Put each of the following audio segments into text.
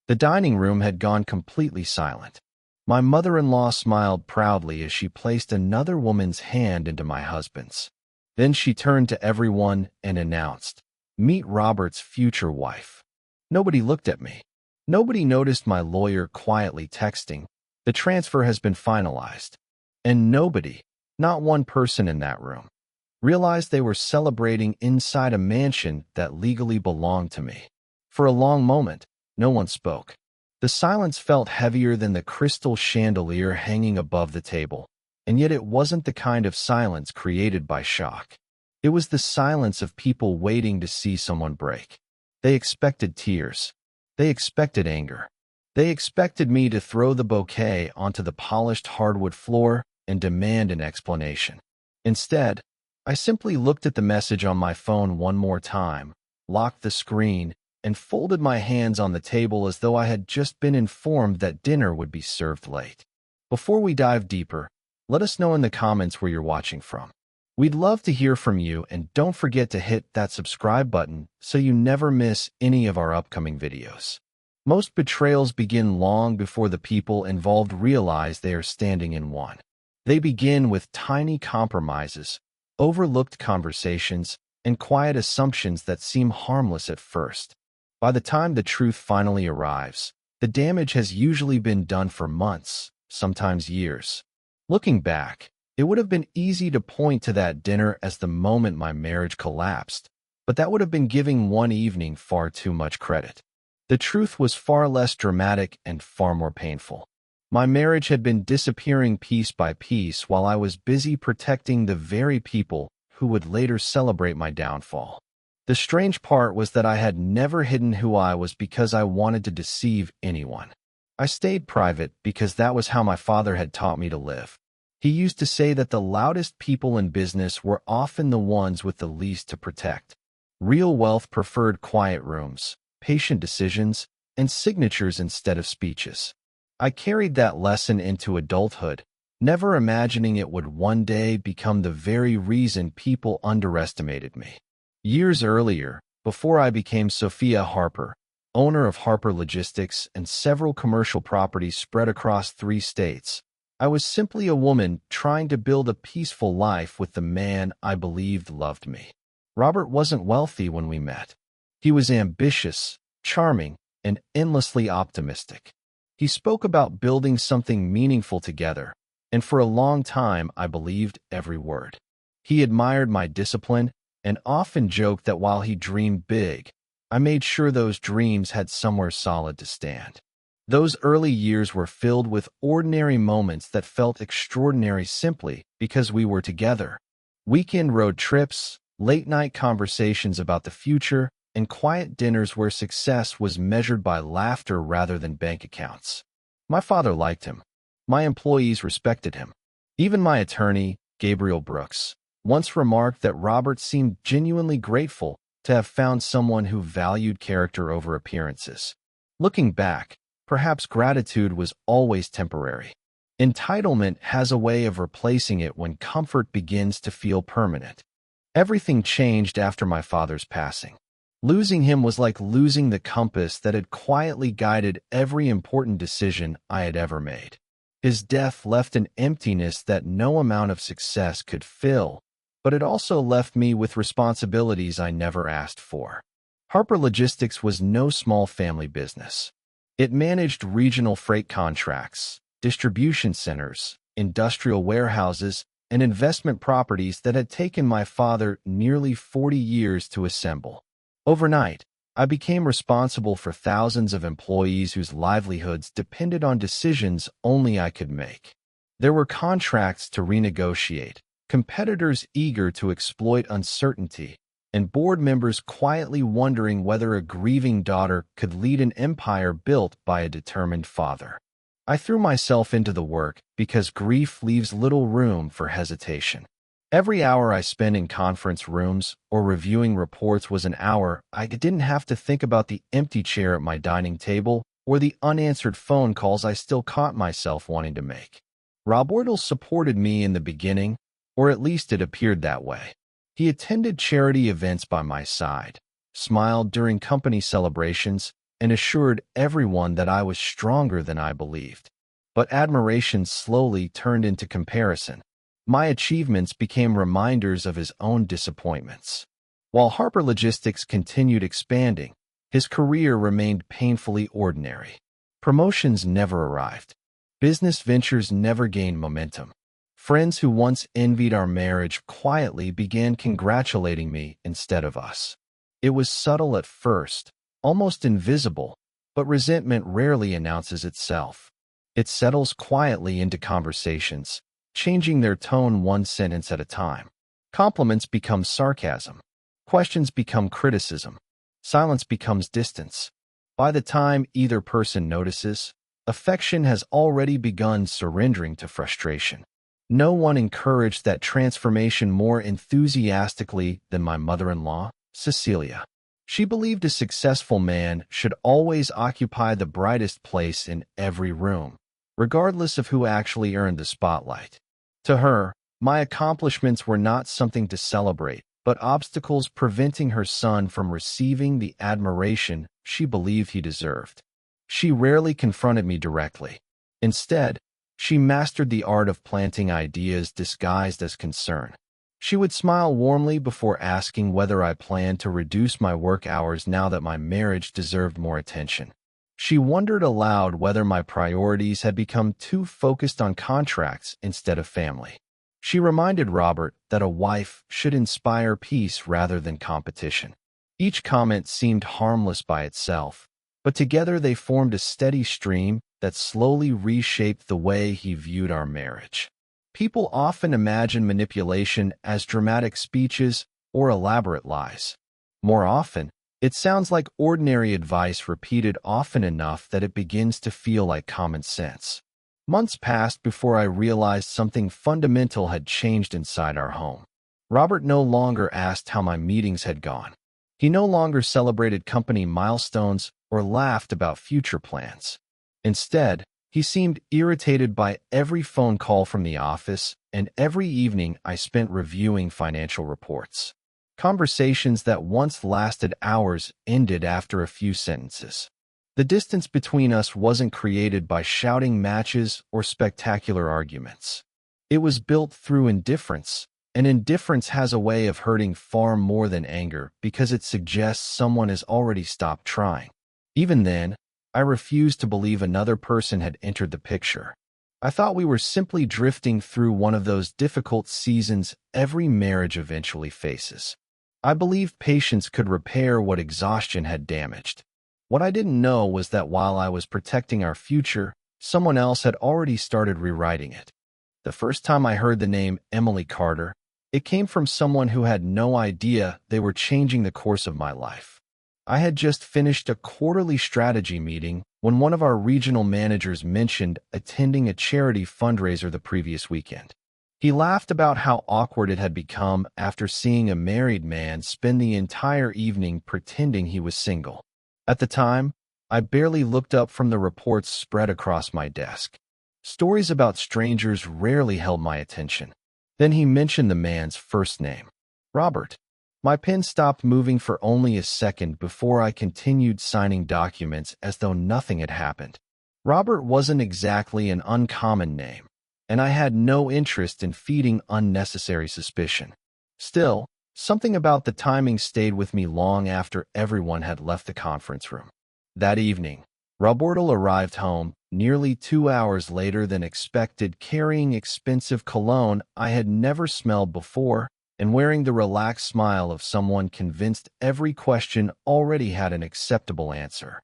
The dining room had gone completely silent. My mother-in-law smiled proudly as she placed another woman's hand into my husband's. Then she turned to everyone and announced, "Meet Robert's future wife." Nobody looked at me. Nobody noticed my lawyer quietly texting, "The transfer has been finalized." And nobody, not one person in that room, realized they were celebrating inside a mansion that legally belonged to me. For a long moment, no one spoke. The silence felt heavier than the crystal chandelier hanging above the table, and yet it wasn't the kind of silence created by shock. It was the silence of people waiting to see someone break. They expected tears. They expected anger. They expected me to throw the bouquet onto the polished hardwood floor and demand an explanation. Instead, I simply looked at the message on my phone one more time, locked the screen, and folded my hands on the table as though I had just been informed that dinner would be served late. Before we dive deeper, let us know in the comments where you're watching from. We'd love to hear from you, and don't forget to hit that subscribe button so you never miss any of our upcoming videos. Most betrayals begin long before the people involved realize they are standing in one. They begin with tiny compromises, overlooked conversations, and quiet assumptions that seem harmless at first. By the time the truth finally arrives, the damage has usually been done for months, sometimes years. Looking back, it would have been easy to point to that dinner as the moment my marriage collapsed, but that would have been giving one evening far too much credit. The truth was far less dramatic and far more painful. My marriage had been disappearing piece by piece while I was busy protecting the very people who would later celebrate my downfall. The strange part was that I had never hidden who I was because I wanted to deceive anyone. I stayed private because that was how my father had taught me to live. He used to say that the loudest people in business were often the ones with the least to protect. Real wealth preferred quiet rooms, patient decisions, and signatures instead of speeches. I carried that lesson into adulthood, never imagining it would one day become the very reason people underestimated me. Years earlier, before I became Sofia Harper, owner of Harper Logistics and several commercial properties spread across 3 states, I was simply a woman trying to build a peaceful life with the man I believed loved me. Robert wasn't wealthy when we met. He was ambitious, charming, and endlessly optimistic. He spoke about building something meaningful together, and for a long time I believed every word. He admired my discipline and often joked that while he dreamed big, I made sure those dreams had somewhere solid to stand. Those early years were filled with ordinary moments that felt extraordinary simply because we were together. Weekend road trips, late-night conversations about the future, and quiet dinners where success was measured by laughter rather than bank accounts. My father liked him. My employees respected him. Even my attorney, Gabriel Brooks, once remarked that Robert seemed genuinely grateful to have found someone who valued character over appearances. Looking back, perhaps gratitude was always temporary. Entitlement has a way of replacing it when comfort begins to feel permanent. Everything changed after my father's passing. Losing him was like losing the compass that had quietly guided every important decision I had ever made. His death left an emptiness that no amount of success could fill, but it also left me with responsibilities I never asked for. Harper Logistics was no small family business. It managed regional freight contracts, distribution centers, industrial warehouses, and investment properties that had taken my father nearly 40 years to assemble. Overnight, I became responsible for thousands of employees whose livelihoods depended on decisions only I could make. There were contracts to renegotiate, competitors eager to exploit uncertainty, and board members quietly wondering whether a grieving daughter could lead an empire built by a determined father. I threw myself into the work because grief leaves little room for hesitation. Every hour I spent in conference rooms or reviewing reports was an hour I didn't have to think about the empty chair at my dining table or the unanswered phone calls I still caught myself wanting to make. Rob Wardle supported me in the beginning, or at least it appeared that way. He attended charity events by my side, smiled during company celebrations, and assured everyone that I was stronger than I believed. But admiration slowly turned into comparison. My achievements became reminders of his own disappointments. While Harper Logistics continued expanding, his career remained painfully ordinary. Promotions never arrived. Business ventures never gained momentum. Friends who once envied our marriage quietly began congratulating me instead of us. It was subtle at first, almost invisible, but resentment rarely announces itself. It settles quietly into conversations, changing their tone one sentence at a time. Compliments become sarcasm. Questions become criticism. Silence becomes distance. By the time either person notices, affection has already begun surrendering to frustration. No one encouraged that transformation more enthusiastically than my mother-in-law, Cecilia. She believed a successful man should always occupy the brightest place in every room, regardless of who actually earned the spotlight. To her, my accomplishments were not something to celebrate, but obstacles preventing her son from receiving the admiration she believed he deserved. She rarely confronted me directly. Instead, she mastered the art of planting ideas disguised as concern. She would smile warmly before asking whether I planned to reduce my work hours now that my marriage deserved more attention. She wondered aloud whether my priorities had become too focused on contracts instead of family. She reminded Robert that a wife should inspire peace rather than competition. Each comment seemed harmless by itself, but together they formed a steady stream that slowly reshaped the way he viewed our marriage. People often imagine manipulation as dramatic speeches or elaborate lies. More often, it sounds like ordinary advice repeated often enough that it begins to feel like common sense. Months passed before I realized something fundamental had changed inside our home. Robert no longer asked how my meetings had gone. He no longer celebrated company milestones or laughed about future plans. Instead, he seemed irritated by every phone call from the office and every evening I spent reviewing financial reports. Conversations that once lasted hours ended after a few sentences. The distance between us wasn't created by shouting matches or spectacular arguments. It was built through indifference, and indifference has a way of hurting far more than anger because it suggests someone has already stopped trying. Even then, I refused to believe another person had entered the picture. I thought we were simply drifting through one of those difficult seasons every marriage eventually faces. I believed patience could repair what exhaustion had damaged. What I didn't know was that while I was protecting our future, someone else had already started rewriting it. The first time I heard the name Emily Carter, it came from someone who had no idea they were changing the course of my life. I had just finished a quarterly strategy meeting when one of our regional managers mentioned attending a charity fundraiser the previous weekend. He laughed about how awkward it had become after seeing a married man spend the entire evening pretending he was single. At the time, I barely looked up from the reports spread across my desk. Stories about strangers rarely held my attention. Then he mentioned the man's first name, Robert. My pen stopped moving for only a second before I continued signing documents as though nothing had happened. Robert wasn't exactly an uncommon name, and I had no interest in feeding unnecessary suspicion. Still, something about the timing stayed with me long after everyone had left the conference room. That evening, Roberto arrived home nearly 2 hours later than expected, carrying expensive cologne I had never smelled before and wearing the relaxed smile of someone convinced every question already had an acceptable answer.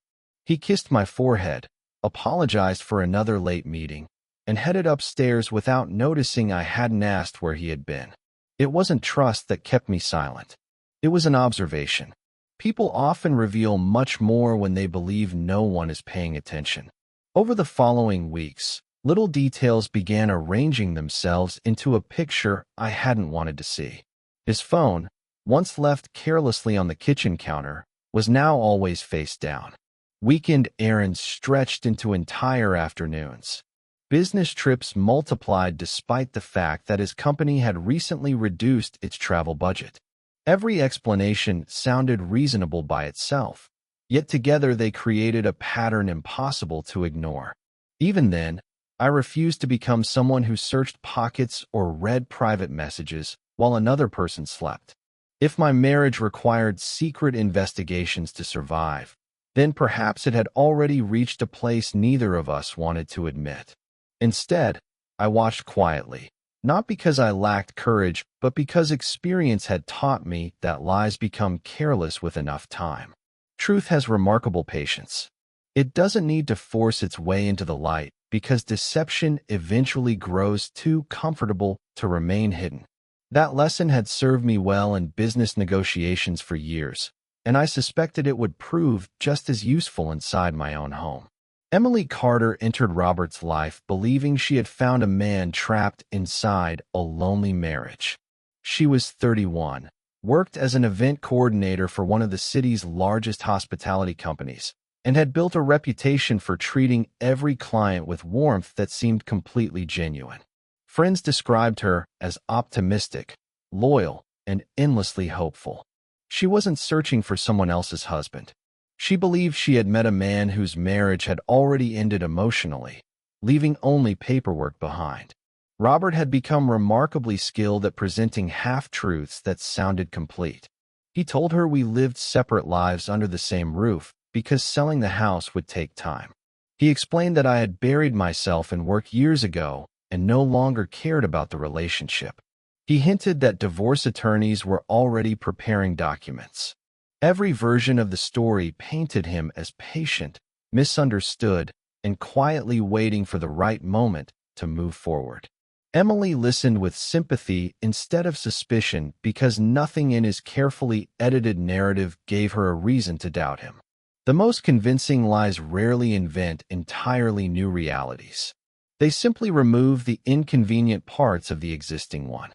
He kissed my forehead, apologized for another late meeting, and headed upstairs without noticing I hadn't asked where he had been. It wasn't trust that kept me silent. It was an observation. People often reveal much more when they believe no one is paying attention. Over the following weeks, little details began arranging themselves into a picture I hadn't wanted to see. His phone, once left carelessly on the kitchen counter, was now always face down. Weekend errands stretched into entire afternoons. Business trips multiplied despite the fact that his company had recently reduced its travel budget. Every explanation sounded reasonable by itself, Yet together they created a pattern impossible to ignore. Even then, I refused to become someone who searched pockets or read private messages while another person slept. If my marriage required secret investigations to survive, then perhaps it had already reached a place neither of us wanted to admit. Instead, I watched quietly, not because I lacked courage, but because experience had taught me that lies become careless with enough time. Truth has remarkable patience. It doesn't need to force its way into the light because deception eventually grows too comfortable to remain hidden. That lesson had served me well in business negotiations for years, and I suspected it would prove just as useful inside my own home. Emily Carter entered Robert's life believing she had found a man trapped inside a lonely marriage. She was 31, worked as an event coordinator for one of the city's largest hospitality companies, and had built a reputation for treating every client with warmth that seemed completely genuine. Friends described her as optimistic, loyal, and endlessly hopeful. She wasn't searching for someone else's husband. She believed she had met a man whose marriage had already ended emotionally, leaving only paperwork behind. Robert had become remarkably skilled at presenting half-truths that sounded complete. He told her we lived separate lives under the same roof because selling the house would take time. He explained that I had buried myself in work years ago and no longer cared about the relationship. He hinted that divorce attorneys were already preparing documents. Every version of the story painted him as patient, misunderstood, and quietly waiting for the right moment to move forward. Emily listened with sympathy instead of suspicion because nothing in his carefully edited narrative gave her a reason to doubt him. The most convincing lies rarely invent entirely new realities. They simply remove the inconvenient parts of the existing one.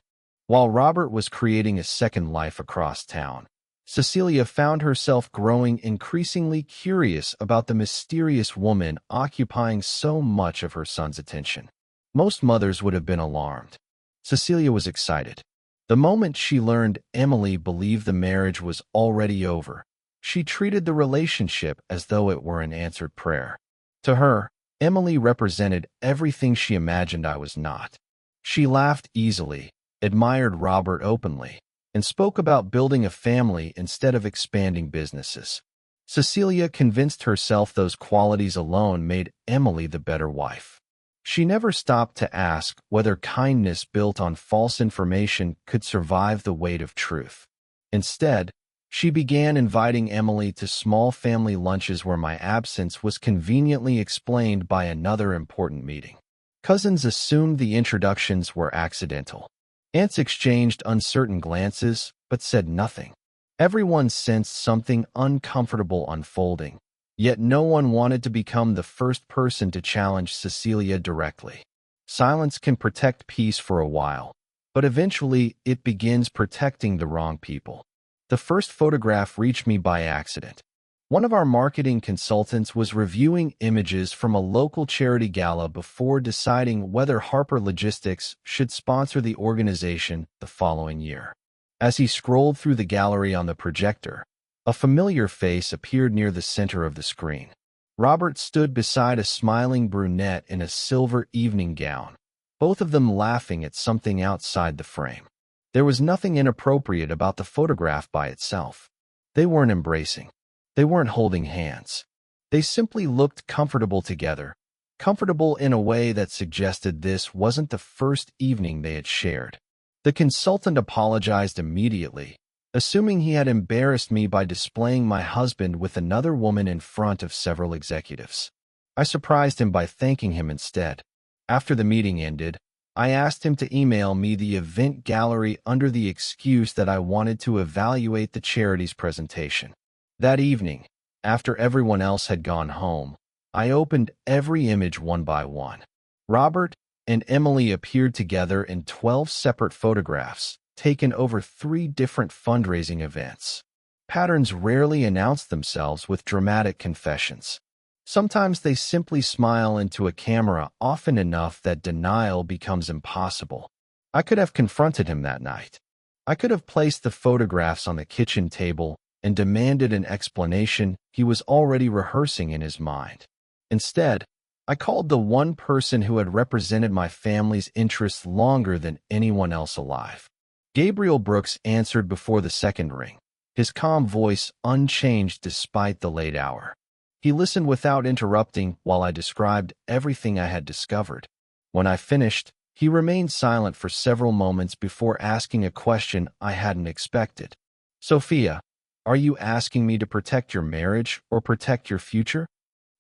While Robert was creating a second life across town, Cecilia found herself growing increasingly curious about the mysterious woman occupying so much of her son's attention. Most mothers would have been alarmed. Cecilia was excited. The moment she learned Emily believed the marriage was already over, she treated the relationship as though it were an answered prayer. To her, Emily represented everything she imagined I was not. She laughed easily, admired Robert openly, and spoke about building a family instead of expanding businesses. Cecilia convinced herself those qualities alone made Emily the better wife. She never stopped to ask whether kindness built on false information could survive the weight of truth. Instead, she began inviting Emily to small family lunches where my absence was conveniently explained by another important meeting. Cousins assumed the introductions were accidental. Aunts exchanged uncertain glances, but said nothing. Everyone sensed something uncomfortable unfolding, yet no one wanted to become the first person to challenge Cecilia directly. Silence can protect peace for a while, but eventually it begins protecting the wrong people. The first photograph reached me by accident. One of our marketing consultants was reviewing images from a local charity gala before deciding whether Harper Logistics should sponsor the organization the following year. As he scrolled through the gallery on the projector, a familiar face appeared near the center of the screen. Robert stood beside a smiling brunette in a silver evening gown, both of them laughing at something outside the frame. There was nothing inappropriate about the photograph by itself. They weren't embracing. They weren't holding hands. They simply looked comfortable together, comfortable in a way that suggested this wasn't the first evening they had shared. The consultant apologized immediately, assuming he had embarrassed me by displaying my husband with another woman in front of several executives. I surprised him by thanking him instead. After the meeting ended, I asked him to email me the event gallery under the excuse that I wanted to evaluate the charity's presentation. That evening, after everyone else had gone home, I opened every image one by one. Robert and Emily appeared together in 12 separate photographs, taken over 3 different fundraising events. Patterns rarely announce themselves with dramatic confessions. Sometimes they simply smile into a camera often enough that denial becomes impossible. I could have confronted him that night. I could have placed the photographs on the kitchen table and demanded an explanation he was already rehearsing in his mind. Instead, I called the one person who had represented my family's interests longer than anyone else alive. Gabriel Brooks answered before the second ring, his calm voice unchanged despite the late hour. He listened without interrupting while I described everything I had discovered. When I finished, he remained silent for several moments before asking a question I hadn't expected. "Sofia, are you asking me to protect your marriage or protect your future?"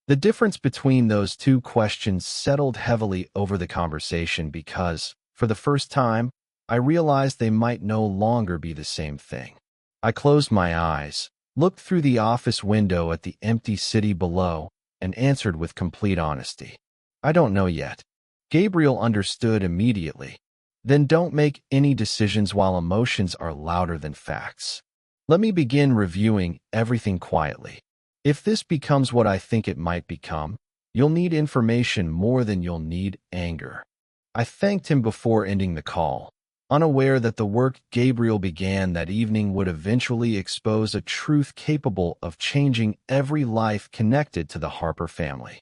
The difference between those two questions settled heavily over the conversation because, for the first time, I realized they might no longer be the same thing. I closed my eyes, looked through the office window at the empty city below, and answered with complete honesty. "I don't know yet." Gabriel understood immediately. "Then don't make any decisions while emotions are louder than facts. Let me begin reviewing everything quietly. If this becomes what I think it might become, you'll need information more than you'll need anger." I thanked him before ending the call, unaware that the work Gabriel began that evening would eventually expose a truth capable of changing every life connected to the Harper family.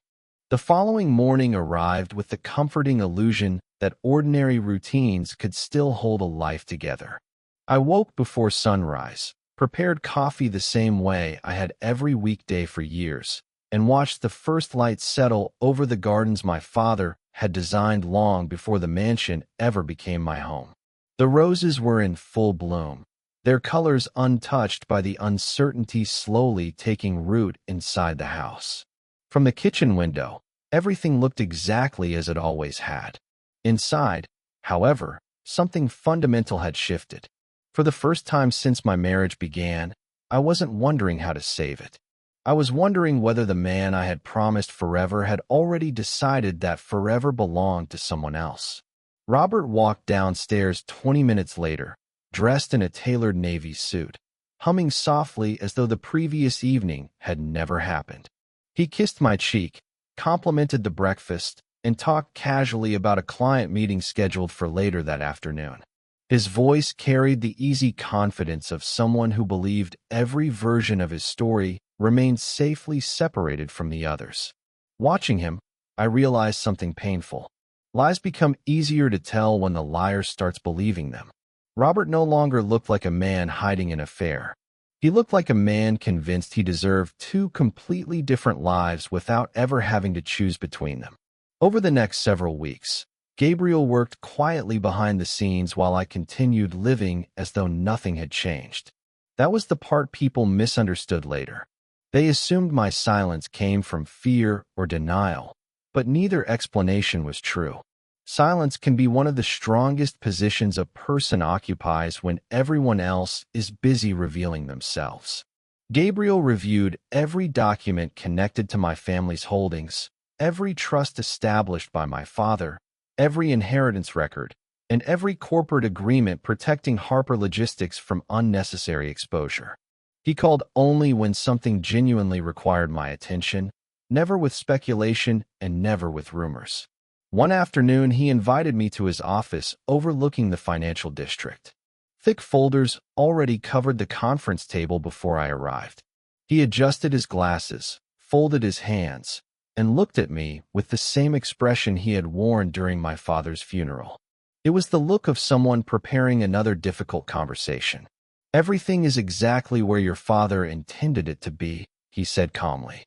The following morning arrived with the comforting illusion that ordinary routines could still hold a life together. I woke before sunrise, prepared coffee the same way I had every weekday for years, and watched the first light settle over the gardens my father had designed long before the mansion ever became my home. The roses were in full bloom, their colors untouched by the uncertainty slowly taking root inside the house. From the kitchen window, everything looked exactly as it always had. Inside, however, something fundamental had shifted. For the first time since my marriage began, I wasn't wondering how to save it. I was wondering whether the man I had promised forever had already decided that forever belonged to someone else. Robert walked downstairs 20 minutes later, dressed in a tailored navy suit, humming softly as though the previous evening had never happened. He kissed my cheek, complimented the breakfast, and talked casually about a client meeting scheduled for later that afternoon. His voice carried the easy confidence of someone who believed every version of his story remained safely separated from the others. Watching him, I realized something painful. Lies become easier to tell when the liar starts believing them. Robert no longer looked like a man hiding an affair. He looked like a man convinced he deserved two completely different lives without ever having to choose between them. Over the next several weeks, Gabriel worked quietly behind the scenes while I continued living as though nothing had changed. That was the part people misunderstood later. They assumed my silence came from fear or denial, but neither explanation was true. Silence can be one of the strongest positions a person occupies when everyone else is busy revealing themselves. Gabriel reviewed every document connected to my family's holdings, every trust established by my father, every inheritance record, and every corporate agreement protecting Harper Logistics from unnecessary exposure. He called only when something genuinely required my attention, never with speculation and never with rumors. One afternoon, he invited me to his office overlooking the financial district. Thick folders already covered the conference table before I arrived. He adjusted his glasses, folded his hands, and looked at me with the same expression he had worn during my father's funeral. It was the look of someone preparing another difficult conversation. "Everything is exactly where your father intended it to be," he said calmly.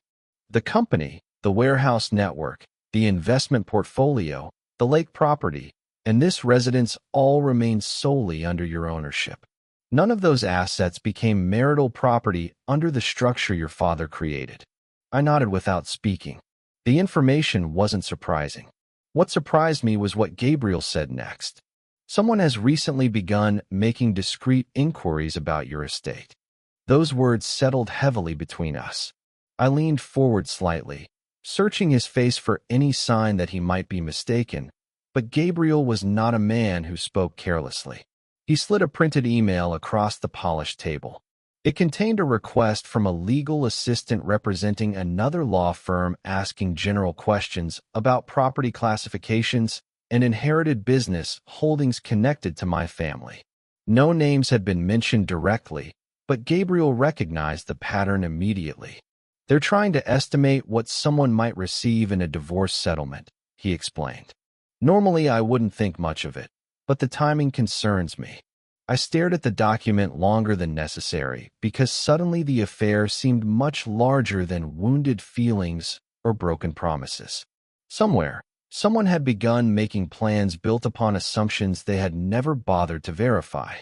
"The company, the warehouse network, the investment portfolio, the lake property, and this residence all remain solely under your ownership. None of those assets became marital property under the structure your father created." I nodded without speaking. The information wasn't surprising. What surprised me was what Gabriel said next. "Someone has recently begun making discreet inquiries about your estate." Those words settled heavily between us. I leaned forward slightly, searching his face for any sign that he might be mistaken, but Gabriel was not a man who spoke carelessly. He slid a printed email across the polished table. It contained a request from a legal assistant representing another law firm asking general questions about property classifications and inherited business holdings connected to my family. No names had been mentioned directly, But Gabriel recognized the pattern immediately. They're trying to estimate what someone might receive in a divorce settlement, he explained. Normally, I wouldn't think much of it, but the timing concerns me. I stared at the document longer than necessary because suddenly the affair seemed much larger than wounded feelings or broken promises. Somewhere, someone had begun making plans built upon assumptions they had never bothered to verify.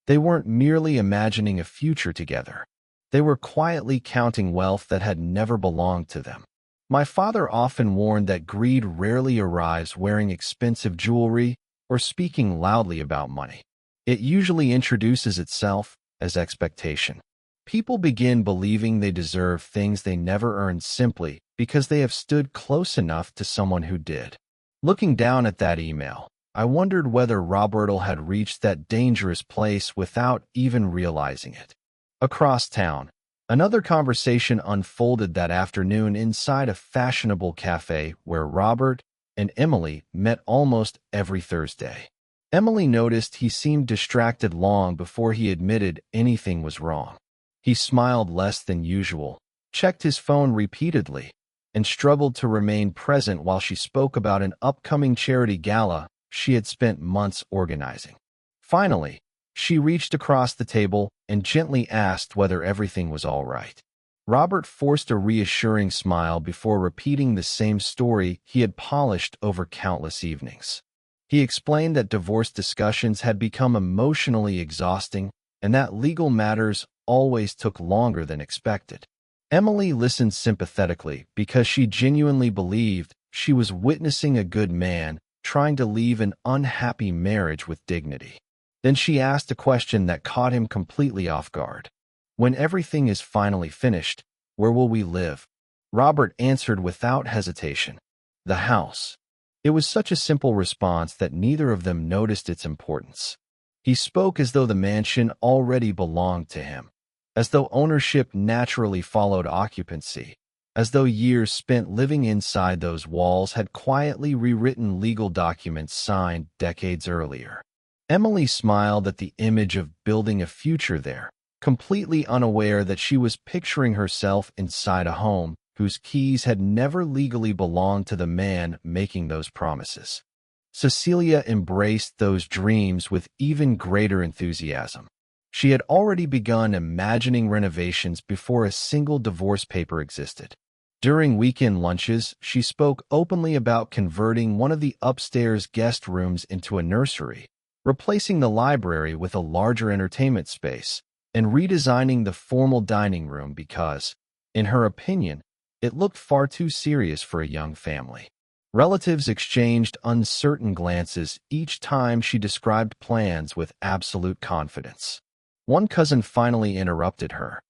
They weren't merely imagining a future together. They were quietly counting wealth that had never belonged to them. My father often warned that greed rarely arrives wearing expensive jewelry or speaking loudly about money. It usually introduces itself as expectation. People begin believing they deserve things they never earned simply because they have stood close enough to someone who did. Looking down at that email, I wondered whether Roberto had reached that dangerous place without even realizing it. Across town, another conversation unfolded that afternoon inside a fashionable cafe where Robert and Emily met almost every Thursday. Emily noticed he seemed distracted long before he admitted anything was wrong. He smiled less than usual, checked his phone repeatedly, and struggled to remain present while she spoke about an upcoming charity gala she had spent months organizing. Finally, she reached across the table and gently asked whether everything was all right. Robert forced a reassuring smile before repeating the same story he had polished over countless evenings. He explained that divorce discussions had become emotionally exhausting and that legal matters always took longer than expected. Emily listened sympathetically because she genuinely believed she was witnessing a good man trying to leave an unhappy marriage with dignity. Then she asked a question that caught him completely off guard. When everything is finally finished, where will we live? Robert answered without hesitation. The house. It was such a simple response that neither of them noticed its importance. He spoke as though the mansion already belonged to him, as though ownership naturally followed occupancy, as though years spent living inside those walls had quietly rewritten legal documents signed decades earlier. Emily smiled at the image of building a future there, completely unaware that she was picturing herself inside a home whose keys had never legally belonged to the man making those promises. Cecilia embraced those dreams with even greater enthusiasm. She had already begun imagining renovations before a single divorce paper existed. During weekend lunches, she spoke openly about converting one of the upstairs guest rooms into a nursery, replacing the library with a larger entertainment space, and redesigning the formal dining room because, in her opinion, it looked far too serious for a young family. Relatives exchanged uncertain glances each time she described plans with absolute confidence. One cousin finally interrupted her.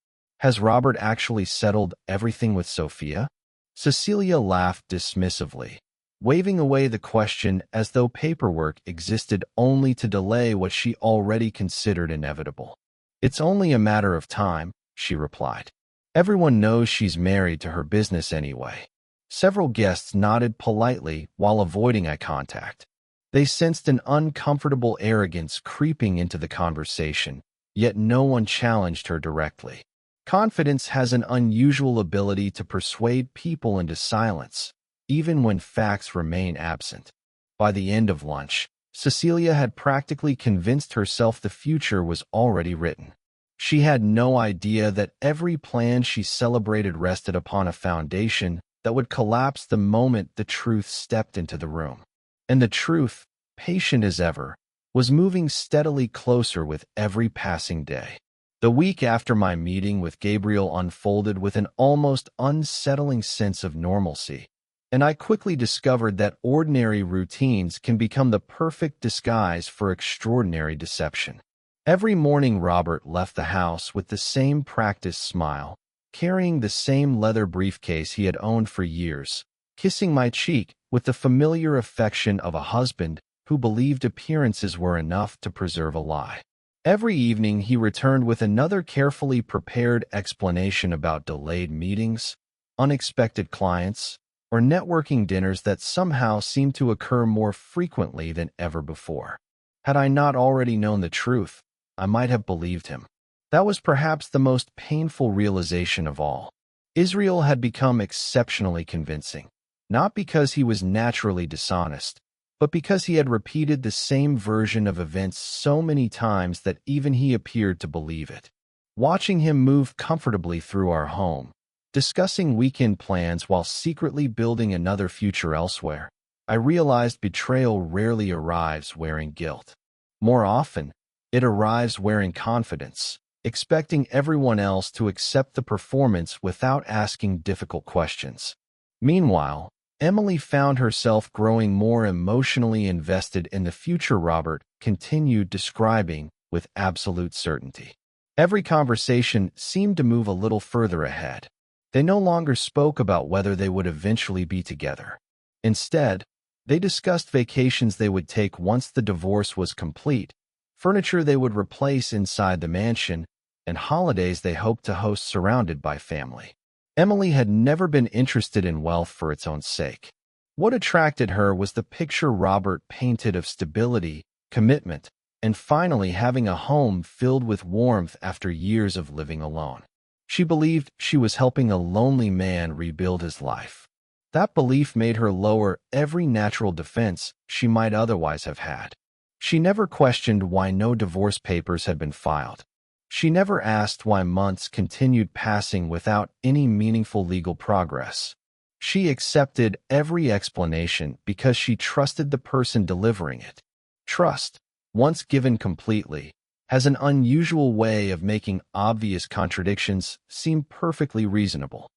Has Robert actually settled everything with Sofia? Cecilia laughed dismissively, waving away the question as though paperwork existed only to delay what she already considered inevitable. It's only a matter of time, she replied. Everyone knows she's married to her business anyway. Several guests nodded politely while avoiding eye contact. They sensed an uncomfortable arrogance creeping into the conversation, yet no one challenged her directly. Confidence has an unusual ability to persuade people into silence, even when facts remain absent. By the end of lunch, Cecilia had practically convinced herself the future was already written. She had no idea that every plan she celebrated rested upon a foundation that would collapse the moment the truth stepped into the room. And the truth, patient as ever, was moving steadily closer with every passing day. The week after my meeting with Gabriel unfolded with an almost unsettling sense of normalcy, and I quickly discovered that ordinary routines can become the perfect disguise for extraordinary deception. Every morning Robert left the house with the same practiced smile, carrying the same leather briefcase he had owned for years, kissing my cheek with the familiar affection of a husband who believed appearances were enough to preserve a lie. Every evening he returned with another carefully prepared explanation about delayed meetings, unexpected clients, or networking dinners that somehow seemed to occur more frequently than ever before. Had I not already known the truth, I might have believed him. That was perhaps the most painful realization of all. Israel had become exceptionally convincing, not because he was naturally dishonest, but because he had repeated the same version of events so many times that even he appeared to believe it. Watching him move comfortably through our home, discussing weekend plans while secretly building another future elsewhere, I realized betrayal rarely arrives wearing guilt. More often, it arrives wearing confidence, expecting everyone else to accept the performance without asking difficult questions. Meanwhile, Emily found herself growing more emotionally invested in the future Robert continued describing with absolute certainty. Every conversation seemed to move a little further ahead. They no longer spoke about whether they would eventually be together. Instead, they discussed vacations they would take once the divorce was complete, furniture they would replace inside the mansion, and holidays they hoped to host surrounded by family. Emily had never been interested in wealth for its own sake. What attracted her was the picture Robert painted of stability, commitment, and finally having a home filled with warmth after years of living alone. She believed she was helping a lonely man rebuild his life. That belief made her lower every natural defense she might otherwise have had. She never questioned why no divorce papers had been filed. She never asked why months continued passing without any meaningful legal progress. She accepted every explanation because she trusted the person delivering it. Trust, once given completely, has an unusual way of making obvious contradictions seem perfectly reasonable.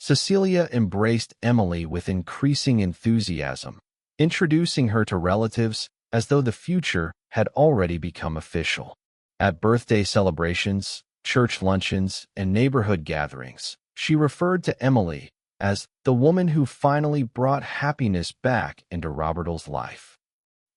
Cecilia embraced Emily with increasing enthusiasm, introducing her to relatives as though the future had already become official. At birthday celebrations, church luncheons, and neighborhood gatherings, she referred to Emily as the woman who finally brought happiness back into Robert's life.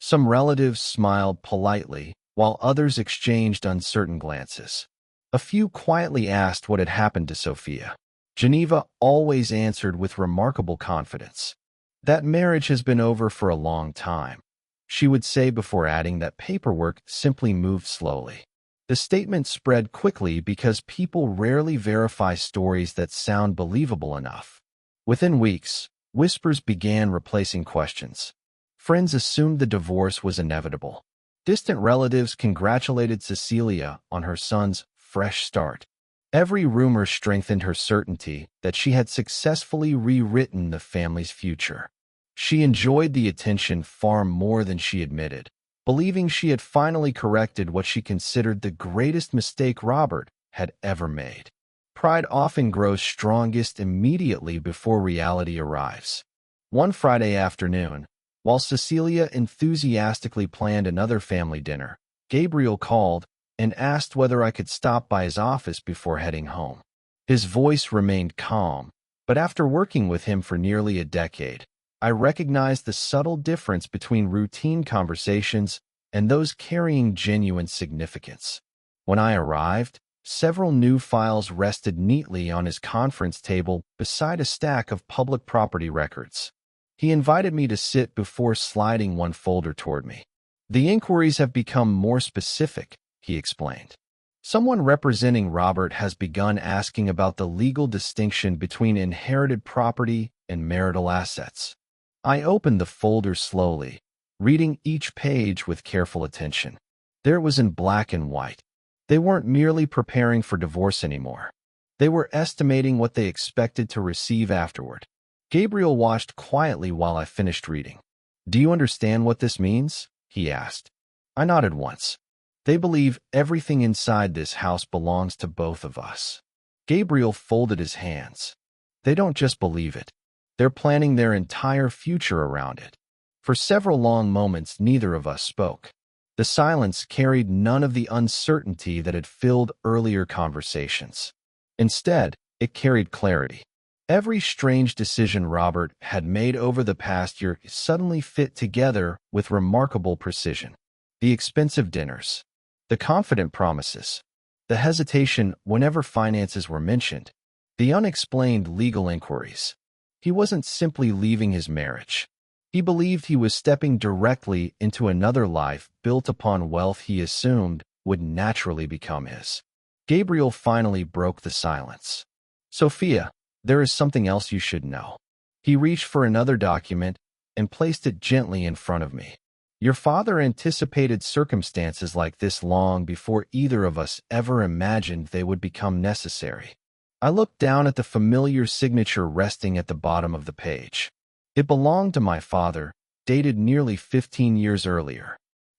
Some relatives smiled politely, while others exchanged uncertain glances. A few quietly asked what had happened to Sofia. Geneva always answered with remarkable confidence. That marriage has been over for a long time, she would say before adding that paperwork simply moved slowly. The statement spread quickly because people rarely verify stories that sound believable enough. Within weeks, whispers began replacing questions. Friends assumed the divorce was inevitable. Distant relatives congratulated Cecilia on her son's fresh start. Every rumor strengthened her certainty that she had successfully rewritten the family's future. She enjoyed the attention far more than she admitted, believing she had finally corrected what she considered the greatest mistake Robert had ever made. Pride often grows strongest immediately before reality arrives. One Friday afternoon, while Cecilia enthusiastically planned another family dinner, Gabriel called and asked whether I could stop by his office before heading home. His voice remained calm, but after working with him for nearly a decade, I recognized the subtle difference between routine conversations and those carrying genuine significance. When I arrived, several new files rested neatly on his conference table beside a stack of public property records. He invited me to sit before sliding one folder toward me. The inquiries have become more specific, he explained. Someone representing Robert has begun asking about the legal distinction between inherited property and marital assets. I opened the folder slowly, reading each page with careful attention. There it was in black and white. They weren't merely preparing for divorce anymore. They were estimating what they expected to receive afterward. Gabriel watched quietly while I finished reading. "Do you understand what this means?" he asked. I nodded once. "They believe everything inside this house belongs to both of us." Gabriel folded his hands. "They don't just believe it. They're planning their entire future around it." For several long moments, neither of us spoke. The silence carried none of the uncertainty that had filled earlier conversations. Instead, it carried clarity. Every strange decision Robert had made over the past year suddenly fit together with remarkable precision. The expensive dinners, the confident promises, the hesitation whenever finances were mentioned, the unexplained legal inquiries. He wasn't simply leaving his marriage. He believed he was stepping directly into another life built upon wealth he assumed would naturally become his. Gabriel finally broke the silence. Sofia, there is something else you should know. He reached for another document and placed it gently in front of me. Your father anticipated circumstances like this long before either of us ever imagined they would become necessary. I looked down at the familiar signature resting at the bottom of the page. It belonged to my father, dated nearly 15 years earlier.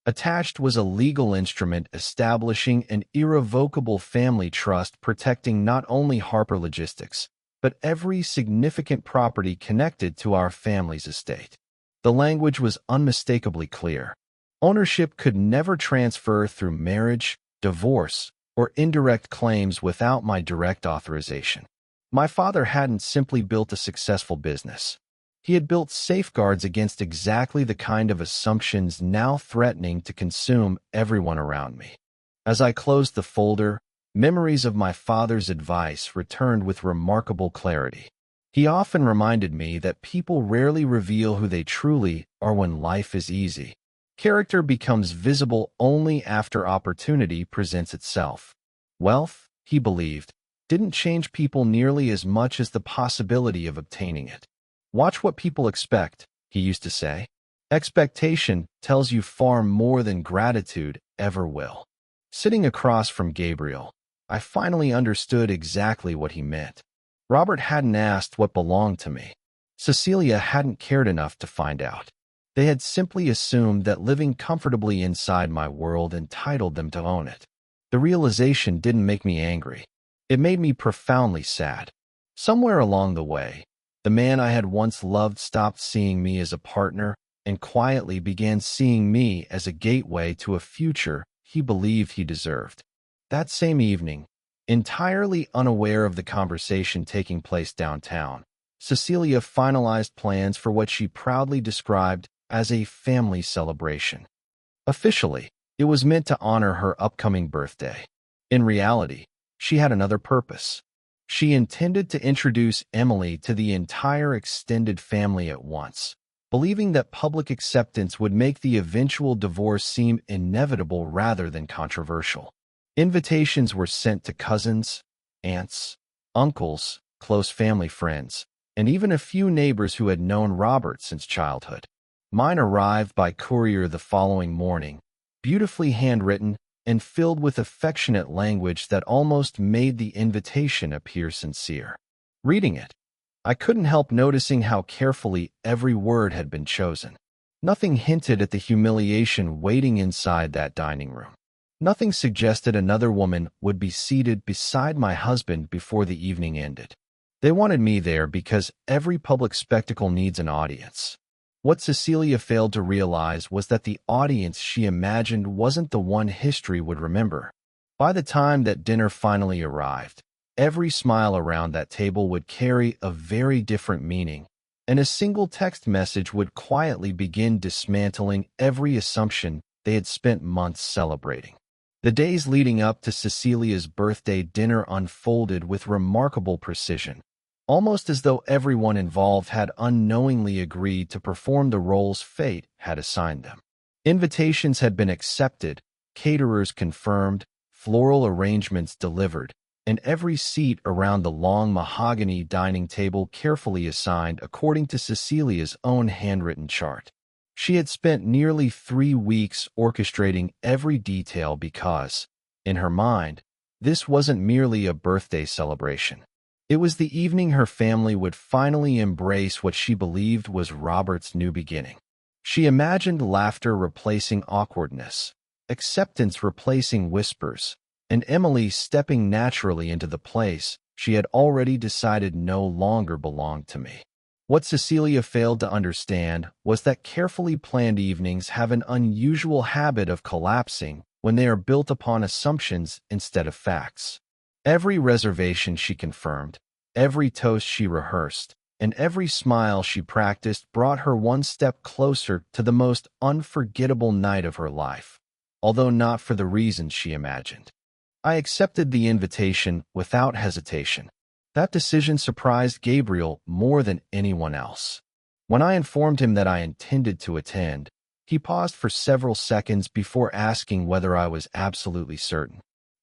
Attached was a legal instrument establishing an irrevocable family trust protecting not only Harper Logistics, but every significant property connected to our family's estate. The language was unmistakably clear. Ownership could never transfer through marriage, divorce, or indirect claims without my direct authorization. My father hadn't simply built a successful business. He had built safeguards against exactly the kind of assumptions now threatening to consume everyone around me. As I closed the folder, memories of my father's advice returned with remarkable clarity. He often reminded me that people rarely reveal who they truly are when life is easy. Character becomes visible only after opportunity presents itself. Wealth, he believed, didn't change people nearly as much as the possibility of obtaining it. Watch what people expect, he used to say. Expectation tells you far more than gratitude ever will. Sitting across from Gabriel, I finally understood exactly what he meant. Robert hadn't asked what belonged to me. Cecilia hadn't cared enough to find out. They had simply assumed that living comfortably inside my world entitled them to own it. The realization didn't make me angry. It made me profoundly sad. Somewhere along the way, the man I had once loved stopped seeing me as a partner and quietly began seeing me as a gateway to a future he believed he deserved. That same evening, entirely unaware of the conversation taking place downtown, Cecilia finalized plans for what she proudly described as a family celebration. Officially, it was meant to honor her upcoming birthday. In reality, she had another purpose. She intended to introduce Emily to the entire extended family at once, believing that public acceptance would make the eventual divorce seem inevitable rather than controversial. Invitations were sent to cousins, aunts, uncles, close family friends, and even a few neighbors who had known Robert since childhood. Mine arrived by courier the following morning, beautifully handwritten and filled with affectionate language that almost made the invitation appear sincere. Reading it, I couldn't help noticing how carefully every word had been chosen. Nothing hinted at the humiliation waiting inside that dining room. Nothing suggested another woman would be seated beside my husband before the evening ended. They wanted me there because every public spectacle needs an audience. What Cecilia failed to realize was that the audience she imagined wasn't the one history would remember. By the time that dinner finally arrived, every smile around that table would carry a very different meaning, and a single text message would quietly begin dismantling every assumption they had spent months celebrating. The days leading up to Cecilia's birthday dinner unfolded with remarkable precision, almost as though everyone involved had unknowingly agreed to perform the roles fate had assigned them. Invitations had been accepted, caterers confirmed, floral arrangements delivered, and every seat around the long mahogany dining table carefully assigned according to Cecilia's own handwritten chart. She had spent nearly 3 weeks orchestrating every detail because, in her mind, this wasn't merely a birthday celebration. It was the evening her family would finally embrace what she believed was Robert's new beginning. She imagined laughter replacing awkwardness, acceptance replacing whispers, and Emily stepping naturally into the place she had already decided no longer belonged to me. What Cecilia failed to understand was that carefully planned evenings have an unusual habit of collapsing when they are built upon assumptions instead of facts. Every reservation she confirmed, every toast she rehearsed, and every smile she practiced brought her one step closer to the most unforgettable night of her life, although not for the reasons she imagined. I accepted the invitation without hesitation. That decision surprised Gabriel more than anyone else. When I informed him that I intended to attend, he paused for several seconds before asking whether I was absolutely certain.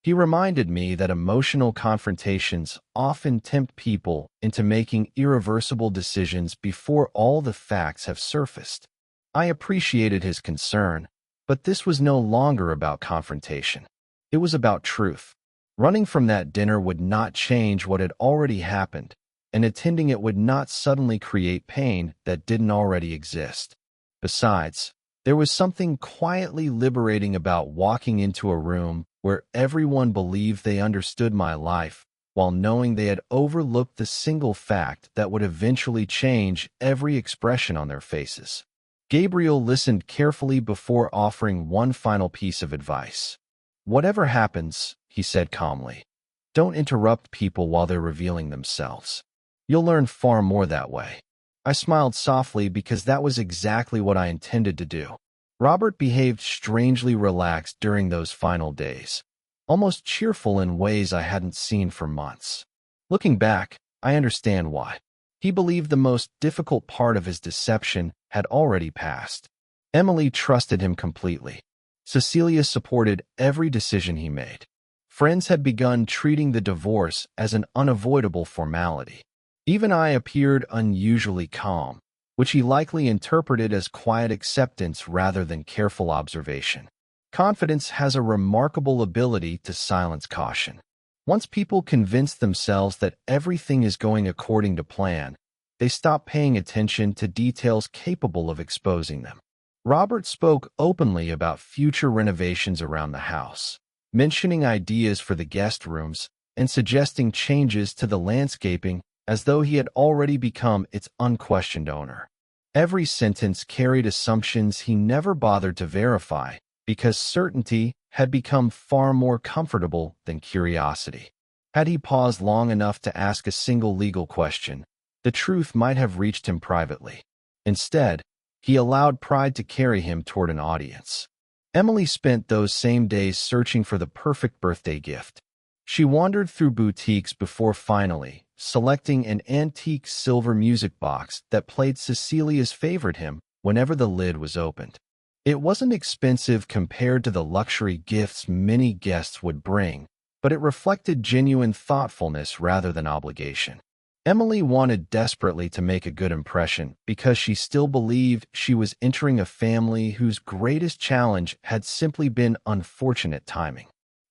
He reminded me that emotional confrontations often tempt people into making irreversible decisions before all the facts have surfaced. I appreciated his concern, but this was no longer about confrontation. It was about truth. Running from that dinner would not change what had already happened, and attending it would not suddenly create pain that didn't already exist. Besides, there was something quietly liberating about walking into a room where everyone believed they understood my life, while knowing they had overlooked the single fact that would eventually change every expression on their faces. Gabriel listened carefully before offering one final piece of advice. "Whatever happens," he said calmly, "don't interrupt people while they're revealing themselves. You'll learn far more that way." I smiled softly because that was exactly what I intended to do. Robert behaved strangely relaxed during those final days, almost cheerful in ways I hadn't seen for months. Looking back, I understand why. He believed the most difficult part of his deception had already passed. Emily trusted him completely. Cecilia supported every decision he made. Friends had begun treating the divorce as an unavoidable formality. Even I appeared unusually calm, which he likely interpreted as quiet acceptance rather than careful observation. Confidence has a remarkable ability to silence caution. Once people convince themselves that everything is going according to plan, they stop paying attention to details capable of exposing them. Robert spoke openly about future renovations around the house, mentioning ideas for the guest rooms and suggesting changes to the landscaping as though he had already become its unquestioned owner. Every sentence carried assumptions he never bothered to verify because certainty had become far more comfortable than curiosity. Had he paused long enough to ask a single legal question, the truth might have reached him privately. Instead, he allowed pride to carry him toward an audience. Emily spent those same days searching for the perfect birthday gift. She wandered through boutiques before finally selecting an antique silver music box that played Cecilia's favorite hymn whenever the lid was opened. It wasn't expensive compared to the luxury gifts many guests would bring, but it reflected genuine thoughtfulness rather than obligation. Emily wanted desperately to make a good impression because she still believed she was entering a family whose greatest challenge had simply been unfortunate timing.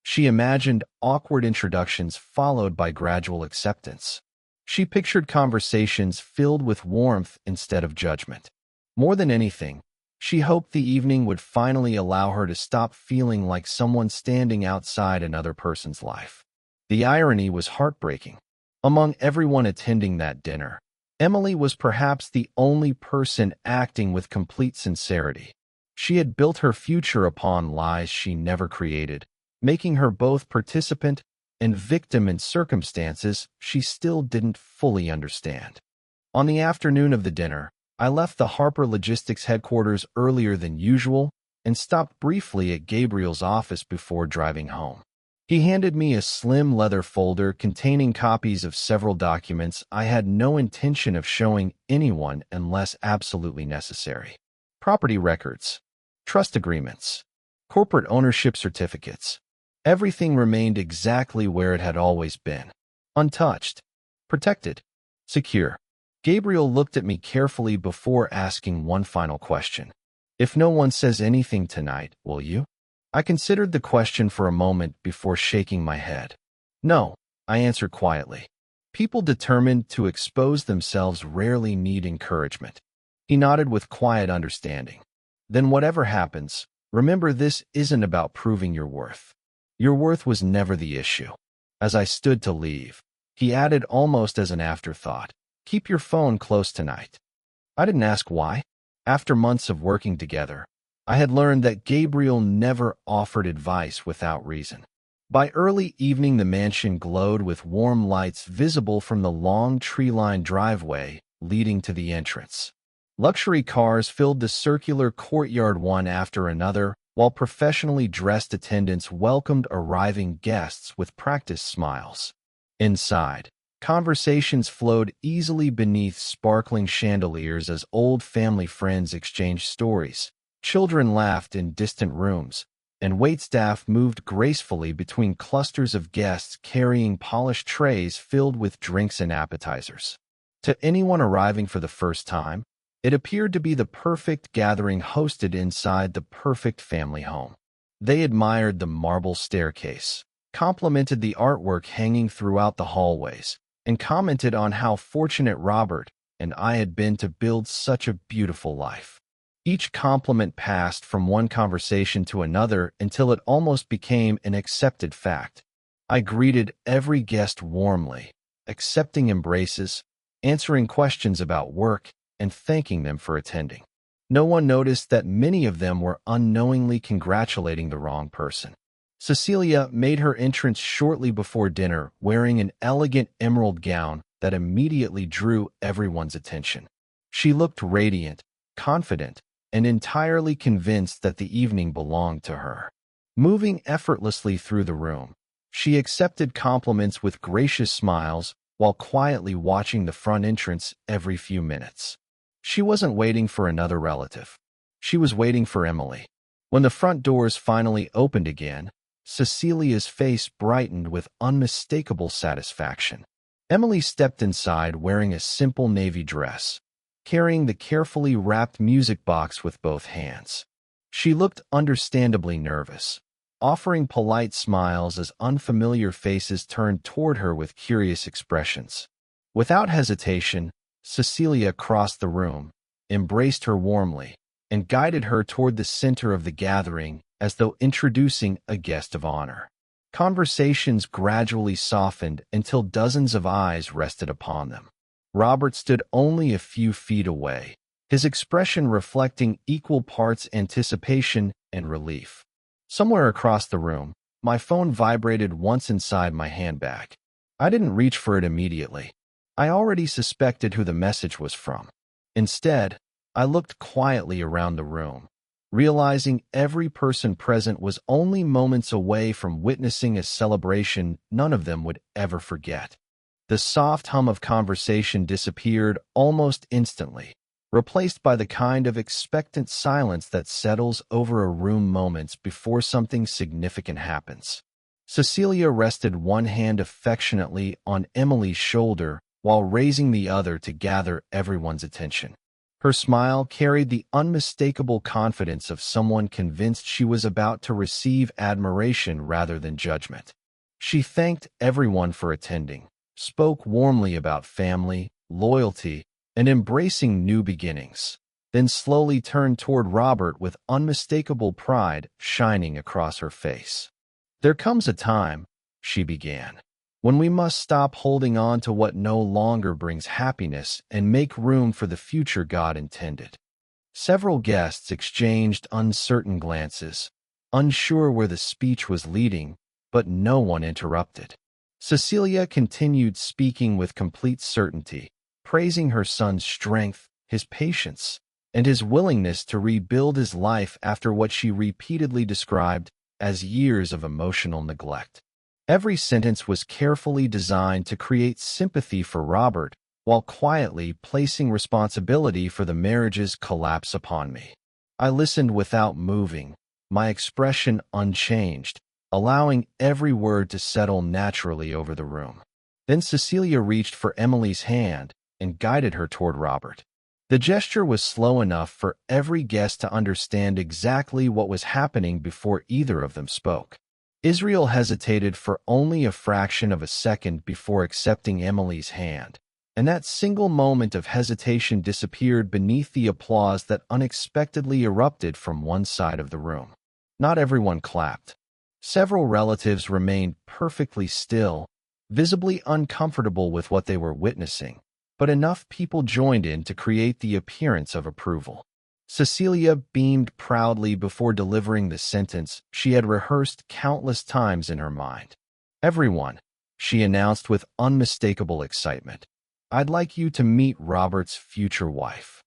She imagined awkward introductions followed by gradual acceptance. She pictured conversations filled with warmth instead of judgment. More than anything, she hoped the evening would finally allow her to stop feeling like someone standing outside another person's life. The irony was heartbreaking. Among everyone attending that dinner, Emily was perhaps the only person acting with complete sincerity. She had built her future upon lies she never created, making her both participant and victim in circumstances she still didn't fully understand. On the afternoon of the dinner, I left the Harper Logistics headquarters earlier than usual and stopped briefly at Gabriel's office before driving home. He handed me a slim leather folder containing copies of several documents I had no intention of showing anyone unless absolutely necessary. Property records, trust agreements, corporate ownership certificates. Everything remained exactly where it had always been. Untouched, protected, secure. Gabriel looked at me carefully before asking one final question. "If no one says anything tonight, will you?" I considered the question for a moment before shaking my head. "No," I answered quietly. People determined to expose themselves rarely need encouragement. He nodded with quiet understanding. "Then whatever happens, remember this isn't about proving your worth. Your worth was never the issue." As I stood to leave, he added almost as an afterthought, "Keep your phone close tonight." I didn't ask why. After months of working together, I had learned that Gabriel never offered advice without reason. By early evening, the mansion glowed with warm lights visible from the long tree-lined driveway leading to the entrance. Luxury cars filled the circular courtyard one after another, while professionally dressed attendants welcomed arriving guests with practiced smiles. Inside, conversations flowed easily beneath sparkling chandeliers as old family friends exchanged stories. Children laughed in distant rooms, and waitstaff moved gracefully between clusters of guests carrying polished trays filled with drinks and appetizers. To anyone arriving for the first time, it appeared to be the perfect gathering hosted inside the perfect family home. They admired the marble staircase, complimented the artwork hanging throughout the hallways, and commented on how fortunate Robert and I had been to build such a beautiful life. Each compliment passed from one conversation to another until it almost became an accepted fact. I greeted every guest warmly, accepting embraces, answering questions about work, and thanking them for attending. No one noticed that many of them were unknowingly congratulating the wrong person. Cecilia made her entrance shortly before dinner, wearing an elegant emerald gown that immediately drew everyone's attention. She looked radiant, confident, and entirely convinced that the evening belonged to her. Moving effortlessly through the room, she accepted compliments with gracious smiles while quietly watching the front entrance every few minutes. She wasn't waiting for another relative. She was waiting for Emily. When the front doors finally opened again, Cecilia's face brightened with unmistakable satisfaction. Emily stepped inside wearing a simple navy dress, carrying the carefully wrapped music box with both hands. She looked understandably nervous, offering polite smiles as unfamiliar faces turned toward her with curious expressions. Without hesitation, Cecilia crossed the room, embraced her warmly, and guided her toward the center of the gathering as though introducing a guest of honor. Conversations gradually softened until dozens of eyes rested upon them. Robert stood only a few feet away, his expression reflecting equal parts anticipation and relief. Somewhere across the room, my phone vibrated once inside my handbag. I didn't reach for it immediately. I already suspected who the message was from. Instead, I looked quietly around the room, realizing every person present was only moments away from witnessing a celebration none of them would ever forget. The soft hum of conversation disappeared almost instantly, replaced by the kind of expectant silence that settles over a room moments before something significant happens. Cecilia rested one hand affectionately on Emily's shoulder while raising the other to gather everyone's attention. Her smile carried the unmistakable confidence of someone convinced she was about to receive admiration rather than judgment. She thanked everyone for attending, spoke warmly about family, loyalty, and embracing new beginnings, then slowly turned toward Robert with unmistakable pride shining across her face. "There comes a time," she began, "when we must stop holding on to what no longer brings happiness and make room for the future God intended." Several guests exchanged uncertain glances, unsure where the speech was leading, but no one interrupted. Cecilia continued speaking with complete certainty, praising her son's strength, his patience, and his willingness to rebuild his life after what she repeatedly described as years of emotional neglect. Every sentence was carefully designed to create sympathy for Robert while quietly placing responsibility for the marriage's collapse upon me. I listened without moving, my expression unchanged, allowing every word to settle naturally over the room. Then Cecilia reached for Emily's hand and guided her toward Robert. The gesture was slow enough for every guest to understand exactly what was happening before either of them spoke. Israel hesitated for only a fraction of a second before accepting Emily's hand, and that single moment of hesitation disappeared beneath the applause that unexpectedly erupted from one side of the room. Not everyone clapped. Several relatives remained perfectly still, visibly uncomfortable with what they were witnessing, but enough people joined in to create the appearance of approval. Cecilia beamed proudly before delivering the sentence she had rehearsed countless times in her mind. "Everyone," she announced with unmistakable excitement, "I'd like you to meet Robert's future wife."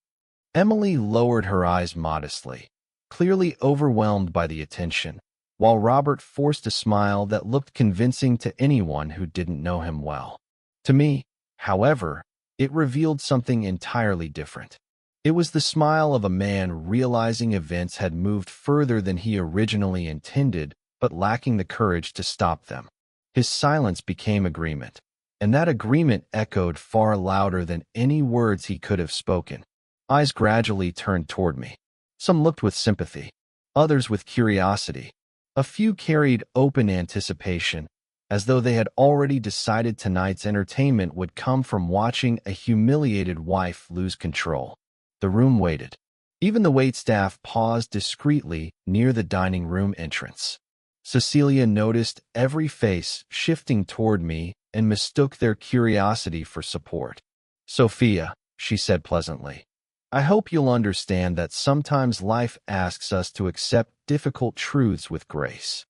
Emily lowered her eyes modestly, clearly overwhelmed by the attention, while Robert forced a smile that looked convincing to anyone who didn't know him well. To me, however, it revealed something entirely different. It was the smile of a man realizing events had moved further than he originally intended, but lacking the courage to stop them. His silence became agreement, and that agreement echoed far louder than any words he could have spoken. Eyes gradually turned toward me. Some looked with sympathy, others with curiosity. A few carried open anticipation, as though they had already decided tonight's entertainment would come from watching a humiliated wife lose control. The room waited. Even the waitstaff paused discreetly near the dining room entrance. Cecilia noticed every face shifting toward me and mistook their curiosity for support. "Sophia," she said pleasantly, "I hope you'll understand that sometimes life asks us to accept difficult truths with grace."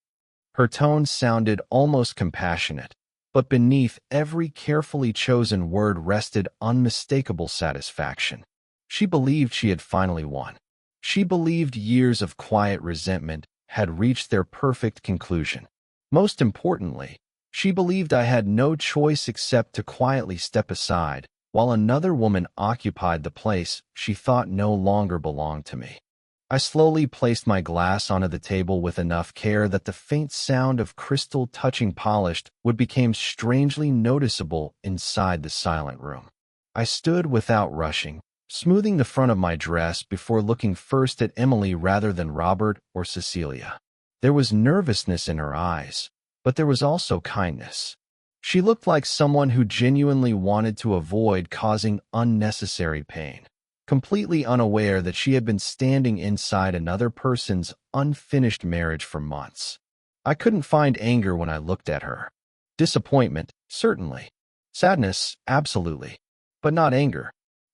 Her tone sounded almost compassionate, but beneath every carefully chosen word rested unmistakable satisfaction. She believed she had finally won. She believed years of quiet resentment had reached their perfect conclusion. Most importantly, she believed I had no choice except to quietly step aside, while another woman occupied the place she thought no longer belonged to me. I slowly placed my glass onto the table with enough care that the faint sound of crystal touching polished wood became strangely noticeable inside the silent room. I stood without rushing, smoothing the front of my dress before looking first at Emily rather than Robert or Cecilia. There was nervousness in her eyes, but there was also kindness. She looked like someone who genuinely wanted to avoid causing unnecessary pain, completely unaware that she had been standing inside another person's unfinished marriage for months. I couldn't find anger when I looked at her. Disappointment, certainly. Sadness, absolutely. But not anger.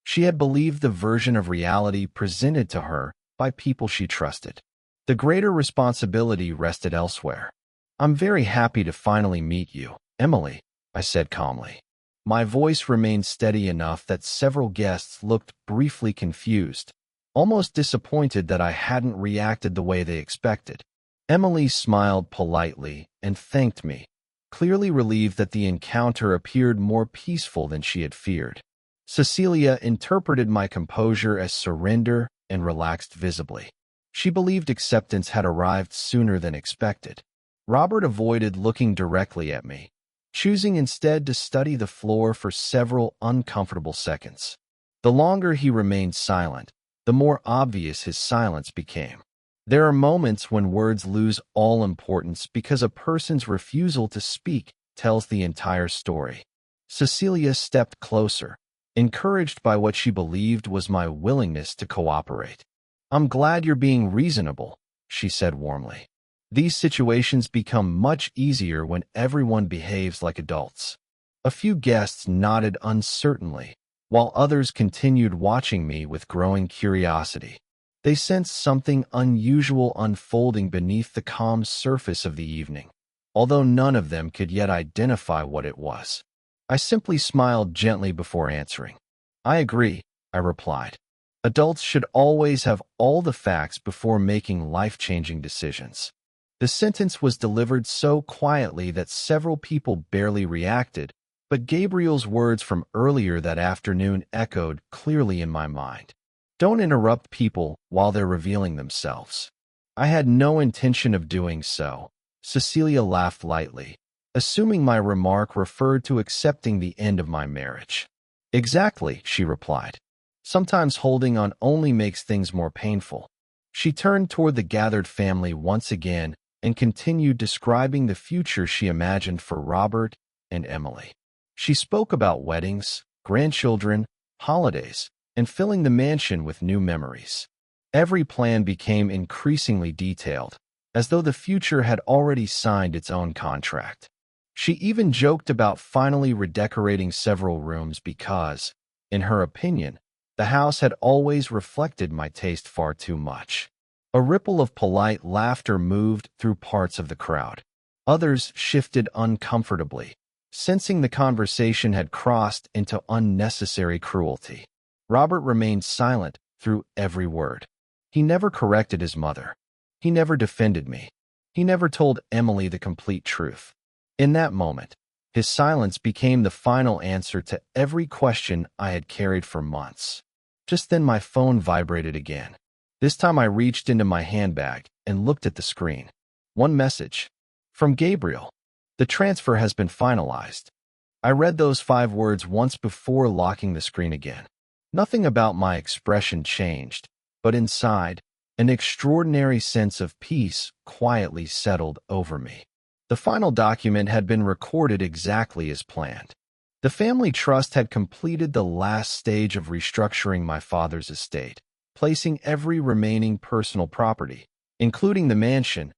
She had believed the version of reality presented to her by people she trusted. The greater responsibility rested elsewhere. "I'm very happy to finally meet you, Emily," I said calmly. My voice remained steady enough that several guests looked briefly confused, almost disappointed that I hadn't reacted the way they expected. Emily smiled politely and thanked me, clearly relieved that the encounter appeared more peaceful than she had feared. Cecilia interpreted my composure as surrender and relaxed visibly. She believed acceptance had arrived sooner than expected. Robert avoided looking directly at me, choosing instead to study the floor for several uncomfortable seconds. The longer he remained silent, the more obvious his silence became. There are moments when words lose all importance because a person's refusal to speak tells the entire story. Cecilia stepped closer, encouraged by what she believed was my willingness to cooperate. "I'm glad you're being reasonable," she said warmly. "These situations become much easier when everyone behaves like adults." A few guests nodded uncertainly, while others continued watching me with growing curiosity. They sensed something unusual unfolding beneath the calm surface of the evening, although none of them could yet identify what it was. I simply smiled gently before answering. "I agree," I replied. "Adults should always have all the facts before making life-changing decisions." The sentence was delivered so quietly that several people barely reacted, but Gabriel's words from earlier that afternoon echoed clearly in my mind. "Don't interrupt people while they're revealing themselves." I had no intention of doing so. Cecilia laughed lightly, assuming my remark referred to accepting the end of my marriage. "Exactly," she replied. "Sometimes holding on only makes things more painful." She turned toward the gathered family once again and continued describing the future she imagined for Robert and Emily. She spoke about weddings, grandchildren, holidays, and filling the mansion with new memories. Every plan became increasingly detailed, as though the future had already signed its own contract. She even joked about finally redecorating several rooms because, in her opinion, the house had always reflected my taste far too much. A ripple of polite laughter moved through parts of the crowd. Others shifted uncomfortably, sensing the conversation had crossed into unnecessary cruelty. Robert remained silent through every word. He never corrected his mother. He never defended me. He never told Emily the complete truth. In that moment, his silence became the final answer to every question I had carried for months. Just then my phone vibrated again. This time I reached into my handbag and looked at the screen. One message. From Gabriel. The transfer has been finalized. I read those 5 words once before locking the screen again. Nothing about my expression changed, but inside, an extraordinary sense of peace quietly settled over me. The final document had been recorded exactly as planned. The family trust had completed the last stage of restructuring my father's estate, placing every remaining personal property, including the mansion,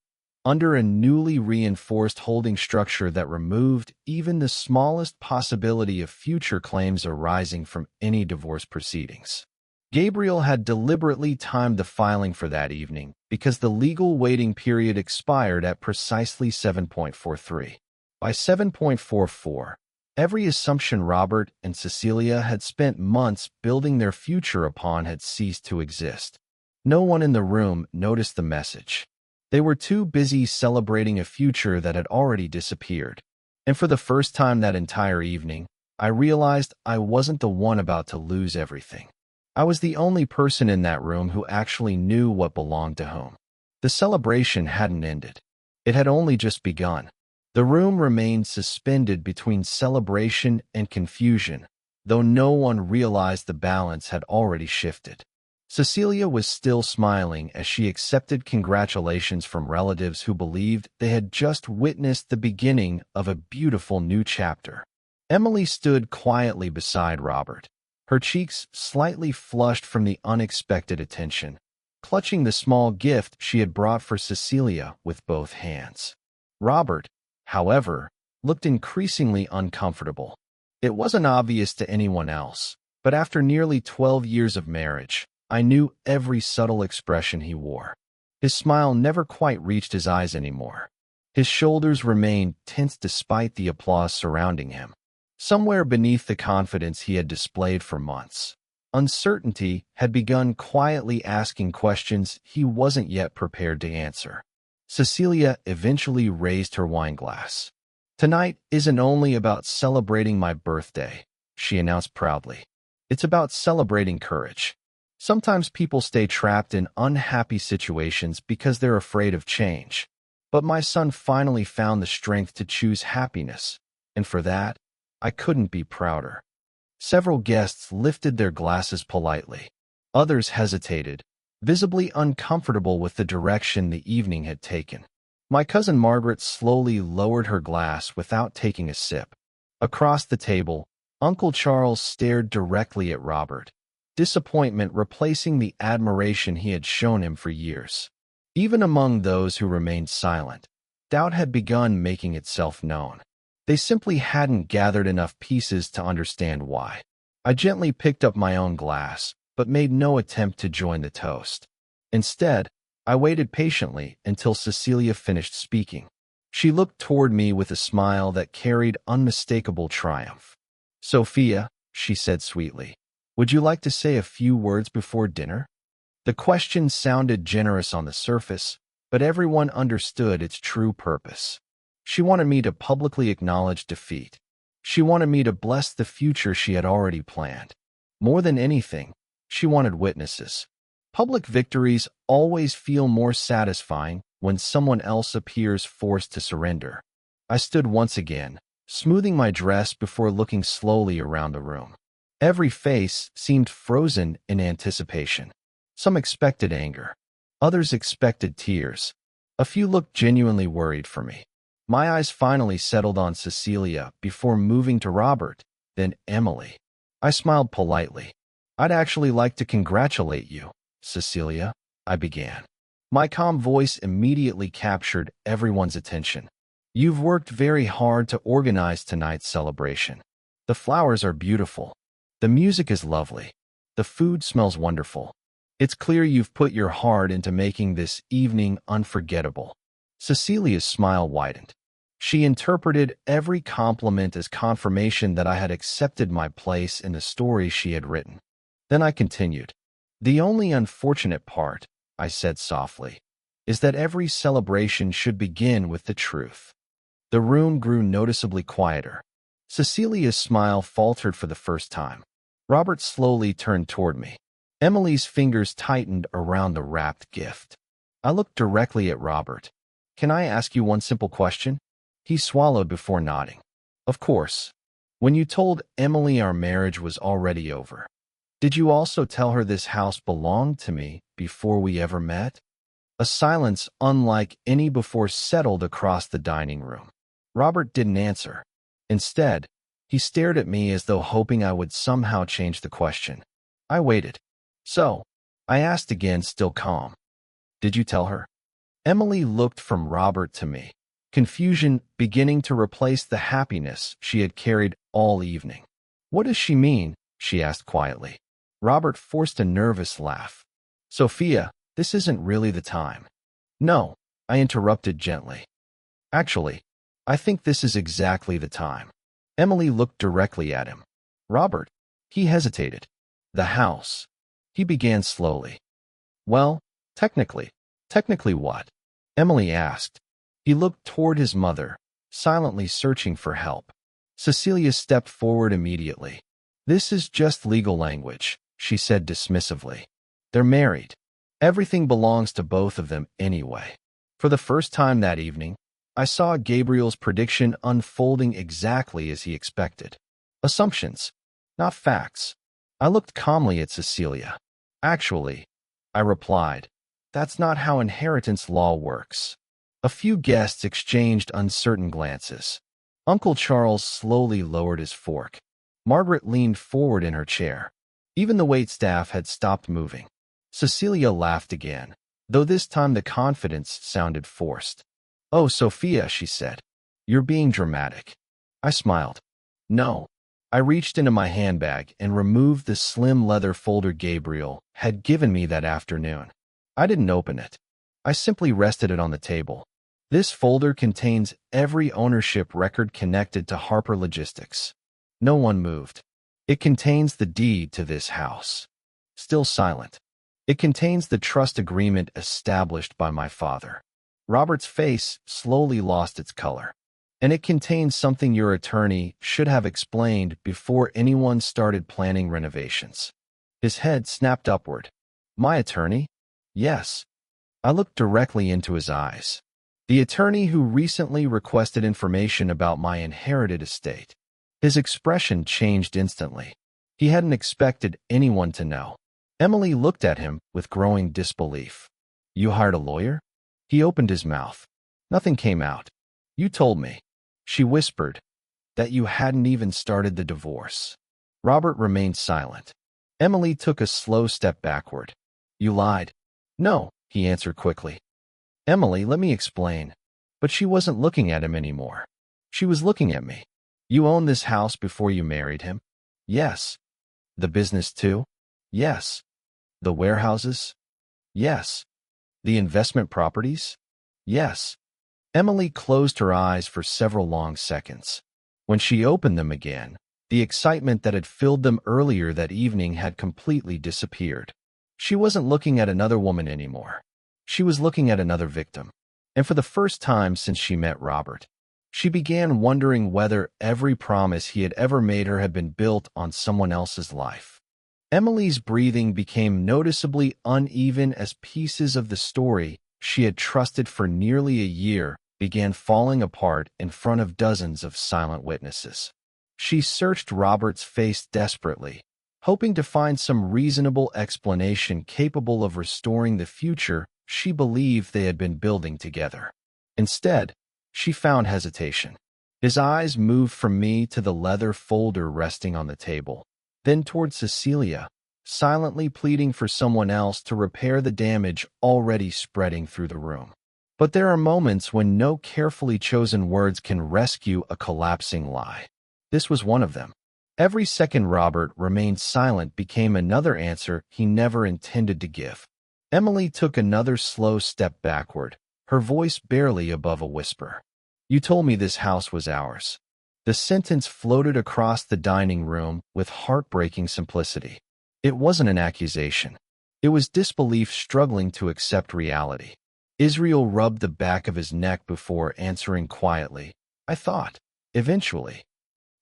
under a newly reinforced holding structure that removed even the smallest possibility of future claims arising from any divorce proceedings. Gabriel had deliberately timed the filing for that evening because the legal waiting period expired at precisely 7:43. By 7:44, every assumption Robert and Cecilia had spent months building their future upon had ceased to exist. No one in the room noticed the message. They were too busy celebrating a future that had already disappeared. And for the first time that entire evening, I realized I wasn't the one about to lose everything. I was the only person in that room who actually knew what belonged to whom. The celebration hadn't ended. It had only just begun. The room remained suspended between celebration and confusion, though no one realized the balance had already shifted. Cecilia was still smiling as she accepted congratulations from relatives who believed they had just witnessed the beginning of a beautiful new chapter. Emily stood quietly beside Robert, her cheeks slightly flushed from the unexpected attention, clutching the small gift she had brought for Cecilia with both hands. Robert, however, looked increasingly uncomfortable. It wasn't obvious to anyone else, but after nearly 12 years of marriage, I knew every subtle expression he wore. His smile never quite reached his eyes anymore. His shoulders remained tense despite the applause surrounding him. Somewhere beneath the confidence he had displayed for months, uncertainty had begun quietly asking questions he wasn't yet prepared to answer. Cecilia eventually raised her wine glass. "Tonight isn't only about celebrating my birthday," she announced proudly. "It's about celebrating courage. Sometimes people stay trapped in unhappy situations because they're afraid of change. But my son finally found the strength to choose happiness, and for that, I couldn't be prouder." Several guests lifted their glasses politely. Others hesitated, visibly uncomfortable with the direction the evening had taken. My cousin Margaret slowly lowered her glass without taking a sip. Across the table, Uncle Charles stared directly at Robert, disappointment replacing the admiration he had shown him for years. Even among those who remained silent, doubt had begun making itself known. They simply hadn't gathered enough pieces to understand why. I gently picked up my own glass, but made no attempt to join the toast. Instead, I waited patiently until Cecilia finished speaking. She looked toward me with a smile that carried unmistakable triumph. "Sofia," she said sweetly, "would you like to say a few words before dinner?" The question sounded generous on the surface, but everyone understood its true purpose. She wanted me to publicly acknowledge defeat. She wanted me to bless the future she had already planned. More than anything, she wanted witnesses. Public victories always feel more satisfying when someone else appears forced to surrender. I stood once again, smoothing my dress before looking slowly around the room. Every face seemed frozen in anticipation. Some expected anger. Others expected tears. A few looked genuinely worried for me. My eyes finally settled on Cecilia before moving to Robert, then Emily. I smiled politely. "I'd actually like to congratulate you, Cecilia," I began. My calm voice immediately captured everyone's attention. "You've worked very hard to organize tonight's celebration. The flowers are beautiful. The music is lovely. The food smells wonderful. It's clear you've put your heart into making this evening unforgettable." Cecilia's smile widened. She interpreted every compliment as confirmation that I had accepted my place in the story she had written. Then I continued. "The only unfortunate part," I said softly, "is that every celebration should begin with the truth." The room grew noticeably quieter. Cecilia's smile faltered for the first time. Robert slowly turned toward me. Emily's fingers tightened around the wrapped gift. I looked directly at Robert. Can I ask you one simple question? He swallowed before nodding. Of course. When you told Emily our marriage was already over, did you also tell her this house belonged to me before we ever met? A silence unlike any before settled across the dining room. Robert didn't answer. Instead, he stared at me as though hoping I would somehow change the question. I waited. So, I asked again, still calm. Did you tell her? Emily looked from Robert to me, confusion beginning to replace the happiness she had carried all evening. What does she mean? She asked quietly. Robert forced a nervous laugh. Sofia, this isn't really the time. No, I interrupted gently. Actually, I think this is exactly the time. Emily looked directly at him. Robert. He hesitated. The house. He began slowly. Well, technically. Technically what? Emily asked. He looked toward his mother, silently searching for help. Cecilia stepped forward immediately. This is just legal language, she said dismissively. They're married. Everything belongs to both of them anyway. For the first time that evening, I saw Gabriel's prediction unfolding exactly as he expected. Assumptions, not facts. I looked calmly at Cecilia. Actually, I replied, that's not how inheritance law works. A few guests exchanged uncertain glances. Uncle Charles slowly lowered his fork. Margaret leaned forward in her chair. Even the waitstaff had stopped moving. Cecilia laughed again, though this time the confidence sounded forced. Oh, Sofia, she said. You're being dramatic. I smiled. No. I reached into my handbag and removed the slim leather folder Gabriel had given me that afternoon. I didn't open it. I simply rested it on the table. This folder contains every ownership record connected to Harper Logistics. No one moved. It contains the deed to this house. Still silent. It contains the trust agreement established by my father. Robert's face slowly lost its color. And it contains something your attorney should have explained before anyone started planning renovations. His head snapped upward. My attorney? Yes. I looked directly into his eyes. The attorney who recently requested information about my inherited estate. His expression changed instantly. He hadn't expected anyone to know. Emily looked at him with growing disbelief. You hired a lawyer? He opened his mouth. Nothing came out. You told me, she whispered, that you hadn't even started the divorce. Robert remained silent. Emily took a slow step backward. You lied. No, he answered quickly. Emily, let me explain. But she wasn't looking at him anymore. She was looking at me. You owned this house before you married him? Yes. The business too? Yes. The warehouses? Yes. The investment properties? Yes. Emily closed her eyes for several long seconds. When she opened them again, the excitement that had filled them earlier that evening had completely disappeared. She wasn't looking at another woman anymore. She was looking at another victim. And for the first time since she met Robert, she began wondering whether every promise he had ever made her had been built on someone else's life. Emily's breathing became noticeably uneven as pieces of the story she had trusted for nearly a year began falling apart in front of dozens of silent witnesses. She searched Robert's face desperately, hoping to find some reasonable explanation capable of restoring the future she believed they had been building together. Instead, she found hesitation. His eyes moved from me to the leather folder resting on the table, then toward Cecilia, silently pleading for someone else to repair the damage already spreading through the room. But there are moments when no carefully chosen words can rescue a collapsing lie. This was one of them. Every second Robert remained silent became another answer he never intended to give. Emily took another slow step backward, her voice barely above a whisper. You told me this house was ours. The sentence floated across the dining room with heartbreaking simplicity. It wasn't an accusation. It was disbelief struggling to accept reality. Israel rubbed the back of his neck before answering quietly. I thought, eventually.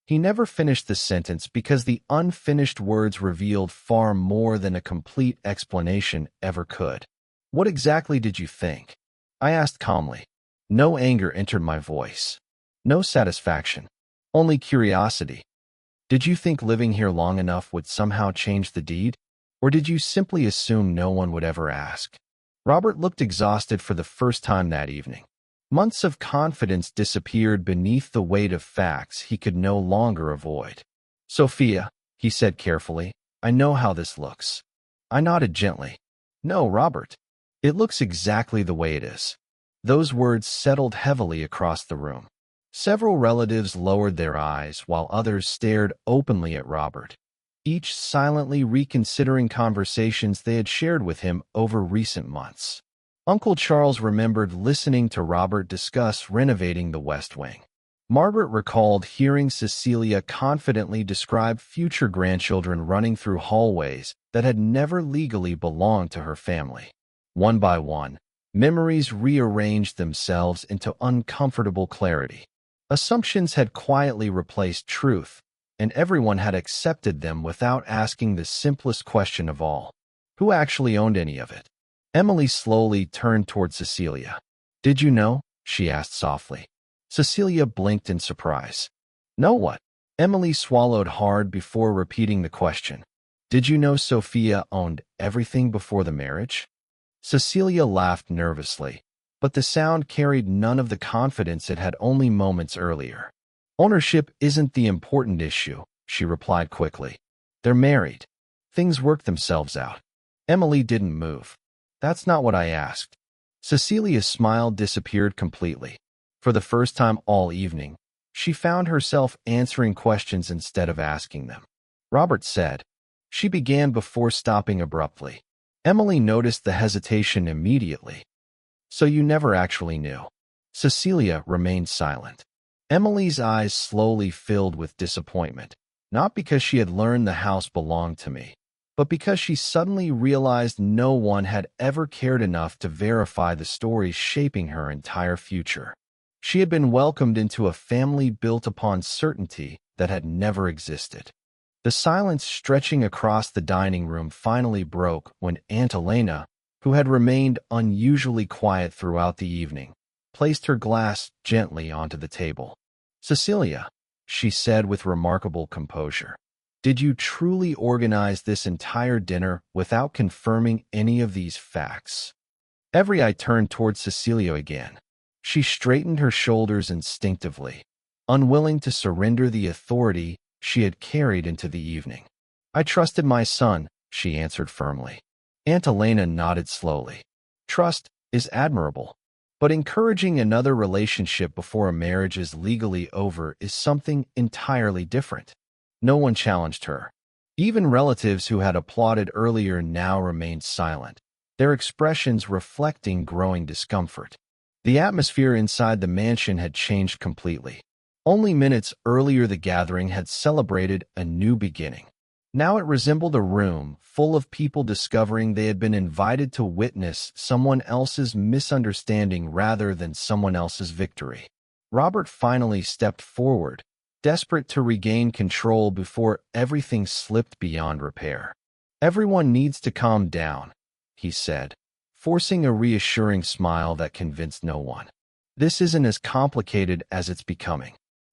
He never finished the sentence because the unfinished words revealed far more than a complete explanation ever could. What exactly did you think? I asked calmly. No anger entered my voice. No satisfaction. Only curiosity. Did you think living here long enough would somehow change the deed? Or did you simply assume no one would ever ask? Robert looked exhausted for the first time that evening. Months of confidence disappeared beneath the weight of facts he could no longer avoid. Sophia, he said carefully, I know how this looks. I nodded gently. No, Robert. It looks exactly the way it is. Those words settled heavily across the room. Several relatives lowered their eyes while others stared openly at Robert, each silently reconsidering conversations they had shared with him over recent months. Uncle Charles remembered listening to Robert discuss renovating the West Wing. Margaret recalled hearing Cecilia confidently describe future grandchildren running through hallways that had never legally belonged to her family. One by one, memories rearranged themselves into uncomfortable clarity. Assumptions had quietly replaced truth, and everyone had accepted them without asking the simplest question of all. Who actually owned any of it? Emily slowly turned toward Cecilia. Did you know? She asked softly. Cecilia blinked in surprise. Know what? Emily swallowed hard before repeating the question. Did you know Sophia owned everything before the marriage? Cecilia laughed nervously, but the sound carried none of the confidence it had only moments earlier. Ownership isn't the important issue, she replied quickly. They're married. Things work themselves out. Emily didn't move. That's not what I asked. Cecilia's smile disappeared completely. For the first time all evening, she found herself answering questions instead of asking them. Robert said. She began before stopping abruptly. Emily noticed the hesitation immediately. So you never actually knew. Cecilia remained silent. Emily's eyes slowly filled with disappointment, not because she had learned the house belonged to me, but because she suddenly realized no one had ever cared enough to verify the stories shaping her entire future. She had been welcomed into a family built upon certainty that had never existed. The silence stretching across the dining room finally broke when Aunt Elena, who had remained unusually quiet throughout the evening, placed her glass gently onto the table. Cecilia, she said with remarkable composure, did you truly organize this entire dinner without confirming any of these facts? Every eye turned toward Cecilia again. She straightened her shoulders instinctively, unwilling to surrender the authority she had carried into the evening. I trusted my son, she answered firmly. Aunt Elena nodded slowly. Trust is admirable, but encouraging another relationship before a marriage is legally over is something entirely different. No one challenged her. Even relatives who had applauded earlier now remained silent, their expressions reflecting growing discomfort. The atmosphere inside the mansion had changed completely. Only minutes earlier the gathering had celebrated a new beginning. Now it resembled a room full of people discovering they had been invited to witness someone else's misunderstanding rather than someone else's victory. Robert finally stepped forward, desperate to regain control before everything slipped beyond repair. Everyone needs to calm down, he said, forcing a reassuring smile that convinced no one. This isn't as complicated as it's becoming.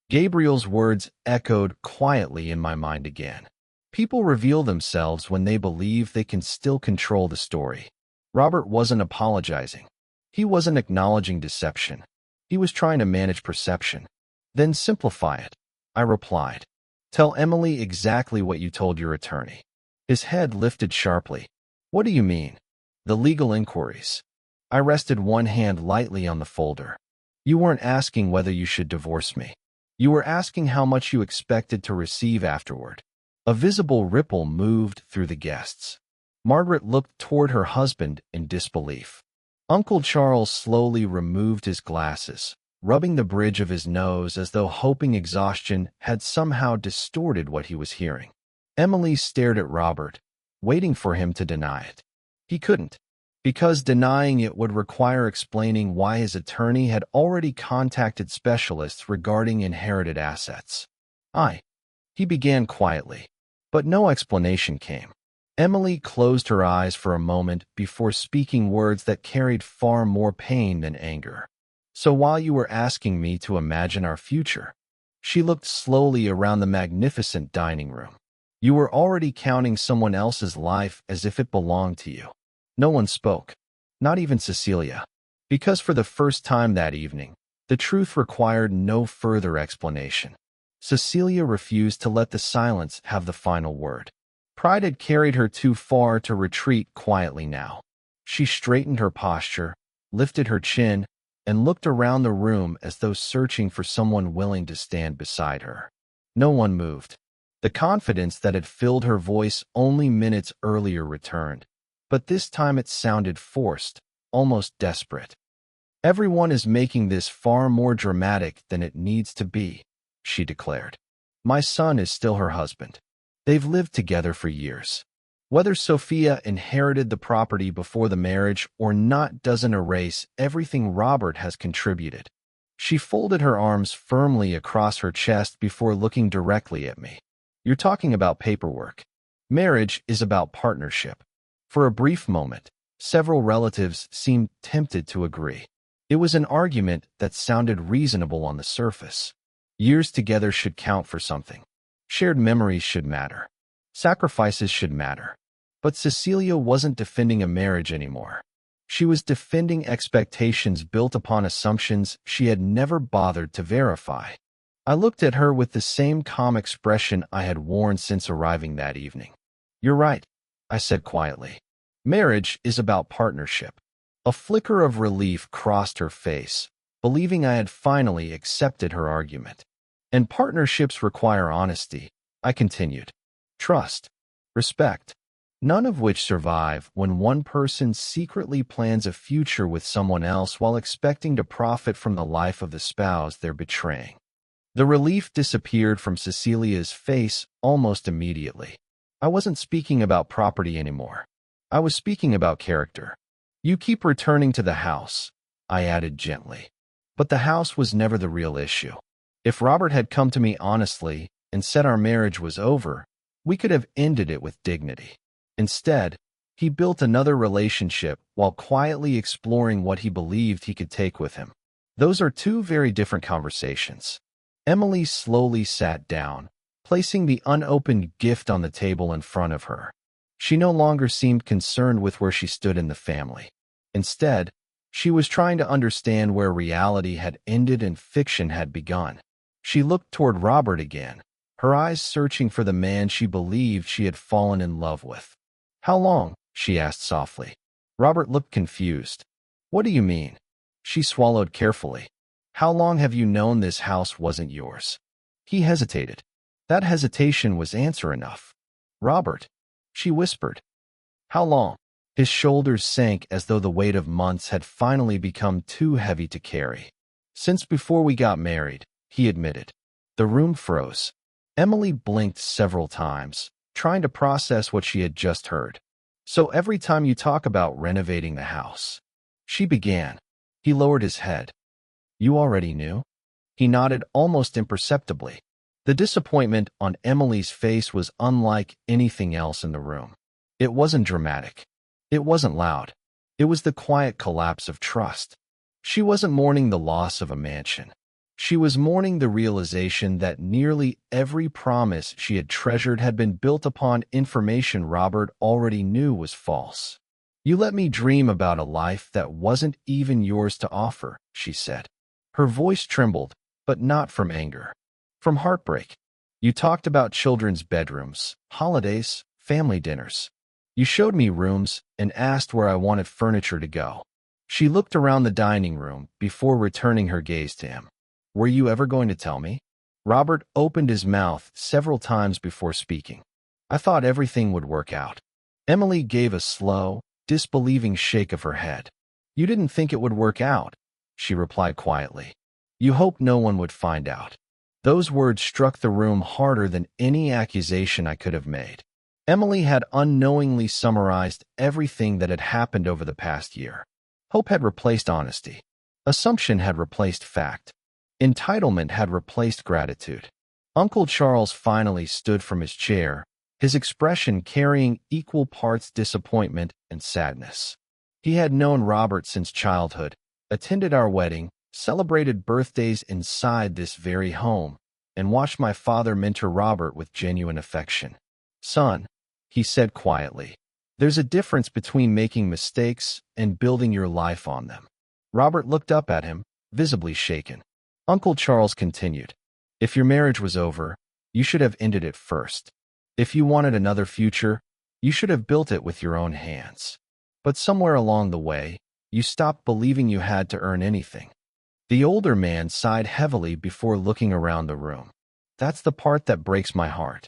Gabriel's words echoed quietly in my mind again. People reveal themselves when they believe they can still control the story. Robert wasn't apologizing. He wasn't acknowledging deception. He was trying to manage perception. Then simplify it, I replied. Tell Emily exactly what you told your attorney. His head lifted sharply. What do you mean? The legal inquiries. I rested one hand lightly on the folder. You weren't asking whether you should divorce me. You were asking how much you expected to receive afterward. A visible ripple moved through the guests. Margaret looked toward her husband in disbelief. Uncle Charles slowly removed his glasses, rubbing the bridge of his nose as though hoping exhaustion had somehow distorted what he was hearing. Emily stared at Robert, waiting for him to deny it. He couldn't, because denying it would require explaining why his attorney had already contacted specialists regarding inherited assets. He began quietly, but no explanation came. Emily closed her eyes for a moment before speaking words that carried far more pain than anger. So while you were asking me to imagine our future, she looked slowly around the magnificent dining room. You were already counting someone else's life as if it belonged to you. No one spoke, not even Cecilia, because for the first time that evening, the truth required no further explanation. Cecilia refused to let the silence have the final word. Pride had carried her too far to retreat quietly now. She straightened her posture, lifted her chin, and looked around the room as though searching for someone willing to stand beside her. No one moved. The confidence that had filled her voice only minutes earlier returned, but this time it sounded forced, almost desperate. "Everyone is making this far more dramatic than it needs to be," she declared. "My son is still her husband. They've lived together for years. Whether Sofia inherited the property before the marriage or not doesn't erase everything Robert has contributed." She folded her arms firmly across her chest before looking directly at me. "You're talking about paperwork. Marriage is about partnership." For a brief moment, several relatives seemed tempted to agree. It was an argument that sounded reasonable on the surface. Years together should count for something. Shared memories should matter. Sacrifices should matter. But Cecilia wasn't defending a marriage anymore. She was defending expectations built upon assumptions she had never bothered to verify. I looked at her with the same calm expression I had worn since arriving that evening. "You're right," I said quietly. "Marriage is about partnership." A flicker of relief crossed her face, believing I had finally accepted her argument. "And partnerships require honesty," I continued. "Trust, respect, none of which survive when one person secretly plans a future with someone else while expecting to profit from the life of the spouse they're betraying." The relief disappeared from Cecilia's face almost immediately. I wasn't speaking about property anymore. I was speaking about character. "You keep returning to the house," I added gently. But the house was never the real issue. If Robert had come to me honestly and said our marriage was over, we could have ended it with dignity. Instead, he built another relationship while quietly exploring what he believed he could take with him. Those are two very different conversations. Emily slowly sat down, placing the unopened gift on the table in front of her. She no longer seemed concerned with where she stood in the family. Instead, she was trying to understand where reality had ended and fiction had begun. She looked toward Robert again, her eyes searching for the man she believed she had fallen in love with. "How long?" she asked softly. Robert looked confused. "What do you mean?" She swallowed carefully. "How long have you known this house wasn't yours?" He hesitated. That hesitation was answer enough. "Robert," she whispered. "How long?" His shoulders sank as though the weight of months had finally become too heavy to carry. "Since before we got married," he admitted. The room froze. Emily blinked several times, trying to process what she had just heard. "So every time you talk about renovating the house," she began. He lowered his head. "You already knew?" He nodded almost imperceptibly. The disappointment on Emily's face was unlike anything else in the room. It wasn't dramatic. It wasn't loud. It was the quiet collapse of trust. She wasn't mourning the loss of a mansion. She was mourning the realization that nearly every promise she had treasured had been built upon information Robert already knew was false. "You let me dream about a life that wasn't even yours to offer," she said. Her voice trembled, but not from anger. From heartbreak. "You talked about children's bedrooms, holidays, family dinners. You showed me rooms and asked where I wanted furniture to go." She looked around the dining room before returning her gaze to him. "Were you ever going to tell me?" Robert opened his mouth several times before speaking. "I thought everything would work out." Emily gave a slow, disbelieving shake of her head. "You didn't think it would work out," she replied quietly. "You hoped no one would find out." Those words struck the room harder than any accusation I could have made. Emily had unknowingly summarized everything that had happened over the past year. Hope had replaced honesty. Assumption had replaced fact. Entitlement had replaced gratitude. Uncle Charles finally stood from his chair, his expression carrying equal parts disappointment and sadness. He had known Robert since childhood, attended our wedding, celebrated birthdays inside this very home, and watched my father mentor Robert with genuine affection. "Son," he said quietly, "there's a difference between making mistakes and building your life on them." Robert looked up at him, visibly shaken. Uncle Charles continued, "If your marriage was over, you should have ended it first. If you wanted another future, you should have built it with your own hands. But somewhere along the way, you stopped believing you had to earn anything." The older man sighed heavily before looking around the room. "That's the part that breaks my heart."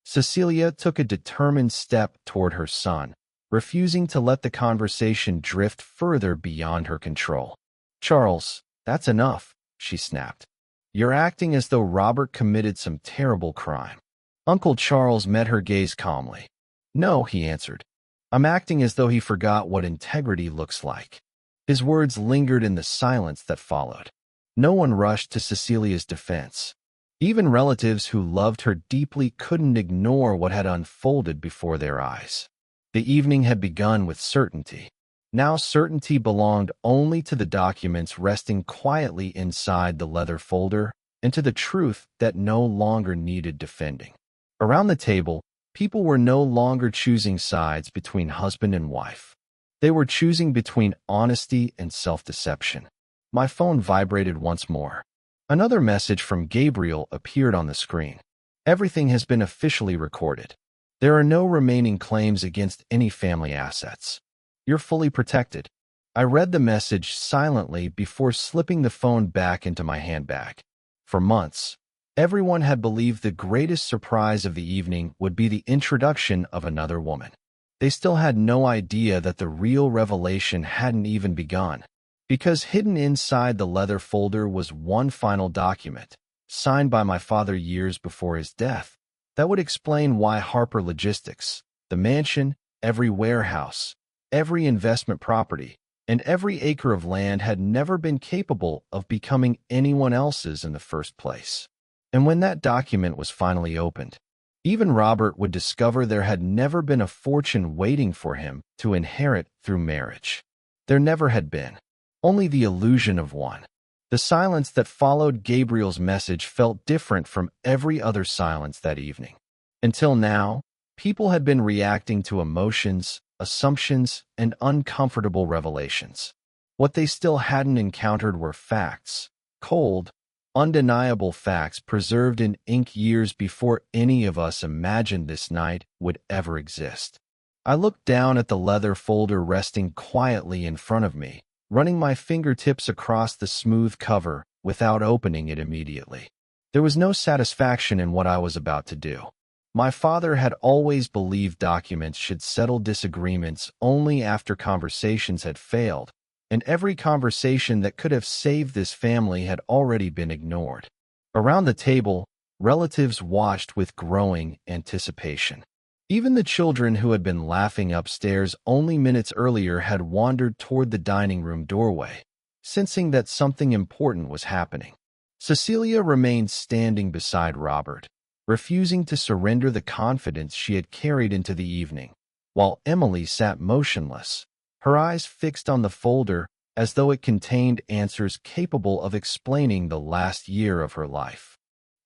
Cecilia took a determined step toward her son, refusing to let the conversation drift further beyond her control. "Charles, that's enough," she snapped. "You're acting as though Robert committed some terrible crime." Uncle Charles met her gaze calmly. "No," he answered. "I'm acting as though he forgot what integrity looks like." His words lingered in the silence that followed. No one rushed to Cecilia's defense. Even relatives who loved her deeply couldn't ignore what had unfolded before their eyes. The evening had begun with certainty. Now certainty belonged only to the documents resting quietly inside the leather folder and to the truth that no longer needed defending. Around the table, people were no longer choosing sides between husband and wife. They were choosing between honesty and self-deception. My phone vibrated once more. Another message from Gabriel appeared on the screen. "Everything has been officially recorded. There are no remaining claims against any family assets. You're fully protected." I read the message silently before slipping the phone back into my handbag. For months, everyone had believed the greatest surprise of the evening would be the introduction of another woman. They still had no idea that the real revelation hadn't even begun, because hidden inside the leather folder was one final document, signed by my father years before his death, that would explain why Harper Logistics, the mansion, every warehouse, every investment property, and every acre of land had never been capable of becoming anyone else's in the first place. And when that document was finally opened, even Robert would discover there had never been a fortune waiting for him to inherit through marriage. There never had been. Only the illusion of one. The silence that followed Gabriel's message felt different from every other silence that evening. Until now, people had been reacting to emotions, assumptions, and uncomfortable revelations. What they still hadn't encountered were facts, cold, undeniable facts preserved in ink years before any of us imagined this night would ever exist. I looked down at the leather folder resting quietly in front of me, running my fingertips across the smooth cover without opening it immediately. There was no satisfaction in what I was about to do. My father had always believed documents should settle disagreements only after conversations had failed, and every conversation that could have saved this family had already been ignored. Around the table, relatives watched with growing anticipation. Even the children who had been laughing upstairs only minutes earlier had wandered toward the dining room doorway, sensing that something important was happening. Cecilia remained standing beside Robert, refusing to surrender the confidence she had carried into the evening, while Emily sat motionless, her eyes fixed on the folder as though it contained answers capable of explaining the last year of her life.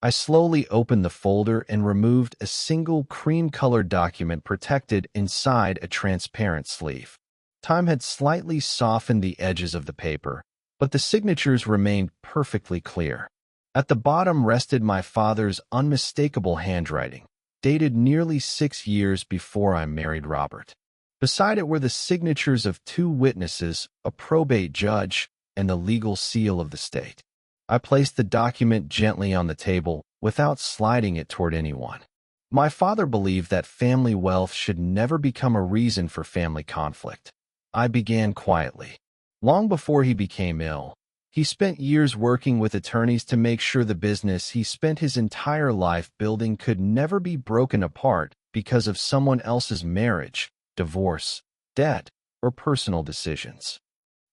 I slowly opened the folder and removed a single cream-colored document protected inside a transparent sleeve. Time had slightly softened the edges of the paper, but the signatures remained perfectly clear. At the bottom rested my father's unmistakable handwriting, dated nearly 6 years before I married Robert. Beside it were the signatures of 2 witnesses, a probate judge, and the legal seal of the state. I placed the document gently on the table without sliding it toward anyone. My father believed that family wealth should never become a reason for family conflict. I began quietly. Long before he became ill, he spent years working with attorneys to make sure the business he spent his entire life building could never be broken apart because of someone else's marriage, divorce, debt, or personal decisions.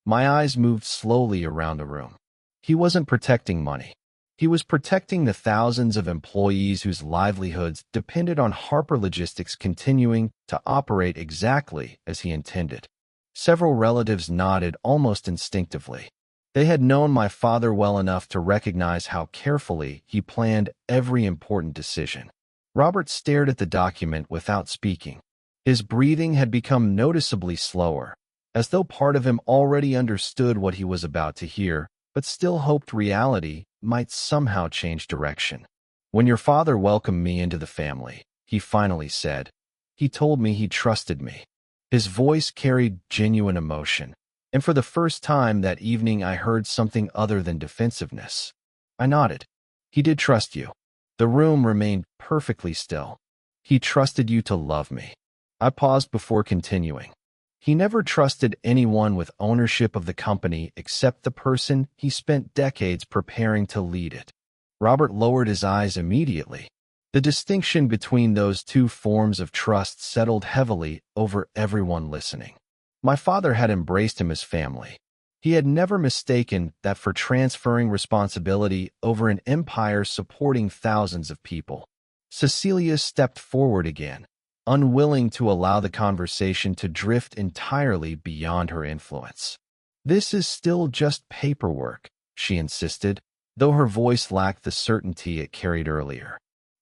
My eyes moved slowly around the room. He wasn't protecting money. He was protecting the thousands of employees whose livelihoods depended on Harper Logistics continuing to operate exactly as he intended. Several relatives nodded almost instinctively. They had known my father well enough to recognize how carefully he planned every important decision. Robert stared at the document without speaking. His breathing had become noticeably slower, as though part of him already understood what he was about to hear, but still hoped reality might somehow change direction. "When your father welcomed me into the family," he finally said, "he told me he trusted me." His voice carried genuine emotion, and for the first time that evening I heard something other than defensiveness. I nodded. "He did trust you." The room remained perfectly still. "He trusted you to love me." I paused before continuing. "He never trusted anyone with ownership of the company except the person he spent decades preparing to lead it." Robert lowered his eyes immediately. The distinction between those two forms of trust settled heavily over everyone listening. My father had embraced him as family. He had never mistaken that for transferring responsibility over an empire supporting thousands of people. Cecilia stepped forward again, unwilling to allow the conversation to drift entirely beyond her influence. "This is still just paperwork," she insisted, though her voice lacked the certainty it carried earlier.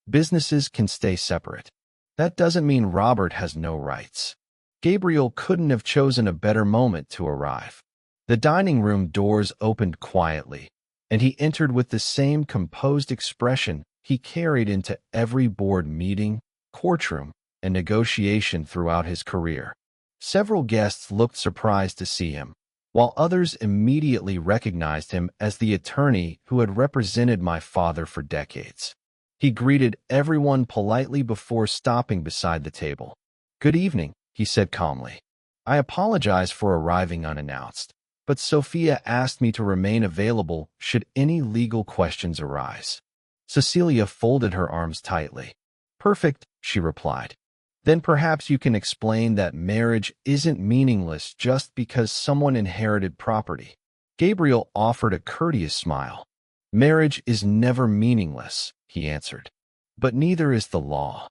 "Businesses can stay separate. That doesn't mean Robert has no rights." Gabriel couldn't have chosen a better moment to arrive. The dining room doors opened quietly, and he entered with the same composed expression he carried into every board meeting, courtroom, and negotiation throughout his career. Several guests looked surprised to see him, while others immediately recognized him as the attorney who had represented my father for decades. He greeted everyone politely before stopping beside the table. "Good evening," he said calmly. "I apologize for arriving unannounced, but Sofia asked me to remain available should any legal questions arise." Cecilia folded her arms tightly. "Perfect," she replied. "Then perhaps you can explain that marriage isn't meaningless just because someone inherited property." Gabriel offered a courteous smile. "Marriage is never meaningless," he answered. "But neither is the law."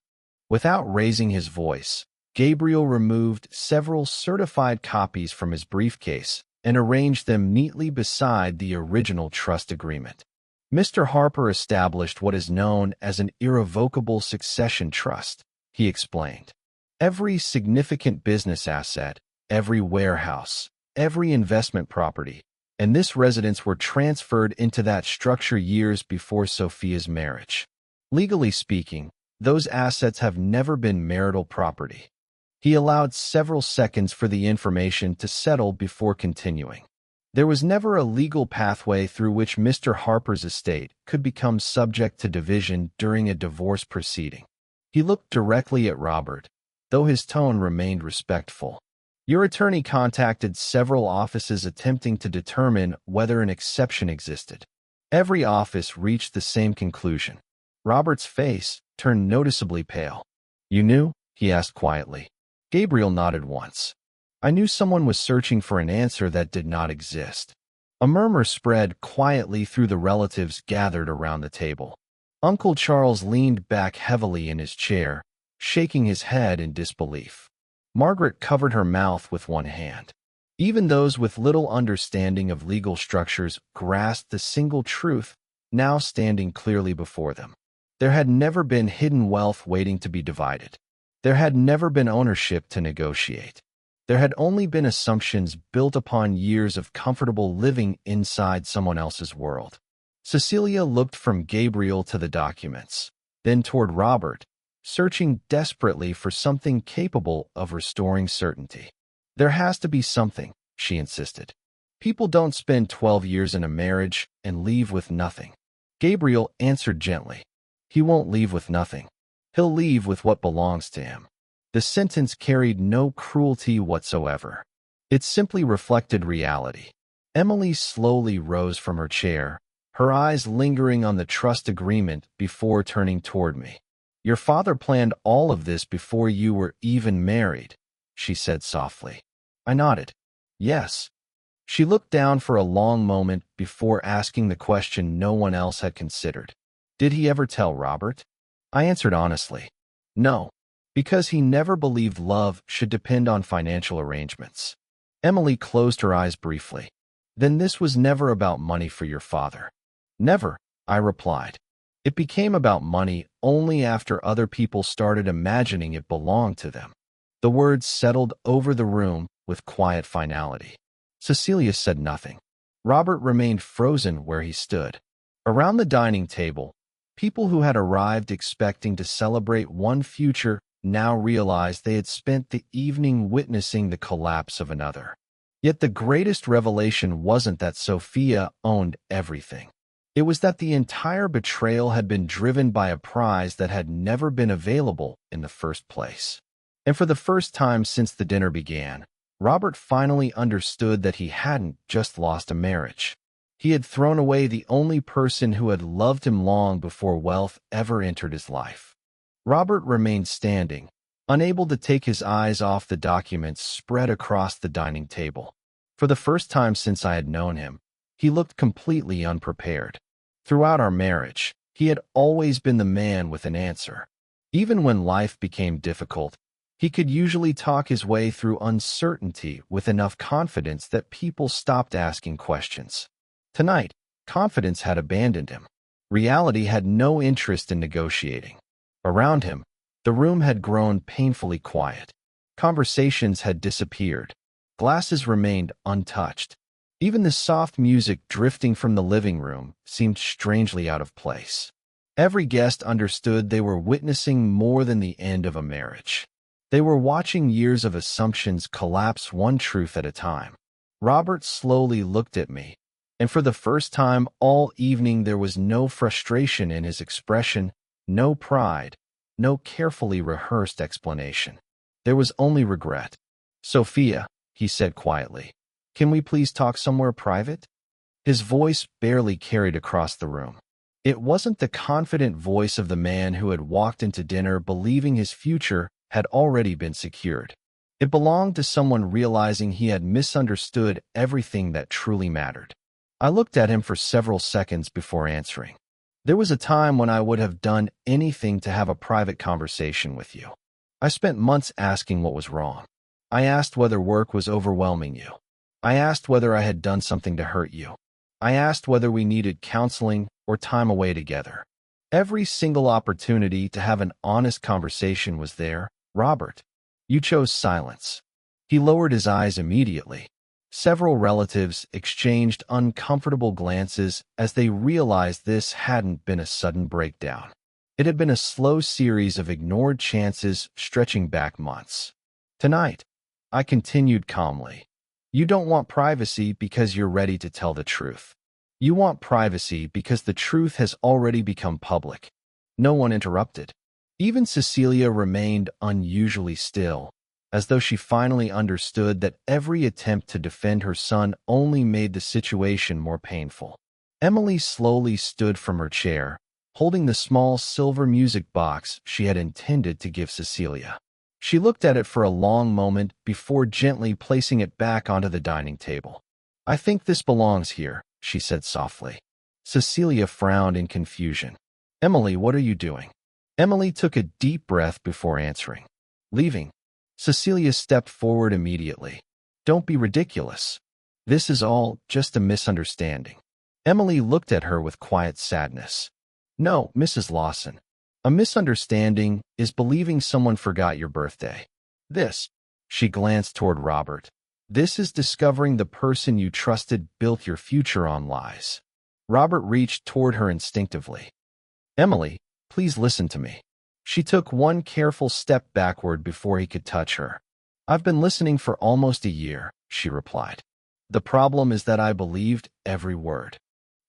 Without raising his voice, Gabriel removed several certified copies from his briefcase and arranged them neatly beside the original trust agreement. "Mr. Harper established what is known as an irrevocable succession trust," he explained. "Every significant business asset, every warehouse, every investment property, and this residence were transferred into that structure years before Sofia's marriage. Legally speaking, those assets have never been marital property." He allowed several seconds for the information to settle before continuing. "There was never a legal pathway through which Mr. Harper's estate could become subject to division during a divorce proceeding." He looked directly at Robert, though his tone remained respectful. "Your attorney contacted several offices attempting to determine whether an exception existed. Every office reached the same conclusion." Robert's face turned noticeably pale. "You knew?" he asked quietly. Gabriel nodded once. "I knew someone was searching for an answer that did not exist." A murmur spread quietly through the relatives gathered around the table. Uncle Charles leaned back heavily in his chair, shaking his head in disbelief. Margaret covered her mouth with one hand. Even those with little understanding of legal structures grasped the single truth now standing clearly before them. There had never been hidden wealth waiting to be divided. There had never been ownership to negotiate. There had only been assumptions built upon years of comfortable living inside someone else's world. Cecilia looked from Gabriel to the documents, then toward Robert, searching desperately for something capable of restoring certainty. "There has to be something," she insisted. "People don't spend 12 years in a marriage and leave with nothing." Gabriel answered gently. "He won't leave with nothing. He'll leave with what belongs to him." The sentence carried no cruelty whatsoever. It simply reflected reality. Emily slowly rose from her chair, her eyes lingering on the trust agreement before turning toward me. "Your father planned all of this before you were even married," she said softly. I nodded. "Yes." She looked down for a long moment before asking the question no one else had considered. Did he ever tell Robert? I answered honestly. No, because he never believed love should depend on financial arrangements. Emily closed her eyes briefly. Then this was never about money for your father. Never, I replied. It became about money only after other people started imagining it belonged to them. The words settled over the room with quiet finality. Cecilia said nothing. Robert remained frozen where he stood. Around the dining table, people who had arrived expecting to celebrate one future now realized they had spent the evening witnessing the collapse of another. Yet the greatest revelation wasn't that Sofia owned everything. It was that the entire betrayal had been driven by a prize that had never been available in the first place. And for the first time since the dinner began, Robert finally understood that he hadn't just lost a marriage. He had thrown away the only person who had loved him long before wealth ever entered his life. Robert remained standing, unable to take his eyes off the documents spread across the dining table. For the first time since I had known him, he looked completely unprepared. Throughout our marriage, he had always been the man with an answer. Even when life became difficult, he could usually talk his way through uncertainty with enough confidence that people stopped asking questions. Tonight, confidence had abandoned him. Reality had no interest in negotiating. Around him, the room had grown painfully quiet. Conversations had disappeared. Glasses remained untouched. Even the soft music drifting from the living room seemed strangely out of place. Every guest understood they were witnessing more than the end of a marriage. They were watching years of assumptions collapse one truth at a time. Robert slowly looked at me, and for the first time all evening there was no frustration in his expression, no pride, no carefully rehearsed explanation. There was only regret. "Sofia," he said quietly, "can we please talk somewhere private?" His voice barely carried across the room. It wasn't the confident voice of the man who had walked into dinner believing his future had already been secured. It belonged to someone realizing he had misunderstood everything that truly mattered. I looked at him for several seconds before answering. "There was a time when I would have done anything to have a private conversation with you. I spent months asking what was wrong. I asked whether work was overwhelming you. I asked whether I had done something to hurt you. I asked whether we needed counseling or time away together. Every single opportunity to have an honest conversation was there. Robert, you chose silence." He lowered his eyes immediately. Several relatives exchanged uncomfortable glances as they realized this hadn't been a sudden breakdown. It had been a slow series of ignored chances stretching back months. "Tonight," I continued calmly, "you don't want privacy because you're ready to tell the truth. You want privacy because the truth has already become public." No one interrupted. Even Cecilia remained unusually still, as though she finally understood that every attempt to defend her son only made the situation more painful. Emily slowly stood from her chair, holding the small silver music box she had intended to give Cecilia. She looked at it for a long moment before gently placing it back onto the dining table. "I think this belongs here," she said softly. Cecilia frowned in confusion. "Emily, what are you doing?" Emily took a deep breath before answering. "Leaving." Cecilia stepped forward immediately. "Don't be ridiculous. This is all just a misunderstanding." Emily looked at her with quiet sadness. "No, Mrs. Lawson. A misunderstanding is believing someone forgot your birthday. This," she glanced toward Robert, "this is discovering the person you trusted built your future on lies." Robert reached toward her instinctively. "Emily, please listen to me." She took one careful step backward before he could touch her. "I've been listening for almost a year," she replied. "The problem is that I believed every word."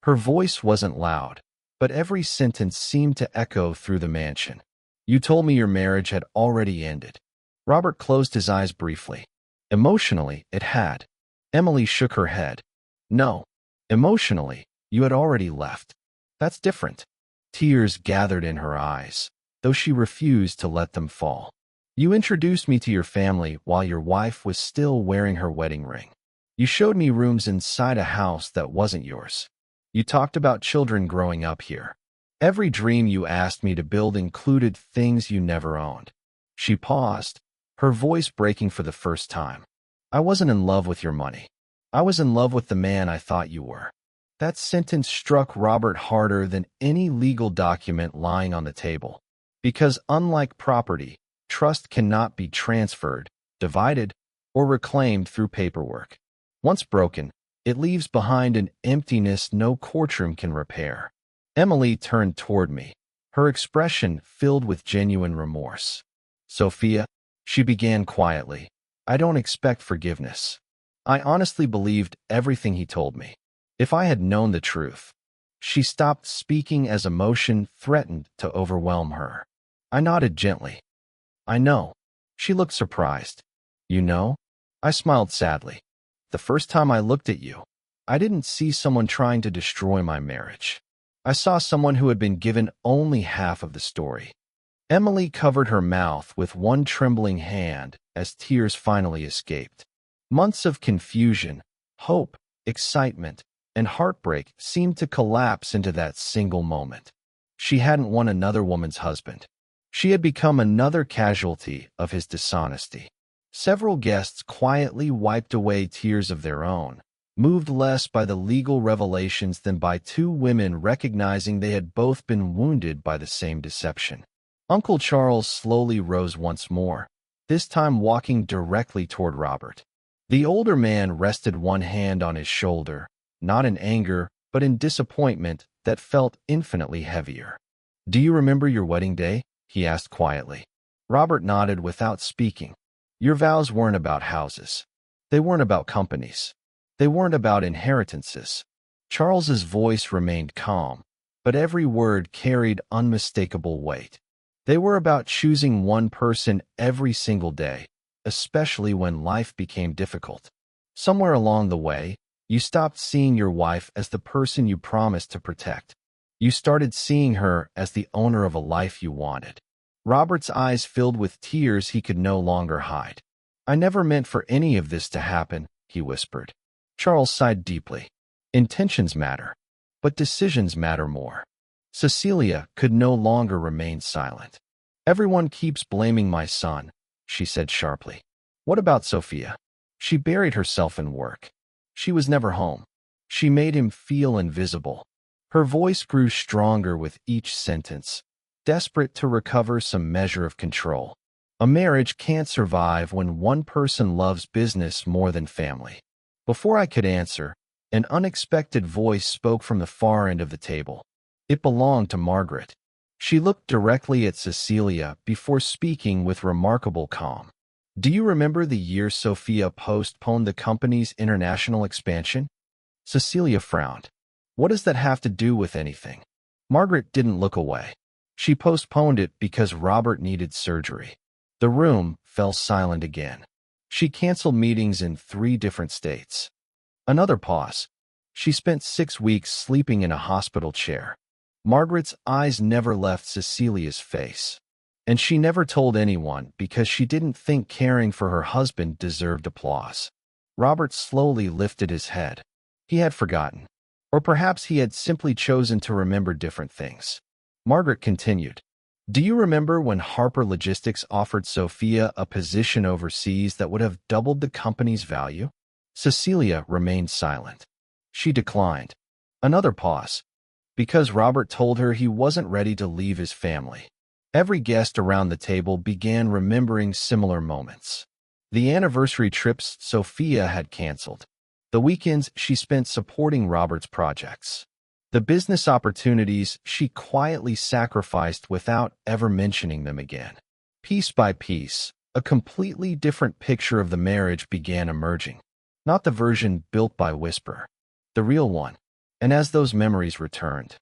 Her voice wasn't loud, but every sentence seemed to echo through the mansion. "You told me your marriage had already ended." Robert closed his eyes briefly. "Emotionally, it had." Emily shook her head. "No. Emotionally, you had already left. That's different." Tears gathered in her eyes, though she refused to let them fall. "You introduced me to your family while your wife was still wearing her wedding ring. You showed me rooms inside a house that wasn't yours. You talked about children growing up here. Every dream you asked me to build included things you never owned. She paused, her voice breaking for the first time. I wasn't in love with your money. I was in love with the man I thought you were. That sentence struck Robert harder than any legal document lying on the table. Because unlike property, trust cannot be transferred, divided, or reclaimed through paperwork. Once broken, it leaves behind an emptiness no courtroom can repair. Emily turned toward me, her expression filled with genuine remorse. Sophia, she began quietly, I don't expect forgiveness. I honestly believed everything he told me. If I had known the truth. She stopped speaking as emotion threatened to overwhelm her. I nodded gently. I know. She looked surprised. You know? I smiled sadly. The first time I looked at you, I didn't see someone trying to destroy my marriage. I saw someone who had been given only half of the story. Emily covered her mouth with one trembling hand as tears finally escaped. Months of confusion, hope, excitement, and heartbreak seemed to collapse into that single moment. She hadn't won another woman's husband. She had become another casualty of his dishonesty. Several guests quietly wiped away tears of their own, moved less by the legal revelations than by two women recognizing they had both been wounded by the same deception. Uncle Charles slowly rose once more, this time walking directly toward Robert. The older man rested one hand on his shoulder, not in anger, but in disappointment that felt infinitely heavier. Do you remember your wedding day? He asked quietly. Robert nodded without speaking. Your vows weren't about houses. They weren't about companies. They weren't about inheritances. Charles's voice remained calm, but every word carried unmistakable weight. They were about choosing one person every single day, especially when life became difficult. Somewhere along the way, you stopped seeing your wife as the person you promised to protect. You started seeing her as the owner of a life you wanted. Robert's eyes filled with tears he could no longer hide. I never meant for any of this to happen, he whispered. Charles sighed deeply. Intentions matter, but decisions matter more. Cecilia could no longer remain silent. Everyone keeps blaming my son, she said sharply. What about Sophia? She buried herself in work. She was never home. She made him feel invisible. Her voice grew stronger with each sentence, desperate to recover some measure of control. A marriage can't survive when one person loves business more than family. Before I could answer, an unexpected voice spoke from the far end of the table. It belonged to Margaret. She looked directly at Cecilia before speaking with remarkable calm. Do you remember the year Sophia postponed the company's international expansion? Cecilia frowned. What does that have to do with anything? Margaret didn't look away. She postponed it because Robert needed surgery. The room fell silent again. She canceled meetings in 3 different states. Another pause. She spent 6 weeks sleeping in a hospital chair. Margaret's eyes never left Cecilia's face. And she never told anyone because she didn't think caring for her husband deserved applause. Robert slowly lifted his head. He had forgotten. Or perhaps he had simply chosen to remember different things. Margaret continued. Do you remember when Harper Logistics offered Sophia a position overseas that would have doubled the company's value? Cecilia remained silent. She declined. Another pause. Because Robert told her he wasn't ready to leave his family. Every guest around the table began remembering similar moments. The anniversary trips Sophia had canceled. The weekends she spent supporting Robert's projects. The business opportunities she quietly sacrificed without ever mentioning them again. Piece by piece, a completely different picture of the marriage began emerging. Not the version built by Whisper. The real one. And as those memories returned,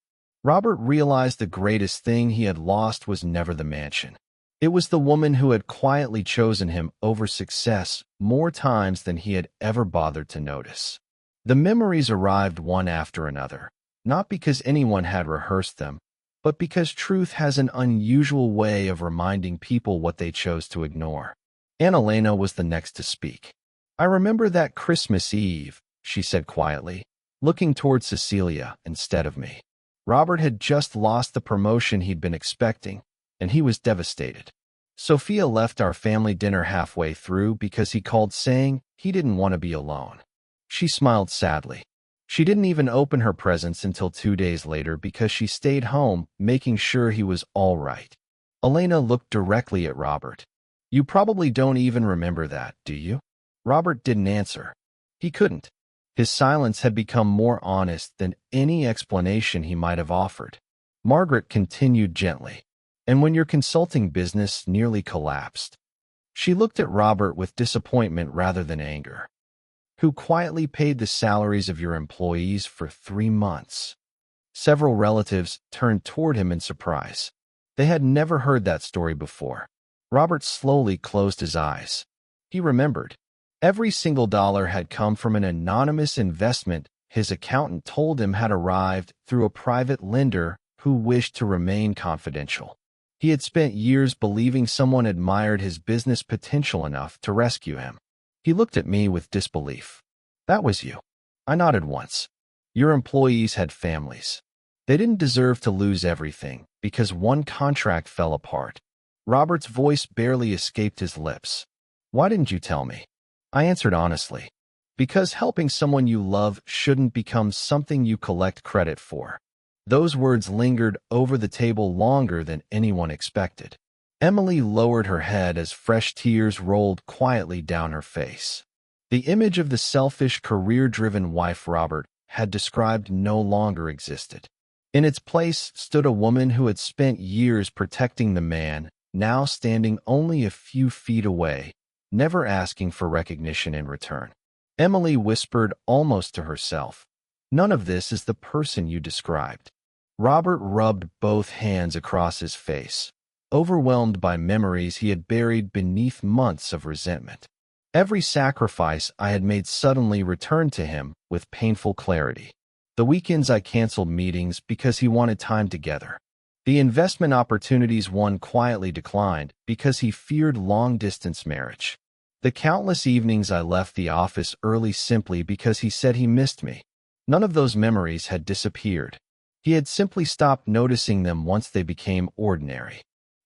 Robert realized the greatest thing he had lost was never the mansion. It was the woman who had quietly chosen him over success more times than he had ever bothered to notice. The memories arrived one after another. Not because anyone had rehearsed them, but because truth has an unusual way of reminding people what they chose to ignore. Annalena was the next to speak. I remember that Christmas Eve, she said quietly, looking towards Cecilia instead of me. Robert had just lost the promotion he'd been expecting, and he was devastated. Sofia left our family dinner halfway through because he called saying he didn't want to be alone. She smiled sadly. She didn't even open her presents until 2 days later because she stayed home, making sure he was all right. Elena looked directly at Robert. You probably don't even remember that, do you? Robert didn't answer. He couldn't. His silence had become more honest than any explanation he might have offered. Margaret continued gently. And when your consulting business nearly collapsed? She looked at Robert with disappointment rather than anger. Who quietly paid the salaries of your employees for 3 months? Several relatives turned toward him in surprise. They had never heard that story before. Robert slowly closed his eyes. He remembered. Every single dollar had come from an anonymous investment his accountant told him had arrived through a private lender who wished to remain confidential. He had spent years believing someone admired his business potential enough to rescue him. He looked at me with disbelief. That was you. I nodded once. Your employees had families. They didn't deserve to lose everything because one contract fell apart. Robert's voice barely escaped his lips. Why didn't you tell me? I answered honestly. Because helping someone you love shouldn't become something you collect credit for. Those words lingered over the table longer than anyone expected. Emily lowered her head as fresh tears rolled quietly down her face. The image of the selfish, career-driven wife Robert had described no longer existed. In its place stood a woman who had spent years protecting the man, now standing only a few feet away, never asking for recognition in return. Emily whispered almost to herself, "None of this is the person you described." Robert rubbed both hands across his face, overwhelmed by memories he had buried beneath months of resentment. Every sacrifice I had made suddenly returned to him with painful clarity. The weekends I canceled meetings because he wanted time together. The investment opportunities one quietly declined because he feared long-distance marriage. The countless evenings I left the office early simply because he said he missed me. None of those memories had disappeared. He had simply stopped noticing them once they became ordinary.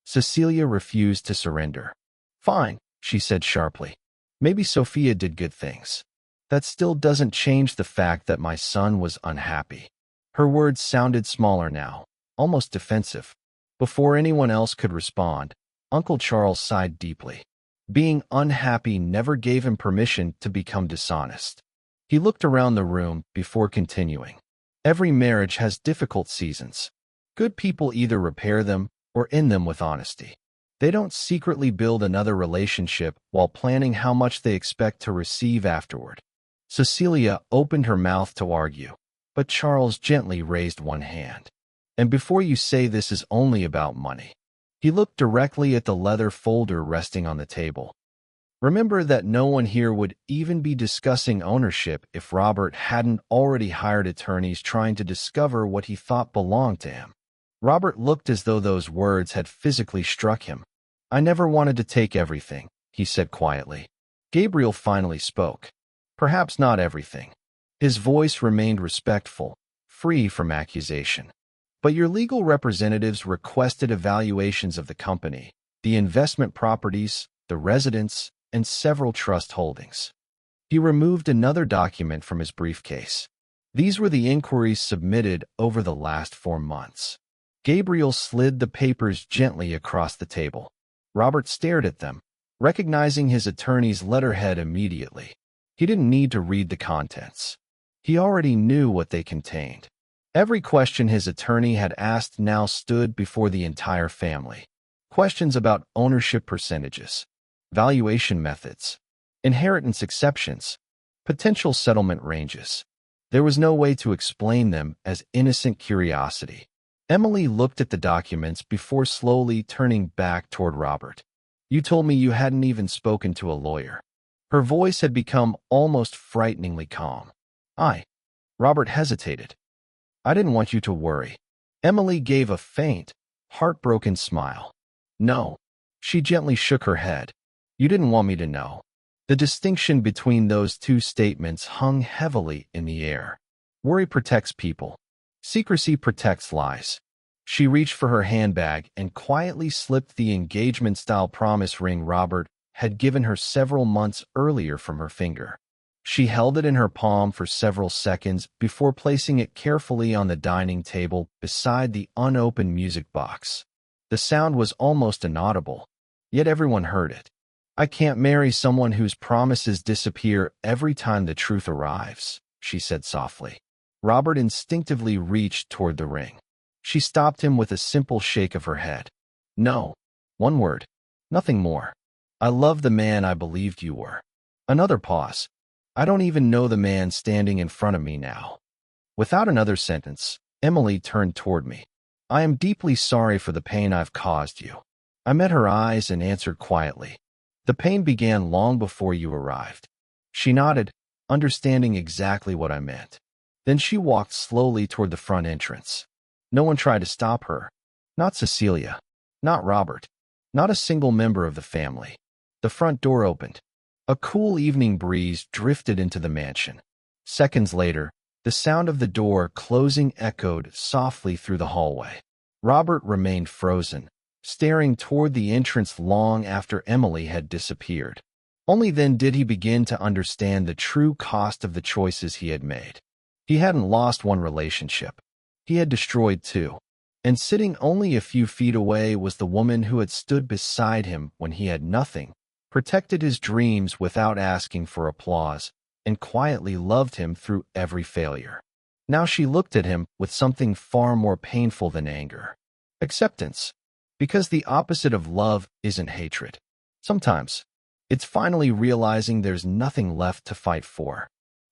Cecilia refused to surrender. "Fine," she said sharply. "Maybe Sofia did good things. That still doesn't change the fact that my son was unhappy." Her words sounded smaller now, almost defensive. Before anyone else could respond, Uncle Charles sighed deeply. Being unhappy never gave him permission to become dishonest. He looked around the room before continuing. Every marriage has difficult seasons. Good people either repair them or end them with honesty. They don't secretly build another relationship while planning how much they expect to receive afterward. Cecilia opened her mouth to argue, but Charles gently raised one hand. "And before you say this is only about money," he looked directly at the leather folder resting on the table. "Remember that no one here would even be discussing ownership if Robert hadn't already hired attorneys trying to discover what he thought belonged to him." Robert looked as though those words had physically struck him. "I never wanted to take everything," he said quietly. Gabriel finally spoke. "Perhaps not everything." His voice remained respectful, free from accusation. "But your legal representatives requested evaluations of the company, the investment properties, the residence, and several trust holdings." He removed another document from his briefcase. These were the inquiries submitted over the last 4 months. Gabriel slid the papers gently across the table. Robert stared at them, recognizing his attorney's letterhead immediately. He didn't need to read the contents. He already knew what they contained. Every question his attorney had asked now stood before the entire family. Questions about ownership percentages, valuation methods, inheritance exceptions, potential settlement ranges. There was no way to explain them as innocent curiosity. Emily looked at the documents before slowly turning back toward Robert. "You told me you hadn't even spoken to a lawyer." Her voice had become almost frighteningly calm. Robert hesitated. "I didn't want you to worry." Emily gave a faint, heartbroken smile. "No." She gently shook her head. "You didn't want me to know. The distinction between those two statements hung heavily in the air. Worry protects people. Secrecy protects lies. She reached for her handbag and quietly slipped the engagement-style promise ring Robert had given her several months earlier from her finger. She held it in her palm for several seconds before placing it carefully on the dining table beside the unopened music box. The sound was almost inaudible, yet everyone heard it. "I can't marry someone whose promises disappear every time the truth arrives," she said softly. Robert instinctively reached toward the ring. She stopped him with a simple shake of her head. "No. One word. Nothing more. I love the man I believed you were." Another pause. "I don't even know the man standing in front of me now." Without another sentence, Emily turned toward me. "I am deeply sorry for the pain I've caused you." I met her eyes and answered quietly. "The pain began long before you arrived." She nodded, understanding exactly what I meant. Then she walked slowly toward the front entrance. No one tried to stop her. Not Cecilia. Not Robert. Not a single member of the family. The front door opened. A cool evening breeze drifted into the mansion. Seconds later, the sound of the door closing echoed softly through the hallway. Robert remained frozen, staring toward the entrance long after Emily had disappeared. Only then did he begin to understand the true cost of the choices he had made. He hadn't lost one relationship. He had destroyed two. And sitting only a few feet away was the woman who had stood beside him when he had nothing, protected his dreams without asking for applause, and quietly loved him through every failure. Now she looked at him with something far more painful than anger. Acceptance. Because the opposite of love isn't hatred. Sometimes, it's finally realizing there's nothing left to fight for.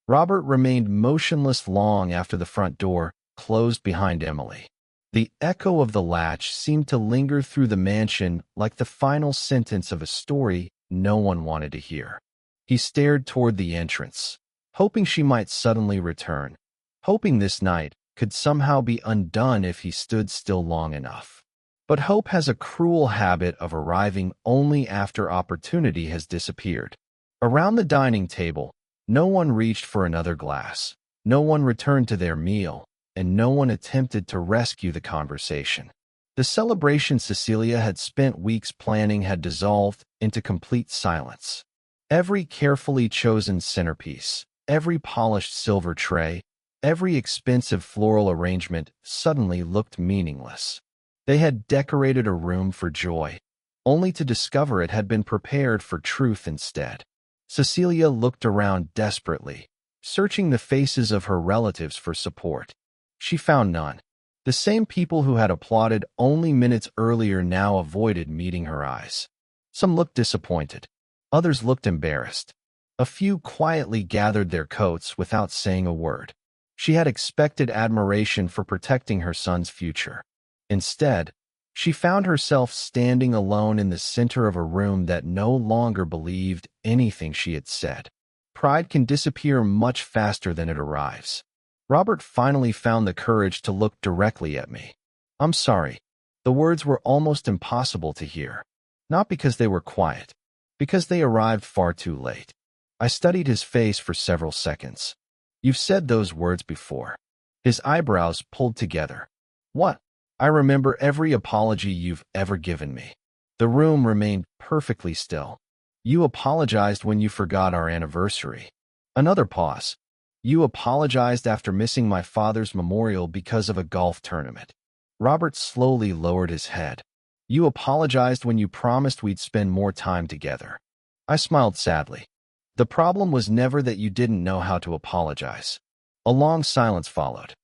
Robert remained motionless long after the front door closed behind Emily. The echo of the latch seemed to linger through the mansion like the final sentence of a story no one wanted to hear. He stared toward the entrance, hoping she might suddenly return, hoping this night could somehow be undone if he stood still long enough. But hope has a cruel habit of arriving only after opportunity has disappeared. Around the dining table, no one reached for another glass, no one returned to their meal, and no one attempted to rescue the conversation. The celebration Cecilia had spent weeks planning had dissolved into complete silence. Every carefully chosen centerpiece, every polished silver tray, every expensive floral arrangement suddenly looked meaningless. They had decorated a room for joy, only to discover it had been prepared for truth instead. Cecilia looked around desperately, searching the faces of her relatives for support. She found none. The same people who had applauded only minutes earlier now avoided meeting her eyes. Some looked disappointed. Others looked embarrassed. A few quietly gathered their coats without saying a word. She had expected admiration for protecting her son's future. Instead, she found herself standing alone in the center of a room that no longer believed anything she had said. Pride can disappear much faster than it arrives. Robert finally found the courage to look directly at me. "I'm sorry." The words were almost impossible to hear. Not because they were quiet, because they arrived far too late. I studied his face for several seconds. "You've said those words before." His eyebrows pulled together. "What?" "I remember every apology you've ever given me." The room remained perfectly still. "You apologized when you forgot our anniversary." Another pause. "You apologized after missing my father's memorial because of a golf tournament." Robert slowly lowered his head. "You apologized when you promised we'd spend more time together." I smiled sadly. "The problem was never that you didn't know how to apologize." A long silence followed.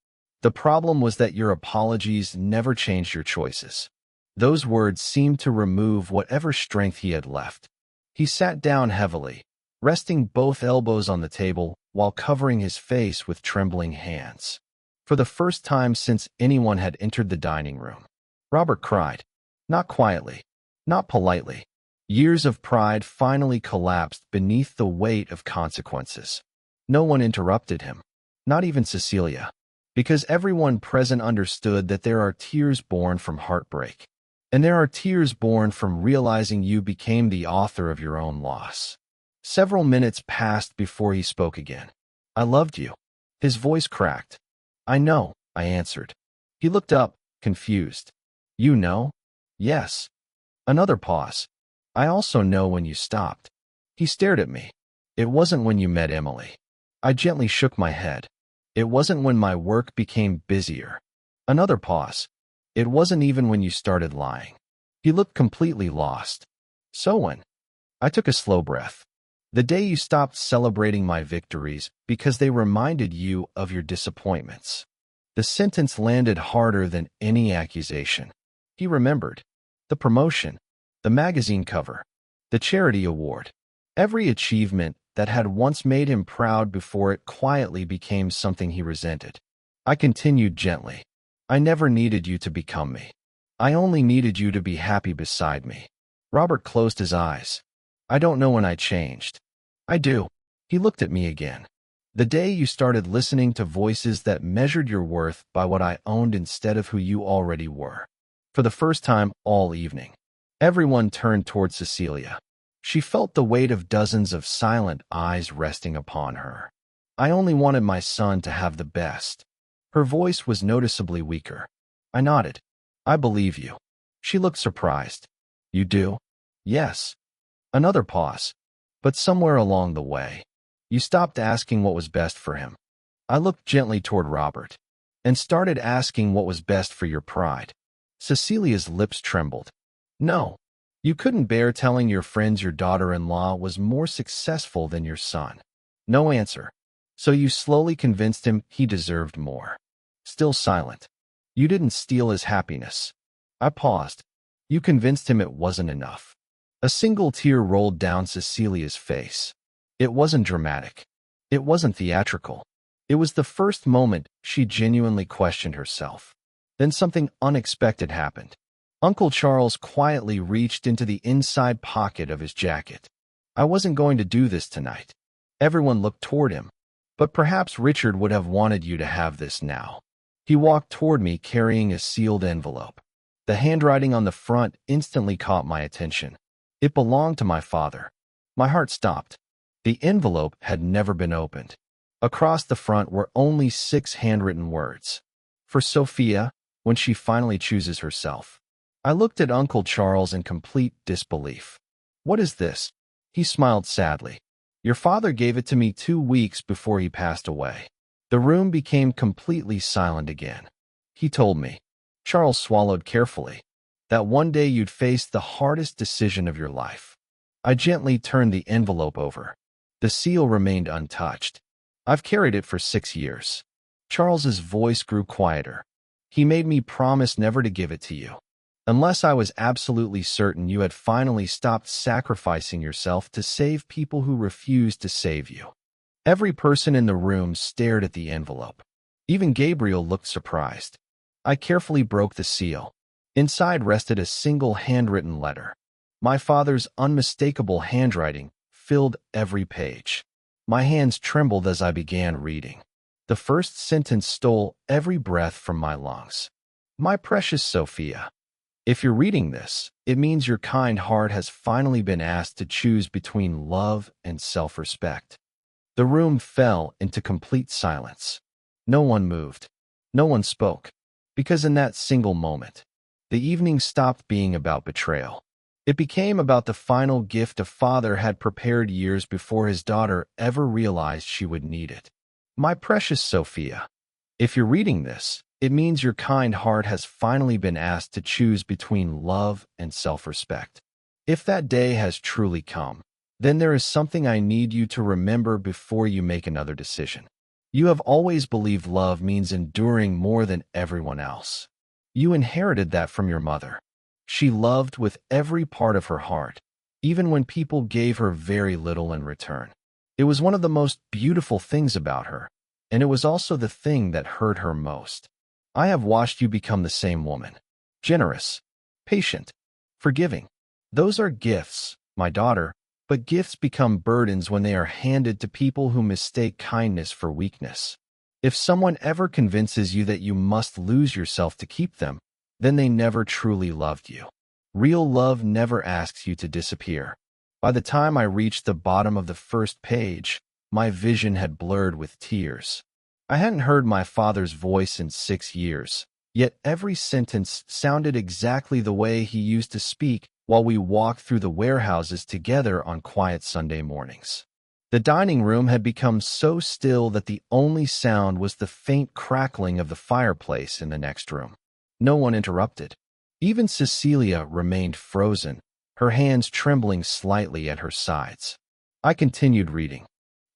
"The problem was that your apologies never changed your choices." Those words seemed to remove whatever strength he had left. He sat down heavily, resting both elbows on the table while covering his face with trembling hands. For the first time since anyone had entered the dining room, Robert cried. Not quietly, not politely. Years of pride finally collapsed beneath the weight of consequences. No one interrupted him, not even Cecilia, because everyone present understood that there are tears born from heartbreak, and there are tears born from realizing you became the author of your own loss. Several minutes passed before he spoke again. I loved you. His voice cracked. I know, I answered. He looked up, confused. You know? Yes. Another pause. I also know when you stopped. He stared at me. It wasn't when you met Emily. I gently shook my head. It wasn't when my work became busier. Another pause. It wasn't even when you started lying. He looked completely lost. So when? I took a slow breath. The day you stopped celebrating my victories because they reminded you of your disappointments. The sentence landed harder than any accusation. He remembered. The promotion, the magazine cover, the charity award. Every achievement that had once made him proud before it quietly became something he resented. I continued gently. I never needed you to become me. I only needed you to be happy beside me. Robert closed his eyes. I don't know when I changed. I do. He looked at me again. The day you started listening to voices that measured your worth by what I owned instead of who you already were. For the first time all evening, everyone turned toward Cecilia. She felt the weight of dozens of silent eyes resting upon her. I only wanted my son to have the best. Her voice was noticeably weaker. I nodded. I believe you. She looked surprised. You do? Yes. Another pause. But somewhere along the way, you stopped asking what was best for him. I looked gently toward Robert and started asking what was best for your pride. Cecilia's lips trembled. No. You couldn't bear telling your friends your daughter-in-law was more successful than your son. No answer. So you slowly convinced him he deserved more. Still silent. You didn't steal his happiness. I paused. You convinced him it wasn't enough. A single tear rolled down Cecilia's face. It wasn't dramatic. It wasn't theatrical. It was the first moment she genuinely questioned herself. Then something unexpected happened. Uncle Charles quietly reached into the inside pocket of his jacket. I wasn't going to do this tonight. Everyone looked toward him. But perhaps Richard would have wanted you to have this now. He walked toward me carrying a sealed envelope. The handwriting on the front instantly caught my attention. It belonged to my father. My heart stopped. The envelope had never been opened. Across the front were only 6 handwritten words. For Sofia, when she finally chooses herself. I looked at Uncle Charles in complete disbelief. What is this? He smiled sadly. Your father gave it to me 2 weeks before he passed away. The room became completely silent again. He told me. Charles swallowed carefully. That one day you'd face the hardest decision of your life. I gently turned the envelope over. The seal remained untouched. I've carried it for 6 years. Charles's voice grew quieter. He made me promise never to give it to you, unless I was absolutely certain you had finally stopped sacrificing yourself to save people who refused to save you. Every person in the room stared at the envelope. Even Gabriel looked surprised. I carefully broke the seal. Inside rested a single handwritten letter. My father's unmistakable handwriting filled every page. My hands trembled as I began reading. The first sentence stole every breath from my lungs. My precious Sofia, if you're reading this, it means your kind heart has finally been asked to choose between love and self-respect. The room fell into complete silence. No one moved. No one spoke. Because in that single moment, the evening stopped being about betrayal. It became about the final gift a father had prepared years before his daughter ever realized she would need it. My precious Sofia, if you're reading this, it means your kind heart has finally been asked to choose between love and self-respect. If that day has truly come, then there is something I need you to remember before you make another decision. You have always believed love means enduring more than everyone else. You inherited that from your mother. She loved with every part of her heart, even when people gave her very little in return. It was one of the most beautiful things about her, and it was also the thing that hurt her most. I have watched you become the same woman. Generous, patient, forgiving. Those are gifts, my daughter, but gifts become burdens when they are handed to people who mistake kindness for weakness. If someone ever convinces you that you must lose yourself to keep them, then they never truly loved you. Real love never asks you to disappear. By the time I reached the bottom of the first page, my vision had blurred with tears. I hadn't heard my father's voice in 6 years, yet every sentence sounded exactly the way he used to speak while we walked through the warehouses together on quiet Sunday mornings. The dining room had become so still that the only sound was the faint crackling of the fireplace in the next room. No one interrupted. Even Cecilia remained frozen, her hands trembling slightly at her sides. I continued reading.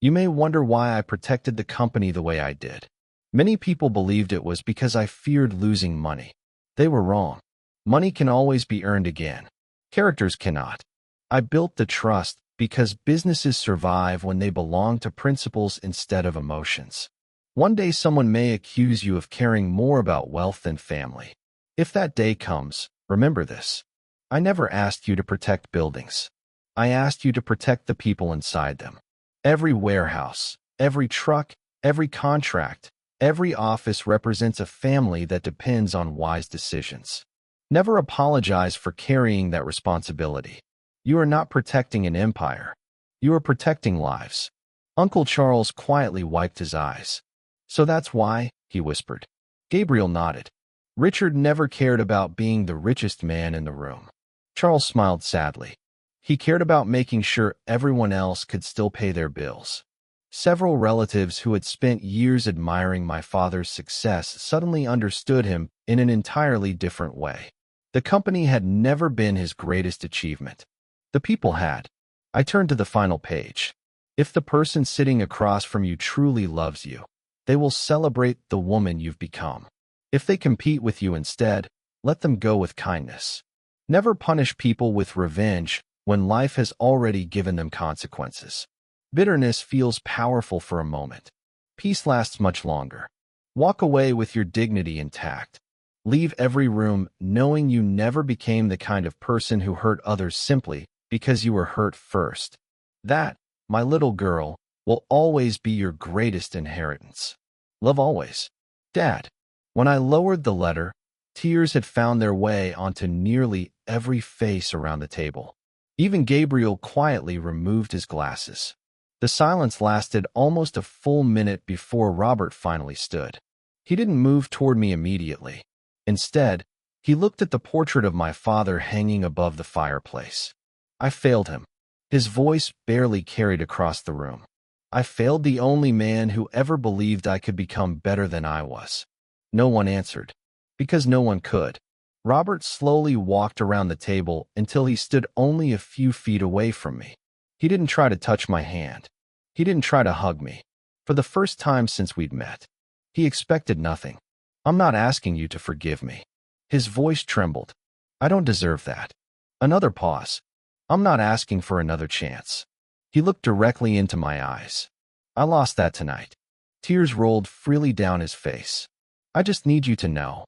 You may wonder why I protected the company the way I did. Many people believed it was because I feared losing money. They were wrong. Money can always be earned again. Characters cannot. I built the trust because businesses survive when they belong to principles instead of emotions. One day someone may accuse you of caring more about wealth than family. If that day comes, remember this. I never asked you to protect buildings. I asked you to protect the people inside them. Every warehouse, every truck, every contract, every office represents a family that depends on wise decisions. Never apologize for carrying that responsibility. You are not protecting an empire. You are protecting lives. Uncle Charles quietly wiped his eyes. So that's why, he whispered. Gabriel nodded. Richard never cared about being the richest man in the room. Charles smiled sadly. He cared about making sure everyone else could still pay their bills. Several relatives who had spent years admiring my father's success suddenly understood him in an entirely different way. The company had never been his greatest achievement. The people had. I turned to the final page. If the person sitting across from you truly loves you, they will celebrate the woman you've become. If they compete with you instead, let them go with kindness. Never punish people with revenge when life has already given them consequences. Bitterness feels powerful for a moment. Peace lasts much longer. Walk away with your dignity intact. Leave every room knowing you never became the kind of person who hurt others simply because you were hurt first. That, my little girl, will always be your greatest inheritance. Love always. Dad. When I lowered the letter, tears had found their way onto nearly every face around the table. Even Gabriel quietly removed his glasses. The silence lasted almost a full minute before Robert finally stood. He didn't move toward me immediately. Instead, he looked at the portrait of my father hanging above the fireplace. I failed him. His voice barely carried across the room. I failed the only man who ever believed I could become better than I was. No one answered. Because no one could. Robert slowly walked around the table until he stood only a few feet away from me. He didn't try to touch my hand. He didn't try to hug me. For the first time since we'd met, he expected nothing. I'm not asking you to forgive me. His voice trembled. I don't deserve that. Another pause. I'm not asking for another chance. He looked directly into my eyes. I lost that tonight. Tears rolled freely down his face. I just need you to know.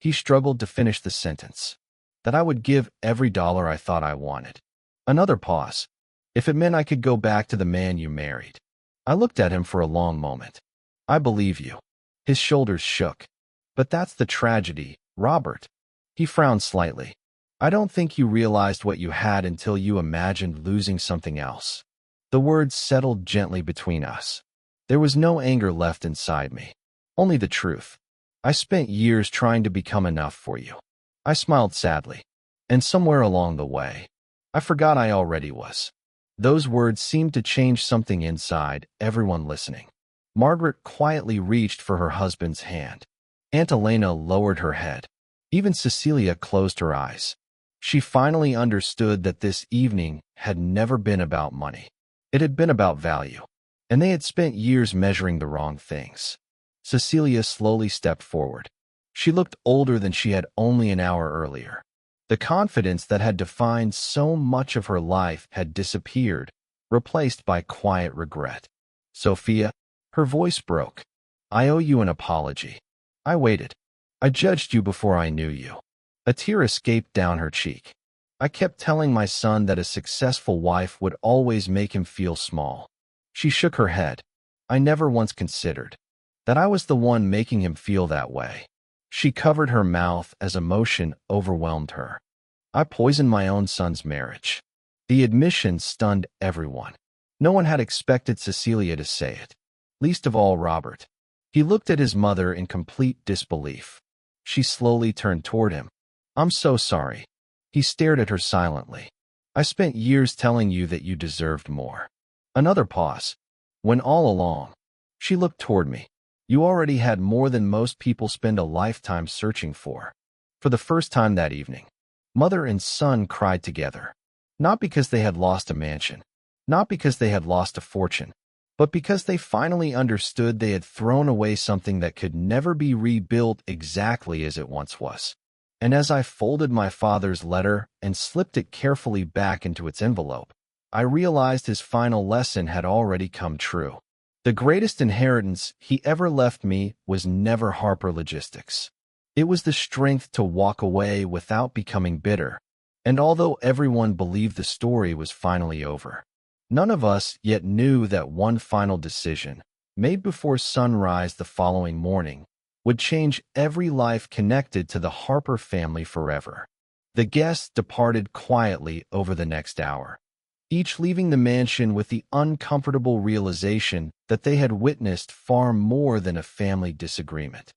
He struggled to finish the sentence. That I would give every dollar I thought I wanted. Another pause. If it meant I could go back to the man you married. I looked at him for a long moment. I believe you. His shoulders shook. But that's the tragedy, Robert. He frowned slightly. I don't think you realized what you had until you imagined losing something else. The words settled gently between us. There was no anger left inside me. Only the truth. I spent years trying to become enough for you. I smiled sadly. And somewhere along the way, I forgot I already was. Those words seemed to change something inside everyone listening. Margaret quietly reached for her husband's hand. Aunt Elena lowered her head. Even Cecilia closed her eyes. She finally understood that this evening had never been about money. It had been about value. And they had spent years measuring the wrong things. Cecilia slowly stepped forward. She looked older than she had only an hour earlier. The confidence that had defined so much of her life had disappeared, replaced by quiet regret. Sofia, her voice broke. I owe you an apology. I waited. I judged you before I knew you. A tear escaped down her cheek. I kept telling my son that a successful wife would always make him feel small. She shook her head. I never once considered that I was the one making him feel that way. She covered her mouth as emotion overwhelmed her. I poisoned my own son's marriage. The admission stunned everyone. No one had expected Cecilia to say it, least of all Robert. He looked at his mother in complete disbelief. She slowly turned toward him. "I'm so sorry." He stared at her silently. "I spent years telling you that you deserved more." Another pause. "When all along." She looked toward me. "You already had more than most people spend a lifetime searching for." For the first time that evening, mother and son cried together. Not because they had lost a mansion, not because they had lost a fortune, but because they finally understood they had thrown away something that could never be rebuilt exactly as it once was. And as I folded my father's letter and slipped it carefully back into its envelope, I realized his final lesson had already come true. The greatest inheritance he ever left me was never Harper Logistics. It was the strength to walk away without becoming bitter. And although everyone believed the story was finally over, none of us yet knew that one final decision, made before sunrise the following morning, would change every life connected to the Harper family forever. The guests departed quietly over the next hour, each leaving the mansion with the uncomfortable realization that they had witnessed far more than a family disagreement.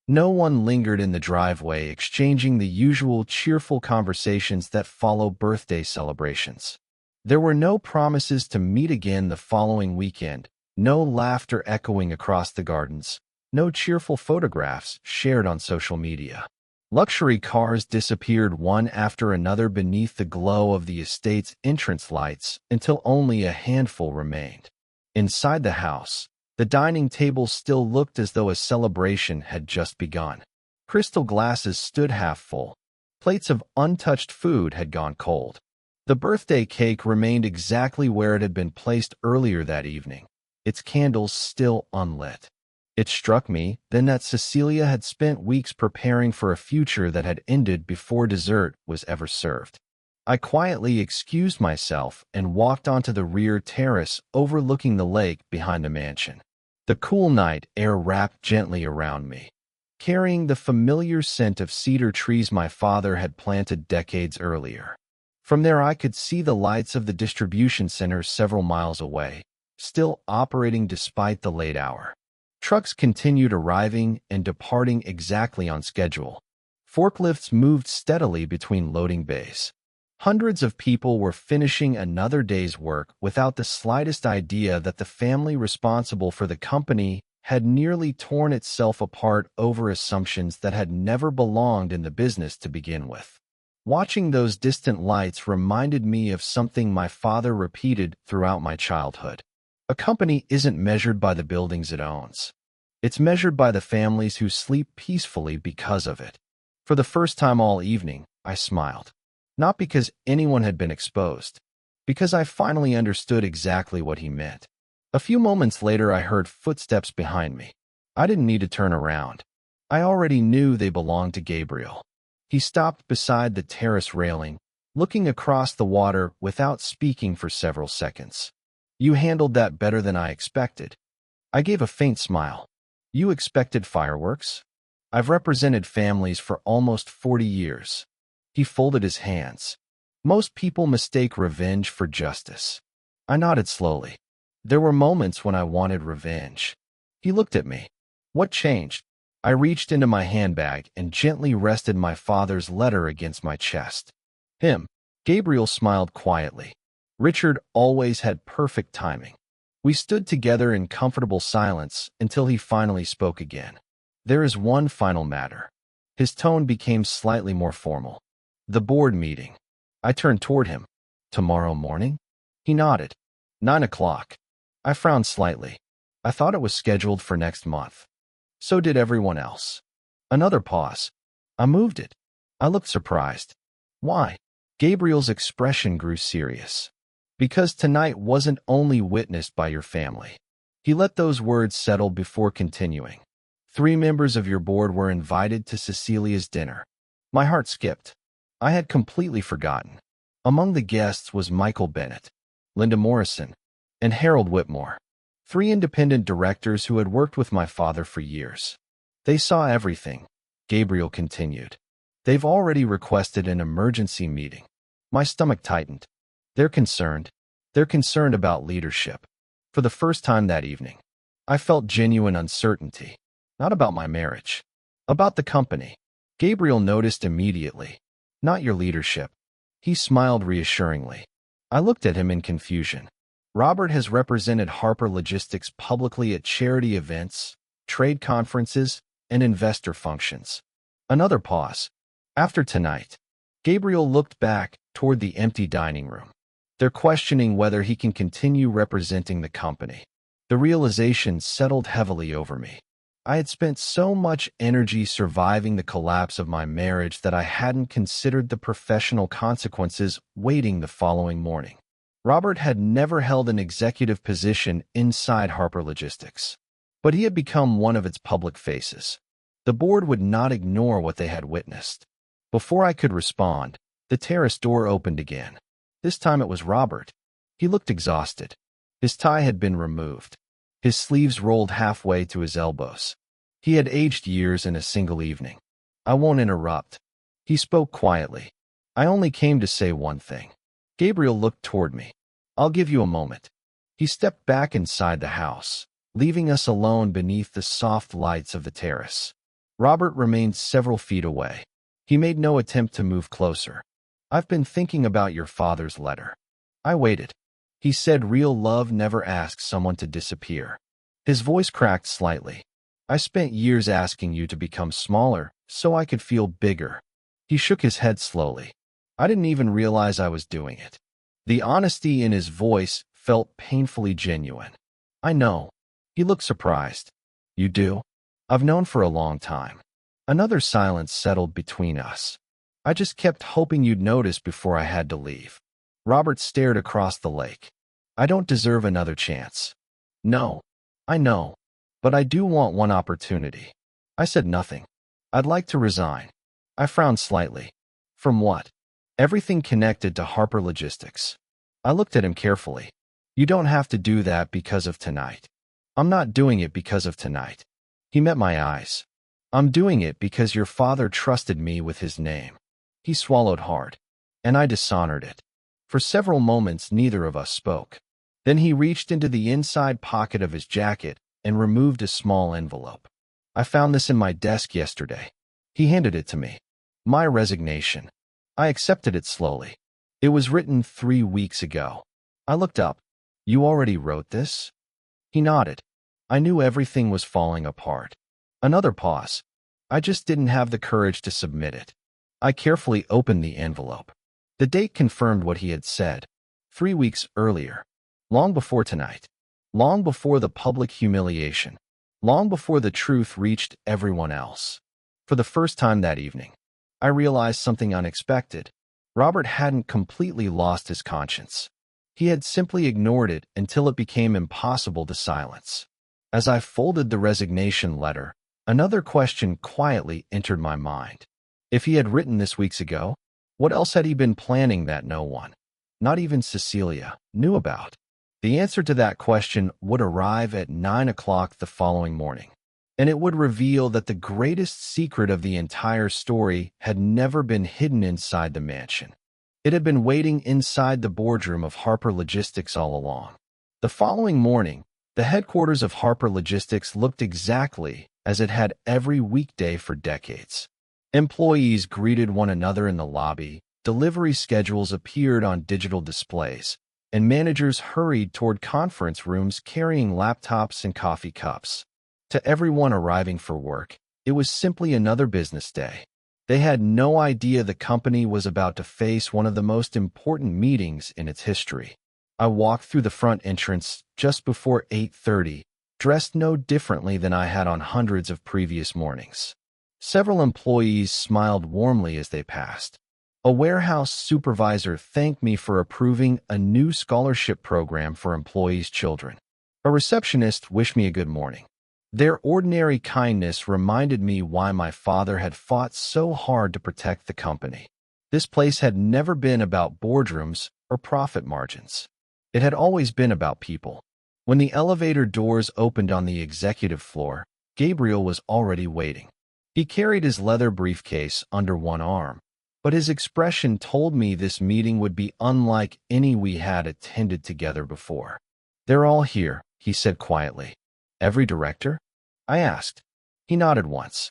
No one lingered in the driveway, exchanging the usual cheerful conversations that follow birthday celebrations. There were no promises to meet again the following weekend, no laughter echoing across the gardens, no cheerful photographs shared on social media. Luxury cars disappeared one after another beneath the glow of the estate's entrance lights until only a handful remained. Inside the house, the dining table still looked as though a celebration had just begun. Crystal glasses stood half full. Plates of untouched food had gone cold. The birthday cake remained exactly where it had been placed earlier that evening, its candles still unlit. It struck me then that Cecilia had spent weeks preparing for a future that had ended before dessert was ever served. I quietly excused myself and walked onto the rear terrace overlooking the lake behind the mansion. The cool night air wrapped gently around me, carrying the familiar scent of cedar trees my father had planted decades earlier. From there I could see the lights of the distribution center several miles away, still operating despite the late hour. Trucks continued arriving and departing exactly on schedule. Forklifts moved steadily between loading bays. Hundreds of people were finishing another day's work without the slightest idea that the family responsible for the company had nearly torn itself apart over assumptions that had never belonged in the business to begin with. Watching those distant lights reminded me of something my father repeated throughout my childhood. A company isn't measured by the buildings it owns. It's measured by the families who sleep peacefully because of it. For the first time all evening, I smiled. Not because anyone had been exposed, because I finally understood exactly what he meant. A few moments later, I heard footsteps behind me. I didn't need to turn around. I already knew they belonged to Gabriel. He stopped beside the terrace railing, looking across the water without speaking for several seconds. "You handled that better than I expected." I gave a faint smile. "You expected fireworks? I've represented families for almost 40 years. He folded his hands. "Most people mistake revenge for justice." I nodded slowly. "There were moments when I wanted revenge." He looked at me. "What changed?" I reached into my handbag and gently rested my father's letter against my chest. "Him." Gabriel smiled quietly. Richard always had perfect timing. We stood together in comfortable silence until he finally spoke again. "There is one final matter." His tone became slightly more formal. "The board meeting." I turned toward him. "Tomorrow morning?" He nodded. 9 o'clock. I frowned slightly. I thought it was scheduled for next month. So did everyone else. Another pause. "I moved it." I looked surprised. "Why?" Gabriel's expression grew serious. "Because tonight wasn't only witnessed by your family." He let those words settle before continuing. 3 members of your board were invited to Cecilia's dinner." My heart skipped. I had completely forgotten. Among the guests was Michael Bennett, Linda Morrison, and Harold Whitmore, 3 independent directors who had worked with my father for years. "They saw everything," Gabriel continued. "They've already requested an emergency meeting." My stomach tightened. They're concerned. They're concerned about leadership. For the first time that evening, I felt genuine uncertainty. Not about my marriage. About the company. Gabriel noticed immediately. Not your leadership. He smiled reassuringly. I looked at him in confusion. Robert has represented Harper Logistics publicly at charity events, trade conferences, and investor functions. Another pause. After tonight, Gabriel looked back toward the empty dining room. They're questioning whether he can continue representing the company. The realization settled heavily over me. I had spent so much energy surviving the collapse of my marriage that I hadn't considered the professional consequences waiting the following morning. Robert had never held an executive position inside Harper Logistics, but he had become one of its public faces. The board would not ignore what they had witnessed. Before I could respond, the terrace door opened again. This time it was Robert. He looked exhausted. His tie had been removed. His sleeves rolled halfway to his elbows. He had aged years in a single evening. I won't interrupt. He spoke quietly. I only came to say one thing. Gabriel looked toward me. I'll give you a moment. He stepped back inside the house, leaving us alone beneath the soft lights of the terrace. Robert remained several feet away. He made no attempt to move closer. I've been thinking about your father's letter. I waited. He said real love never asks someone to disappear. His voice cracked slightly. I spent years asking you to become smaller so I could feel bigger. He shook his head slowly. I didn't even realize I was doing it. The honesty in his voice felt painfully genuine. I know. He looked surprised. You do? I've known for a long time. Another silence settled between us. I just kept hoping you'd notice before I had to leave. Robert stared across the lake. I don't deserve another chance. No, I know, but I do want one opportunity. I said nothing. I'd like to resign. I frowned slightly. From what? Everything connected to Harper Logistics. I looked at him carefully. You don't have to do that because of tonight. I'm not doing it because of tonight. He met my eyes. I'm doing it because your father trusted me with his name. He swallowed hard, and I dishonored it. For several moments, neither of us spoke. Then he reached into the inside pocket of his jacket and removed a small envelope. I found this in my desk yesterday. He handed it to me. My resignation. I accepted it slowly. It was written 3 weeks ago. I looked up. You already wrote this? He nodded. I knew everything was falling apart. Another pause. I just didn't have the courage to submit it. I carefully opened the envelope. The date confirmed what he had said. 3 weeks earlier. Long before tonight. Long before the public humiliation. Long before the truth reached everyone else. For the first time that evening, I realized something unexpected. Robert hadn't completely lost his conscience. He had simply ignored it until it became impossible to silence. As I folded the resignation letter, another question quietly entered my mind. If he had written this weeks ago, what else had he been planning that no one, not even Cecilia, knew about? The answer to that question would arrive at 9 o'clock the following morning, and it would reveal that the greatest secret of the entire story had never been hidden inside the mansion. It had been waiting inside the boardroom of Harper Logistics all along. The following morning, the headquarters of Harper Logistics looked exactly as it had every weekday for decades. Employees greeted one another in the lobby, delivery schedules appeared on digital displays, and managers hurried toward conference rooms carrying laptops and coffee cups. To everyone arriving for work, it was simply another business day. They had no idea the company was about to face one of the most important meetings in its history. I walked through the front entrance just before 8:30, dressed no differently than I had on hundreds of previous mornings. Several employees smiled warmly as they passed. A warehouse supervisor thanked me for approving a new scholarship program for employees' children. A receptionist wished me a good morning. Their ordinary kindness reminded me why my father had fought so hard to protect the company. This place had never been about boardrooms or profit margins. It had always been about people. When the elevator doors opened on the executive floor, Gabriel was already waiting. He carried his leather briefcase under one arm. but his expression told me this meeting would be unlike any we had attended together before. "They're all here," he said quietly. "Every director?" I asked. He nodded once,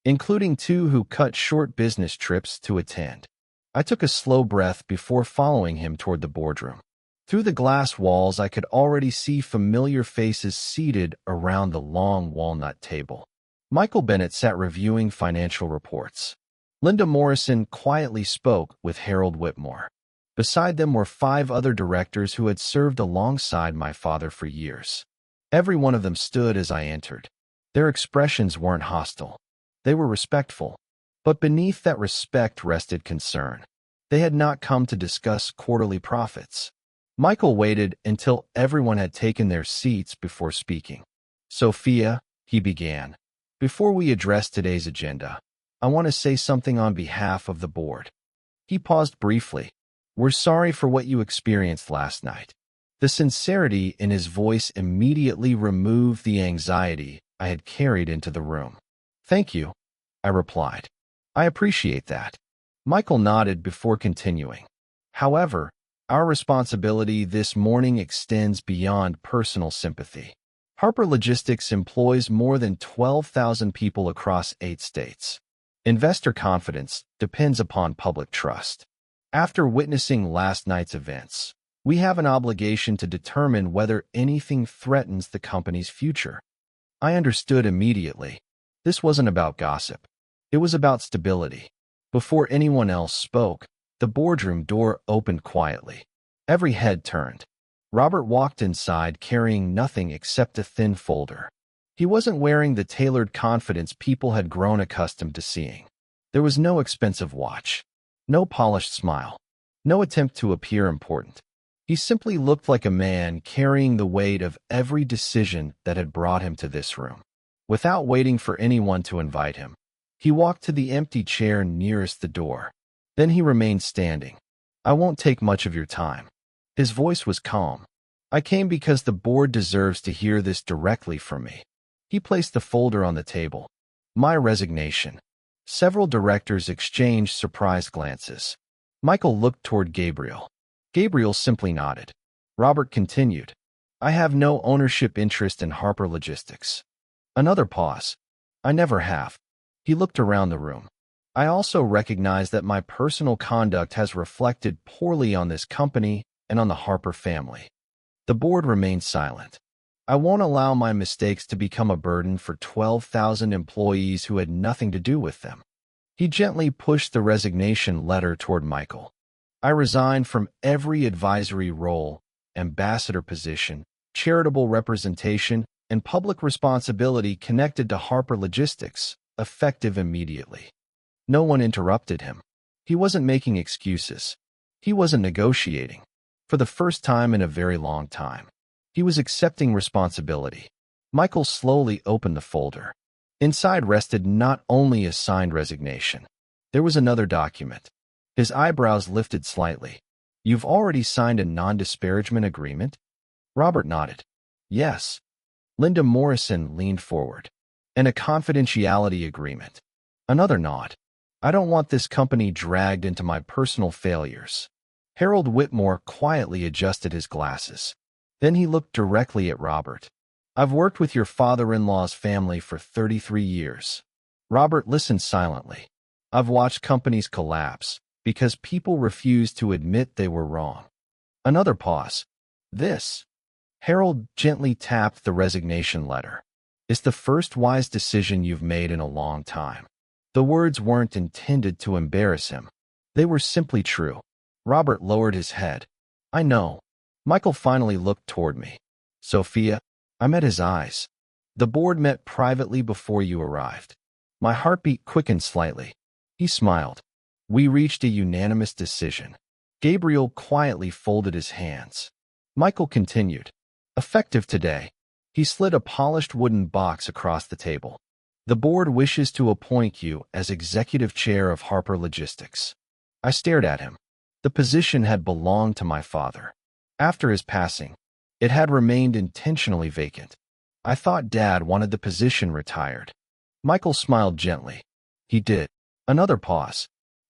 including two who cut short business trips to attend. I took a slow breath before following him toward the boardroom. Through the glass walls, I could already see familiar faces seated around the long walnut table. Michael Bennett sat reviewing financial reports. Linda Morrison quietly spoke with Harold Whitmore. Beside them were 5 other directors who had served alongside my father for years. Every one of them stood as I entered. Their expressions weren't hostile. They were respectful. But beneath that respect rested concern. They had not come to discuss quarterly profits. Michael waited until everyone had taken their seats before speaking. "Sofia," he began, "before we address today's agenda, I want to say something on behalf of the board." He paused briefly. "We're sorry for what you experienced last night." The sincerity in his voice immediately removed the anxiety I had carried into the room. "Thank you," I replied. "I appreciate that." Michael nodded before continuing. "However, our responsibility this morning extends beyond personal sympathy. Harper Logistics employs more than 12,000 people across 8 states. Investor confidence depends upon public trust. After witnessing last night's events, we have an obligation to determine whether anything threatens the company's future." I understood immediately. This wasn't about gossip. It was about stability. Before anyone else spoke, the boardroom door opened quietly. Every head turned. Robert walked inside carrying nothing except a thin folder. He wasn't wearing the tailored confidence people had grown accustomed to seeing. There was no expensive watch, no polished smile, no attempt to appear important. He simply looked like a man carrying the weight of every decision that had brought him to this room. Without waiting for anyone to invite him, he walked to the empty chair nearest the door. Then he remained standing. "I won't take much of your time." His voice was calm. "I came because the board deserves to hear this directly from me." He placed the folder on the table. "My resignation." Several directors exchanged surprised glances. Michael looked toward Gabriel. Gabriel simply nodded. Robert continued, "I have no ownership interest in Harper Logistics." Another pause. "I never have." He looked around the room. "I also recognize that my personal conduct has reflected poorly on this company and on the Harper family." The board remained silent. "I won't allow my mistakes to become a burden for 12,000 employees who had nothing to do with them." He gently pushed the resignation letter toward Michael. "I resign from every advisory role, ambassador position, charitable representation, and public responsibility connected to Harper Logistics, effective immediately." No one interrupted him. He wasn't making excuses. He wasn't negotiating. For the first time in a very long time, he was accepting responsibility. Michael slowly opened the folder. Inside rested not only a signed resignation. There was another document. His eyebrows lifted slightly. "You've already signed a non-disparagement agreement?" Robert nodded. "Yes." Linda Morrison leaned forward. "And a confidentiality agreement." Another nod. "I don't want this company dragged into my personal failures." Harold Whitmore quietly adjusted his glasses. Then he looked directly at Robert. "I've worked with your father-in-law's family for 33 years. Robert listened silently. "I've watched companies collapse because people refused to admit they were wrong." Another pause. "This," Harold gently tapped the resignation letter, "is the first wise decision you've made in a long time." The words weren't intended to embarrass him. They were simply true. Robert lowered his head. "I know." Michael finally looked toward me. "Sofia." I met his eyes. "The board met privately before you arrived." My heartbeat quickened slightly. He smiled. "We reached a unanimous decision." Gabriel quietly folded his hands. Michael continued, "Effective today." He slid a polished wooden box across the table. "The board wishes to appoint you as executive chair of Harper Logistics." I stared at him. The position had belonged to my father. After his passing, it had remained intentionally vacant. I thought Dad wanted the position retired. Michael smiled gently. "He did." Another pause.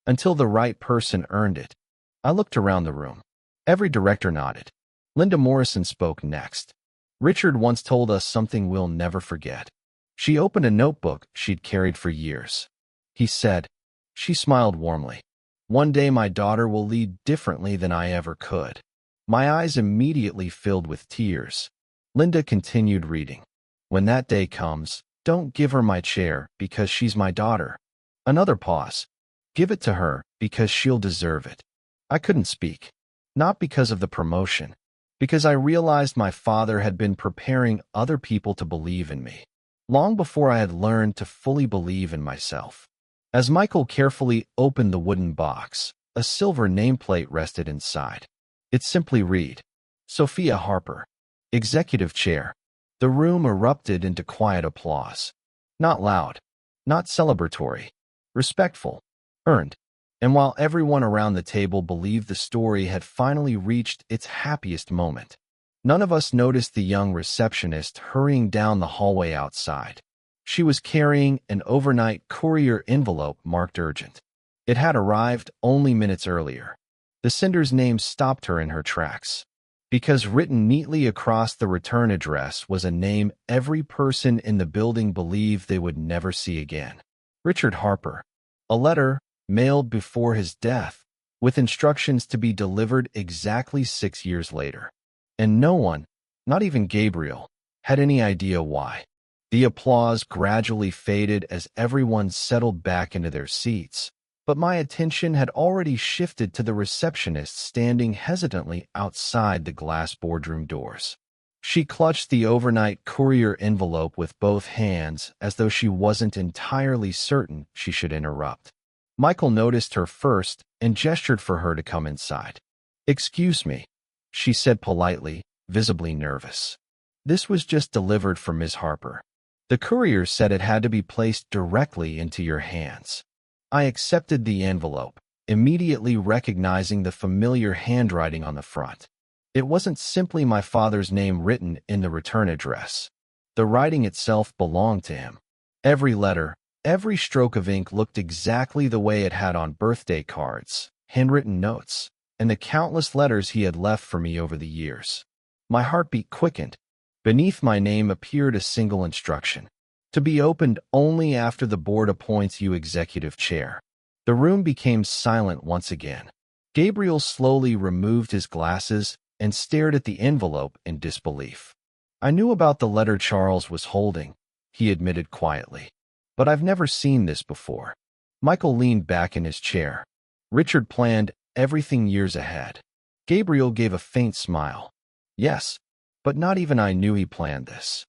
until the right person earned it. I looked around the room. Every director nodded. Linda Morrison spoke next. Richard once told us something we'll never forget. She opened a notebook she'd carried for years. He said, she smiled warmly, one day my daughter will lead differently than I ever could. My eyes immediately filled with tears. Linda continued reading. When that day comes, don't give her my chair because she's my daughter. Another pause. Give it to her because she'll deserve it. I couldn't speak. Not because of the promotion. Because I realized my father had been preparing other people to believe in me, long before I had learned to fully believe in myself. As Michael carefully opened the wooden box, a silver nameplate rested inside. It simply read, Sofia Harper, Executive Chair. The room erupted into quiet applause. Not loud, not celebratory, respectful, earned. And while everyone around the table believed the story had finally reached its happiest moment, none of us noticed the young receptionist hurrying down the hallway outside. She was carrying an overnight courier envelope marked urgent. It had arrived only minutes earlier. The sender's name stopped her in her tracks, because written neatly across the return address was a name every person in the building believed they would never see again. Richard Harper. A letter mailed before his death, with instructions to be delivered exactly 6 years later. And no one, not even Gabriel, had any idea why. The applause gradually faded as everyone settled back into their seats, but my attention had already shifted to the receptionist standing hesitantly outside the glass boardroom doors. She clutched the overnight courier envelope with both hands as though she wasn't entirely certain she should interrupt. Michael noticed her first and gestured for her to come inside. Excuse me, she said politely, visibly nervous. This was just delivered for Ms. Harper. The courier said it had to be placed directly into your hands. I accepted the envelope, immediately recognizing the familiar handwriting on the front. It wasn't simply my father's name written in the return address. The writing itself belonged to him. Every letter, every stroke of ink looked exactly the way it had on birthday cards, handwritten notes, and the countless letters he had left for me over the years. My heartbeat quickened. Beneath my name appeared a single instruction: to be opened only after the board appoints you executive chair. The room became silent once again. Gabriel slowly removed his glasses and stared at the envelope in disbelief. I knew about the letter Charles was holding, he admitted quietly. But I've never seen this before. Michael leaned back in his chair. Richard planned everything years ahead. Gabriel gave a faint smile. Yes, but not even I knew he planned this.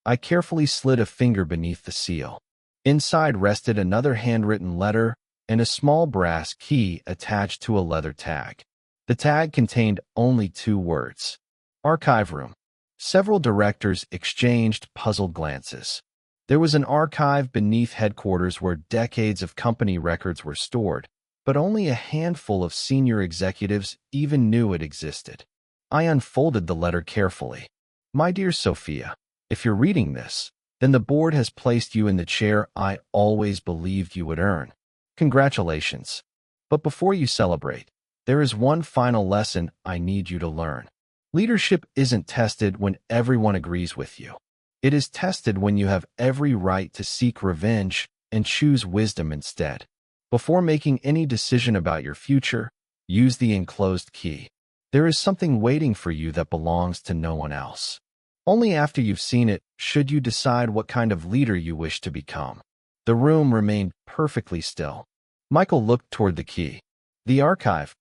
I carefully slid a finger beneath the seal. Inside rested another handwritten letter and a small brass key attached to a leather tag. The tag contained only 2 words: Archive Room. Several directors exchanged puzzled glances. There was an archive beneath headquarters where decades of company records were stored, but only a handful of senior executives even knew it existed. I unfolded the letter carefully. My dear Sofia, if you're reading this, then the board has placed you in the chair I always believed you would earn. Congratulations. But before you celebrate, there is one final lesson I need you to learn. Leadership isn't tested when everyone agrees with you. It is tested when you have every right to seek revenge and choose wisdom instead. Before making any decision about your future, use the enclosed key. There is something waiting for you that belongs to no one else. Only after you've seen it should you decide what kind of leader you wish to become. The room remained perfectly still. Michael looked toward the key. The archive.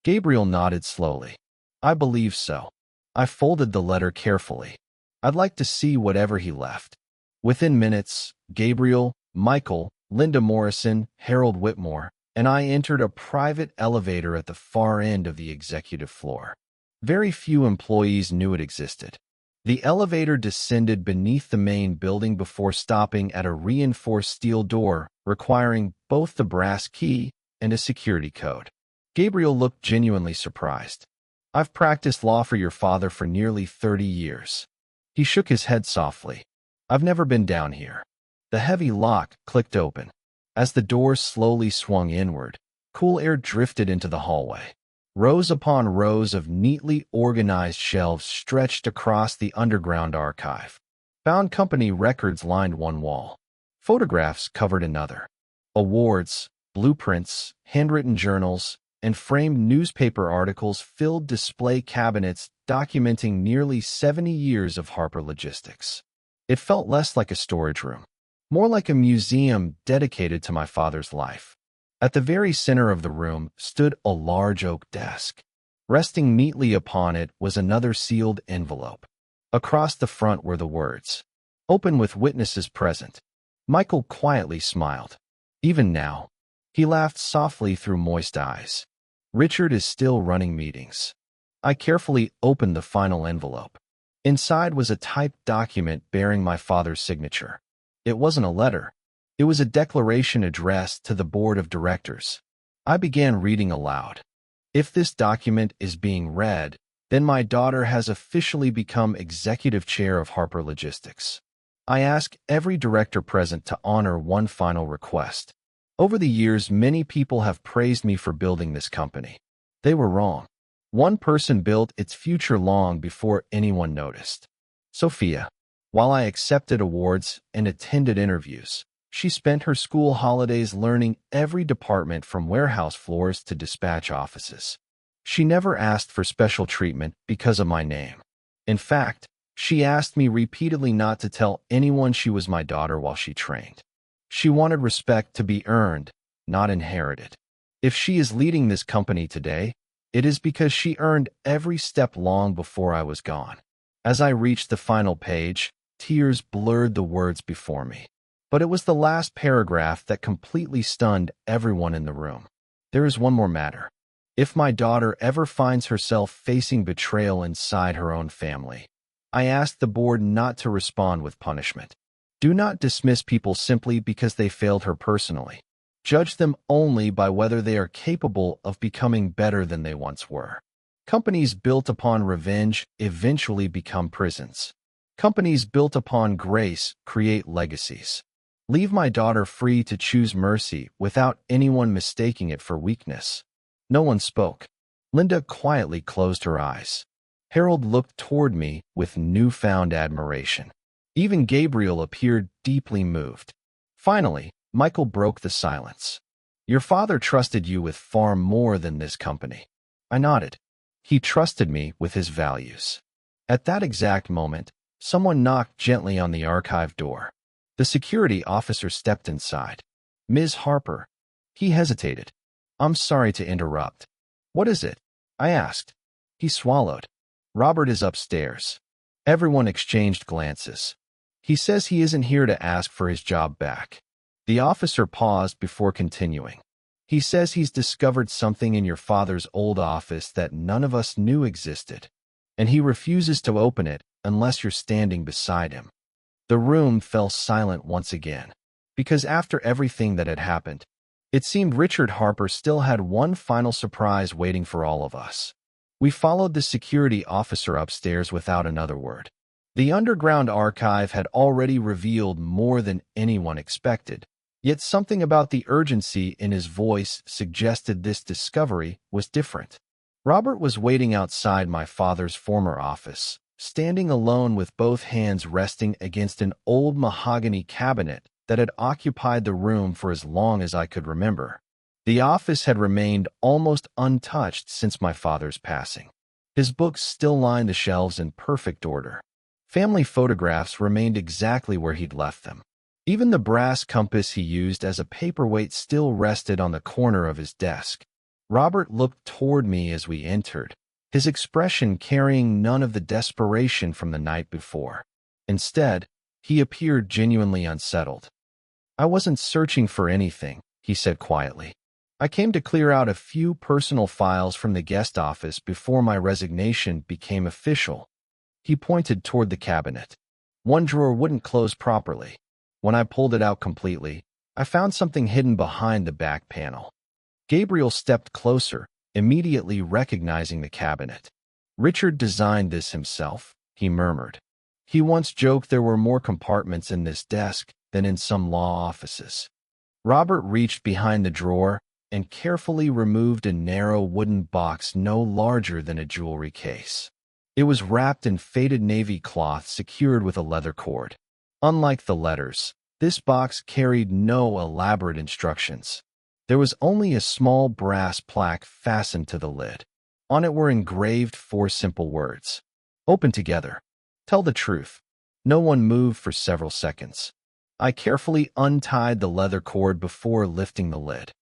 Gabriel nodded slowly. I believe so. I folded the letter carefully. I'd like to see whatever he left. Within minutes, Gabriel, Michael, Linda Morrison, Harold Whitmore, and I entered a private elevator at the far end of the executive floor. Very few employees knew it existed. The elevator descended beneath the main building before stopping at a reinforced steel door, requiring both the brass key and a security code. Gabriel looked genuinely surprised. I've practiced law for your father for nearly 30 years. He shook his head softly. I've never been down here. The heavy lock clicked open. As the door slowly swung inward, Cool air drifted into the hallway. Rows upon rows of neatly organized shelves stretched across the underground archive. Bound company records lined one wall. Photographs covered another. Awards, blueprints, handwritten journals, and framed newspaper articles filled display cabinets documenting nearly 70 years of Harper logistics. It felt less like a storage room, more like a museum dedicated to my father's life. At the very center of the room stood a large oak desk. Resting neatly upon it was another sealed envelope. Across the front were the words, "Open with witnesses present." Michael quietly smiled. Even now, he laughed softly through moist eyes. Richard is still running meetings. I carefully opened the final envelope. Inside was a typed document bearing my father's signature. It wasn't a letter. It was a declaration addressed to the board of directors. I began reading aloud. If this document is being read, then my daughter has officially become executive chair of Harper Logistics. I ask every director present to honor one final request. Over the years, many people have praised me for building this company. They were wrong. One person built its future long before anyone noticed. Sofia. While I accepted awards and attended interviews, she spent her school holidays learning every department from warehouse floors to dispatch offices. She never asked for special treatment because of my name. In fact, she asked me repeatedly not to tell anyone she was my daughter while she trained. She wanted respect to be earned, not inherited. If she is leading this company today, it is because she earned every step long before I was gone. As I reached the final page, tears blurred the words before me. But it was the last paragraph that completely stunned everyone in the room. There is one more matter. If my daughter ever finds herself facing betrayal inside her own family, I ask the board not to respond with punishment. Do not dismiss people simply because they failed her personally. Judge them only by whether they are capable of becoming better than they once were. Companies built upon revenge eventually become prisons. Companies built upon grace create legacies. Leave my daughter free to choose mercy without anyone mistaking it for weakness. No one spoke. Linda quietly closed her eyes. Harold looked toward me with newfound admiration. Even Gabriel appeared deeply moved. Finally, Michael broke the silence. Your father trusted you with far more than this company. I nodded. He trusted me with his values. At that exact moment, someone knocked gently on the archive door. The security officer stepped inside. Ms. Harper. He hesitated. I'm sorry to interrupt. What is it? I asked. He swallowed. Robert is upstairs. Everyone exchanged glances. He says he isn't here to ask for his job back. The officer paused before continuing. He says he's discovered something in your father's old office that none of us knew existed, and he refuses to open it unless you're standing beside him. The room fell silent once again, because after everything that had happened, it seemed Richard Harper still had one final surprise waiting for all of us. We followed the security officer upstairs without another word. The underground archive had already revealed more than anyone expected, yet something about the urgency in his voice suggested this discovery was different. Robert was waiting outside my father's former office, standing alone with both hands resting against an old mahogany cabinet that had occupied the room for as long as I could remember. The office had remained almost untouched since my father's passing. His books still lined the shelves in perfect order. Family photographs remained exactly where he'd left them. Even the brass compass he used as a paperweight still rested on the corner of his desk. Robert looked toward me as we entered, his expression carrying none of the desperation from the night before. Instead, he appeared genuinely unsettled. I wasn't searching for anything, he said quietly. I came to clear out a few personal files from the guest office before my resignation became official. He pointed toward the cabinet. One drawer wouldn't close properly. When I pulled it out completely, I found something hidden behind the back panel. Gabriel stepped closer, immediately recognizing the cabinet. Richard designed this himself, he murmured. He once joked there were more compartments in this desk than in some law offices. Robert reached behind the drawer, and carefully removed a narrow wooden box no larger than a jewelry case. It was wrapped in faded navy cloth secured with a leather cord. Unlike the letters, this box carried no elaborate instructions. There was only a small brass plaque fastened to the lid. On it were engraved 4 simple words. Open together. Tell the truth. No one moved for several seconds. I carefully untied the leather cord before lifting the lid.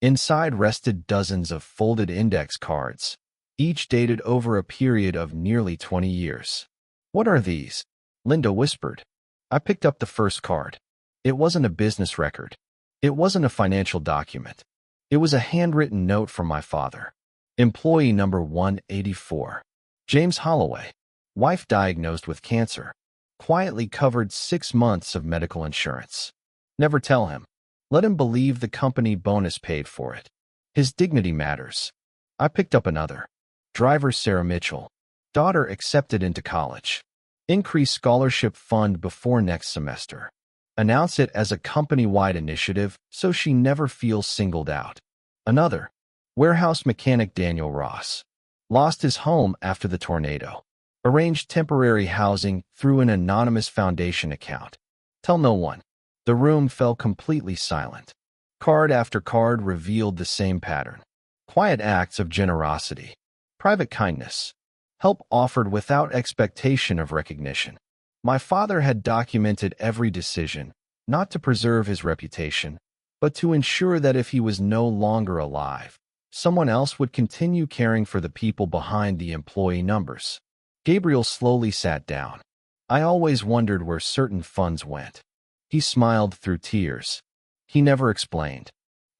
Inside rested dozens of folded index cards, each dated over a period of nearly 20 years. What are these? Linda whispered. I picked up the first card. It wasn't a business record. It wasn't a financial document. It was a handwritten note from my father. Employee number 184. James Holloway. Wife diagnosed with cancer. Quietly covered 6 months of medical insurance. Never tell him. Let him believe the company bonus paid for it. His dignity matters. I picked up another. Driver Sarah Mitchell. Daughter accepted into college. Increase scholarship fund before next semester. Announce it as a company-wide initiative so she never feels singled out. Another. Warehouse mechanic Daniel Ross. Lost his home after the tornado. Arranged temporary housing through an anonymous foundation account. Tell no one. The room fell completely silent. Card after card revealed the same pattern. Quiet acts of generosity. Private kindness. Help offered without expectation of recognition. My father had documented every decision, not to preserve his reputation, but to ensure that if he was no longer alive, someone else would continue caring for the people behind the employee numbers. Gabriel slowly sat down. I always wondered where certain funds went. He smiled through tears. He never explained.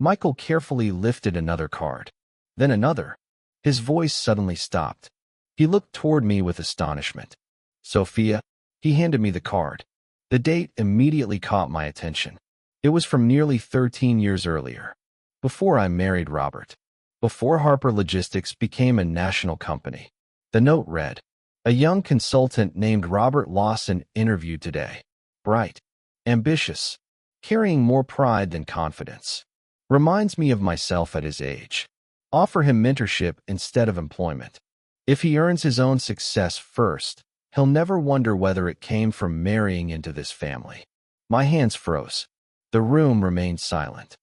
Michael carefully lifted another card. Then another. His voice suddenly stopped. He looked toward me with astonishment. Sofia. He handed me the card. The date immediately caught my attention. It was from nearly 13 years earlier. Before I married Robert. Before Harper Logistics became a national company. The note read, a young consultant named Robert Lawson interviewed today. Bright. Ambitious. Carrying more pride than confidence. Reminds me of myself at his age. Offer him mentorship instead of employment. If he earns his own success first, he'll never wonder whether it came from marrying into this family. My hands froze. The room remained silent.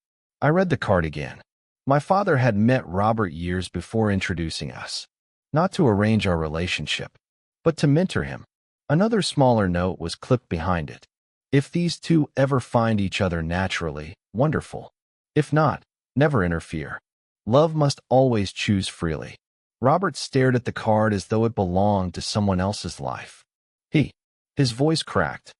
I read the card again. My father had met Robert years before introducing us. Not to arrange our relationship, but to mentor him. Another smaller note was clipped behind it. If these two ever find each other naturally, wonderful. If not, never interfere. Love must always choose freely. Robert stared at the card as though it belonged to someone else's life. His voice cracked.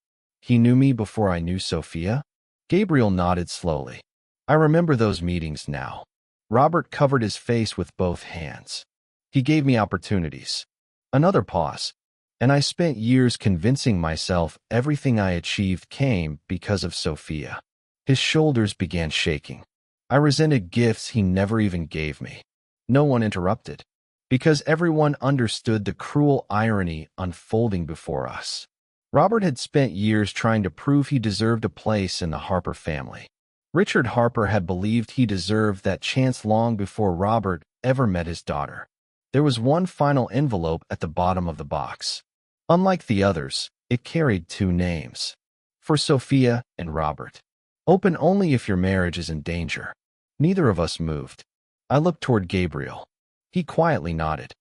He knew me before I knew Sofia? Gabriel nodded slowly. I remember those meetings now. Robert covered his face with both hands. He gave me opportunities. Another pause. And I spent years convincing myself everything I achieved came because of Sofia. His shoulders began shaking. I resented gifts he never even gave me. No one interrupted, because everyone understood the cruel irony unfolding before us. Robert had spent years trying to prove he deserved a place in the Harper family. Richard Harper had believed he deserved that chance long before Robert ever met his daughter. There was one final envelope at the bottom of the box. Unlike the others, it carried 2 names. For Sofia and Robert. Open only if your marriage is in danger. Neither of us moved. I looked toward Gabriel. He quietly nodded.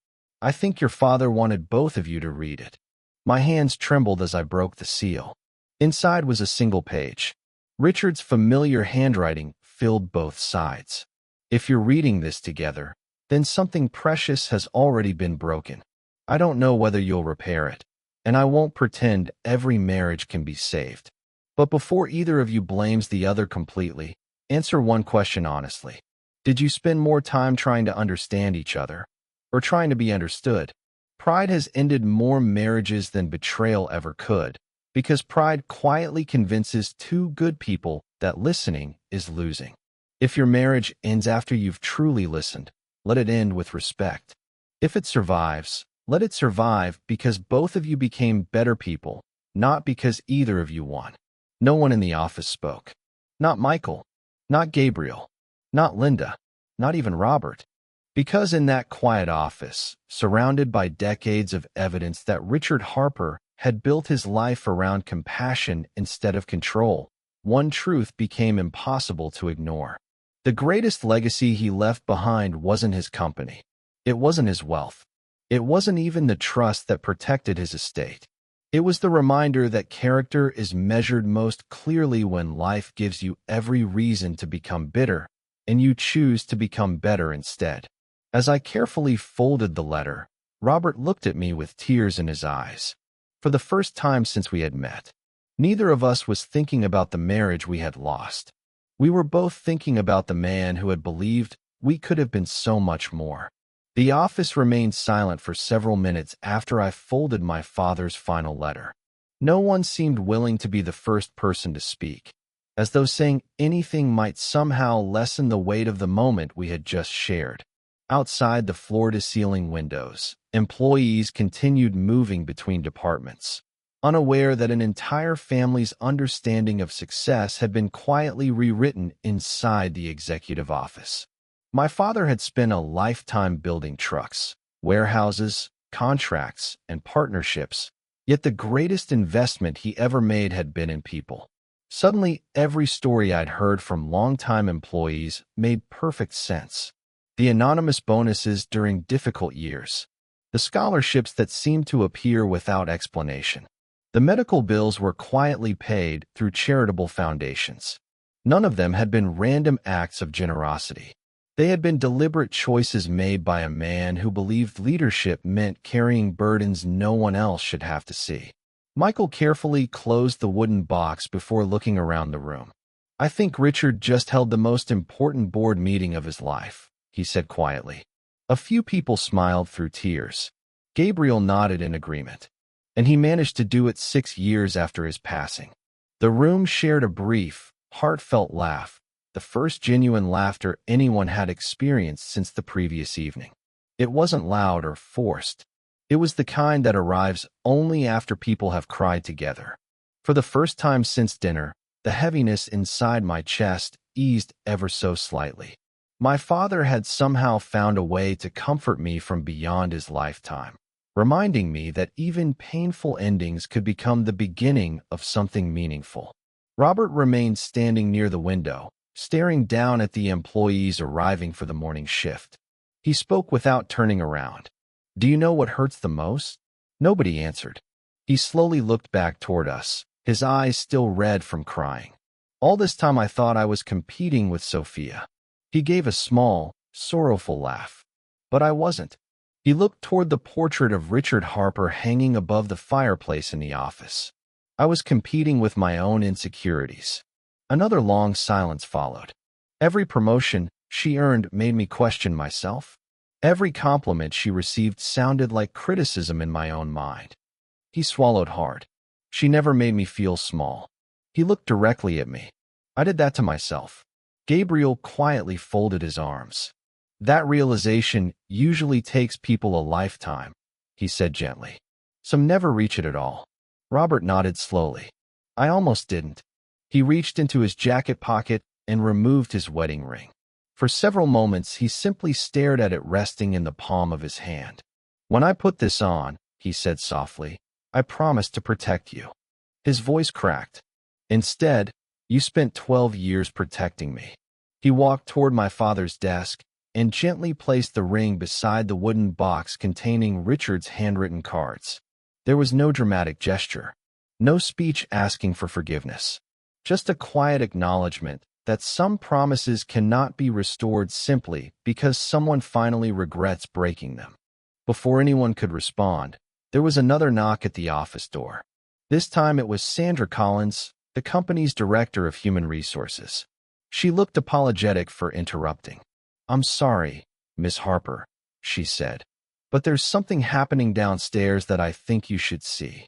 I think your father wanted both of you to read it. My hands trembled as I broke the seal. Inside was a single page. Richard's familiar handwriting filled both sides. If you're reading this together, then something precious has already been broken. I don't know whether you'll repair it, and I won't pretend every marriage can be saved. But before either of you blames the other completely, answer one question honestly. Did you spend more time trying to understand each other, or trying to be understood? Pride has ended more marriages than betrayal ever could, because pride quietly convinces 2 good people that listening is losing. If your marriage ends after you've truly listened, let it end with respect. If it survives, let it survive because both of you became better people, not because either of you won. No one in the office spoke. Not Michael. Not Gabriel. Not Linda. not even Robert. Because in that quiet office, surrounded by decades of evidence that Richard Harper had built his life around compassion instead of control, one truth became impossible to ignore. The greatest legacy he left behind wasn't his company. It wasn't his wealth. It wasn't even the trust that protected his estate. It was the reminder that character is measured most clearly when life gives you every reason to become bitter, and you choose to become better instead. As I carefully folded the letter, Robert looked at me with tears in his eyes. For the first time since we had met, neither of us was thinking about the marriage we had lost. We were both thinking about the man who had believed we could have been so much more. The office remained silent for several minutes after I folded my father's final letter. No one seemed willing to be the first person to speak, as though saying anything might somehow lessen the weight of the moment we had just shared. Outside the floor-to-ceiling windows, employees continued moving between departments, unaware that an entire family's understanding of success had been quietly rewritten inside the executive office. My father had spent a lifetime building trucks, warehouses, contracts, and partnerships, yet the greatest investment he ever made had been in people. Suddenly, every story I'd heard from longtime employees made perfect sense. The anonymous bonuses during difficult years, the scholarships that seemed to appear without explanation. The medical bills were quietly paid through charitable foundations. None of them had been random acts of generosity. They had been deliberate choices made by a man who believed leadership meant carrying burdens no one else should have to see. Michael carefully closed the wooden box before looking around the room. "I think Richard just held the most important board meeting of his life," he said quietly. A few people smiled through tears. Gabriel nodded in agreement. "And he managed to do it 6 years after his passing." The room shared a brief, heartfelt laugh, the first genuine laughter anyone had experienced since the previous evening. It wasn't loud or forced. It was the kind that arrives only after people have cried together. For the first time since dinner, the heaviness inside my chest eased ever so slightly. My father had somehow found a way to comfort me from beyond his lifetime, reminding me that even painful endings could become the beginning of something meaningful. Robert remained standing near the window, staring down at the employees arriving for the morning shift. He spoke without turning around. "Do you know what hurts the most?" Nobody answered. He slowly looked back toward us, his eyes still red from crying. "All this time I thought I was competing with Sofia." He gave a small, sorrowful laugh. But I wasn't. He looked toward the portrait of Richard Harper hanging above the fireplace in the office. I was competing with my own insecurities. Another long silence followed. Every promotion she earned made me question myself. Every compliment she received sounded like criticism in my own mind. He swallowed hard. "She never made me feel small." He looked directly at me. "I did that to myself." Gabriel quietly folded his arms. "That realization usually takes people a lifetime," he said gently. "Some never reach it at all." Robert nodded slowly. "I almost didn't." He reached into his jacket pocket and removed his wedding ring. For several moments, he simply stared at it resting in the palm of his hand. "When I put this on," he said softly, "I promised to protect you." His voice cracked. "Instead, you spent 12 years protecting me." He walked toward my father's desk and gently placed the ring beside the wooden box containing Richard's handwritten cards. There was no dramatic gesture, no speech asking for forgiveness, just a quiet acknowledgement that some promises cannot be restored simply because someone finally regrets breaking them. Before anyone could respond, there was another knock at the office door. This time it was Sandra Collins, the company's director of human resources. She looked apologetic for interrupting. "I'm sorry, Miss Harper," she said, "but there's something happening downstairs that I think you should see."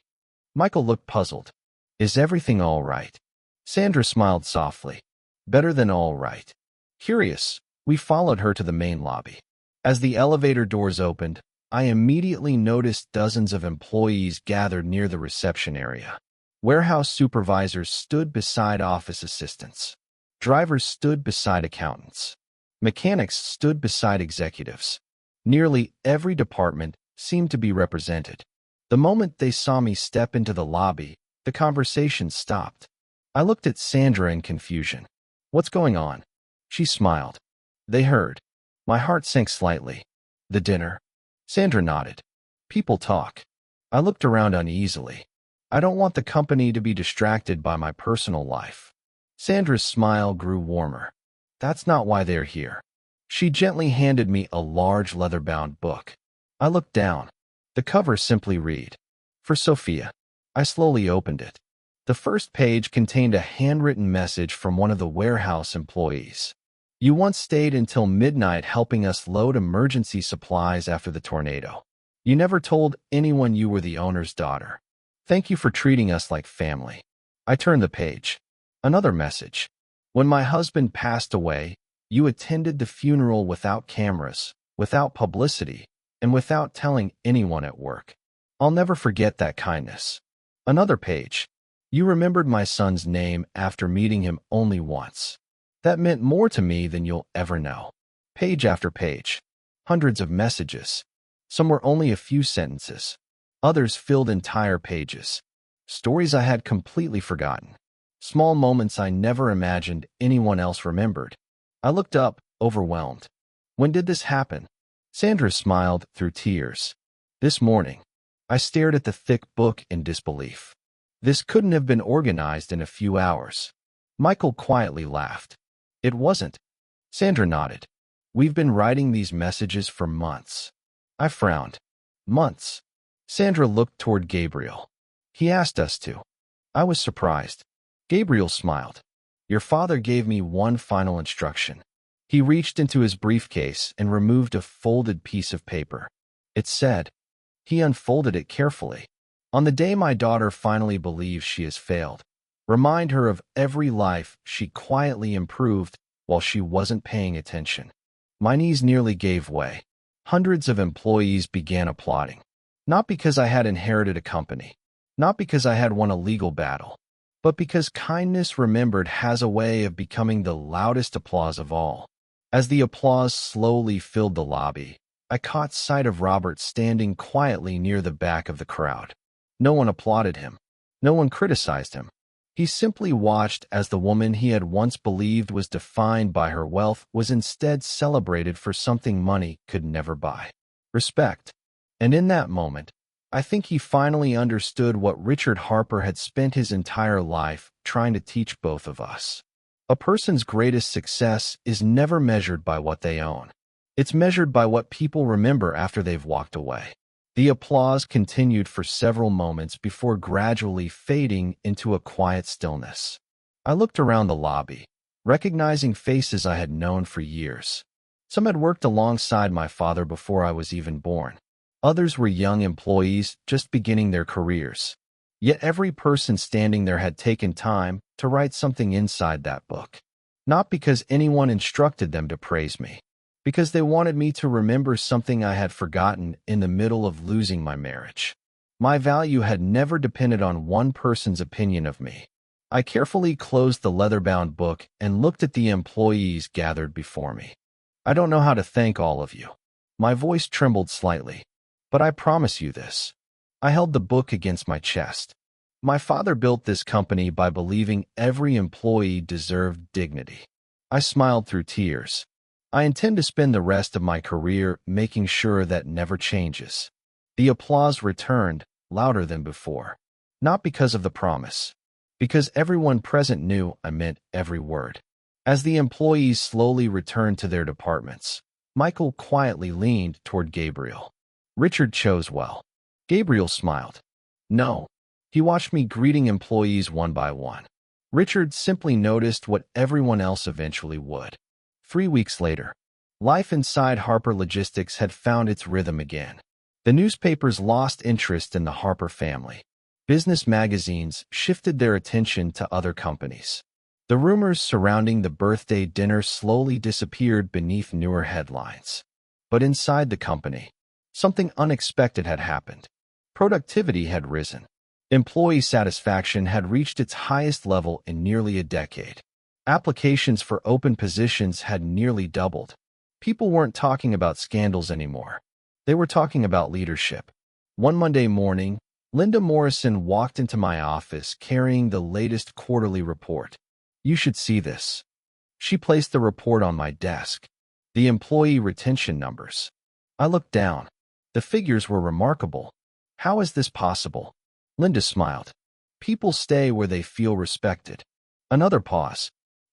Michael looked puzzled. "Is everything all right?" Sandra smiled softly. "Better than all right." Curious, we followed her to the main lobby. As the elevator doors opened, I immediately noticed dozens of employees gathered near the reception area. Warehouse supervisors stood beside office assistants. Drivers stood beside accountants. Mechanics stood beside executives. Nearly every department seemed to be represented. The moment they saw me step into the lobby, the conversation stopped. I looked at Sandra in confusion. "What's going on?" She smiled. "They heard." My heart sank slightly. "The dinner?" Sandra nodded. "People talk." I looked around uneasily. I don't want the company to be distracted by my personal life. Sandra's smile grew warmer. "That's not why they're here." She gently handed me a large leather-bound book. I looked down. The cover simply read, "For Sofia." I slowly opened it. The first page contained a handwritten message from one of the warehouse employees. "You once stayed until midnight helping us load emergency supplies after the tornado. You never told anyone you were the owner's daughter. Thank you for treating us like family." I turned the page. Another message. "When my husband passed away, you attended the funeral without cameras, without publicity, and without telling anyone at work. I'll never forget that kindness." Another page. "You remembered my son's name after meeting him only once. That meant more to me than you'll ever know." Page after page. Hundreds of messages. Some were only a few sentences. Others filled entire pages. Stories I had completely forgotten. Small moments I never imagined anyone else remembered. I looked up, overwhelmed. "When did this happen?" Sandra smiled through tears. "This morning." I stared at the thick book in disbelief. This couldn't have been organized in a few hours. Michael quietly laughed. "It wasn't." Sandra nodded. "We've been writing these messages for months." I frowned. "Months?" Sandra looked toward Gabriel. "He asked us to." I was surprised. Gabriel smiled. "Your father gave me one final instruction." He reached into his briefcase and removed a folded piece of paper. It said. He unfolded it carefully. "On the day my daughter finally believes she has failed, remind her of every life she quietly improved while she wasn't paying attention." My knees nearly gave way. Hundreds of employees began applauding. Not because I had inherited a company, not because I had won a legal battle, but because kindness remembered has a way of becoming the loudest applause of all. As the applause slowly filled the lobby, I caught sight of Robert standing quietly near the back of the crowd. No one applauded him. No one criticized him. He simply watched as the woman he had once believed was defined by her wealth was instead celebrated for something money could never buy: respect. And in that moment, I think he finally understood what Richard Harper had spent his entire life trying to teach both of us. A person's greatest success is never measured by what they own. It's measured by what people remember after they've walked away. The applause continued for several moments before gradually fading into a quiet stillness. I looked around the lobby, recognizing faces I had known for years. Some had worked alongside my father before I was even born. Others were young employees just beginning their careers. Yet every person standing there had taken time to write something inside that book. Not because anyone instructed them to praise me, because they wanted me to remember something I had forgotten in the middle of losing my marriage. My value had never depended on one person's opinion of me. I carefully closed the leather-bound book and looked at the employees gathered before me. "I don't know how to thank all of you." My voice trembled slightly. "But I promise you this." I held the book against my chest. My father built this company by believing every employee deserved dignity. I smiled through tears. I intend to spend the rest of my career making sure that never changes. The applause returned, louder than before. Not because of the promise, because everyone present knew I meant every word. As the employees slowly returned to their departments, Michael quietly leaned toward Gabriel. "Richard chose well." Gabriel smiled. "No." He watched me greeting employees one by one. Richard simply noticed what everyone else eventually would. 3 weeks later, life inside Harper Logistics had found its rhythm again. The newspapers lost interest in the Harper family. Business magazines shifted their attention to other companies. The rumors surrounding the birthday dinner slowly disappeared beneath newer headlines. But inside the company, something unexpected had happened. Productivity had risen. Employee satisfaction had reached its highest level in nearly a decade. Applications for open positions had nearly doubled. People weren't talking about scandals anymore. They were talking about leadership. One Monday morning, Linda Morrison walked into my office carrying the latest quarterly report. "You should see this." She placed the report on my desk. The employee retention numbers. I looked down. The figures were remarkable. "How is this possible?" Linda smiled. "People stay where they feel respected." Another pause.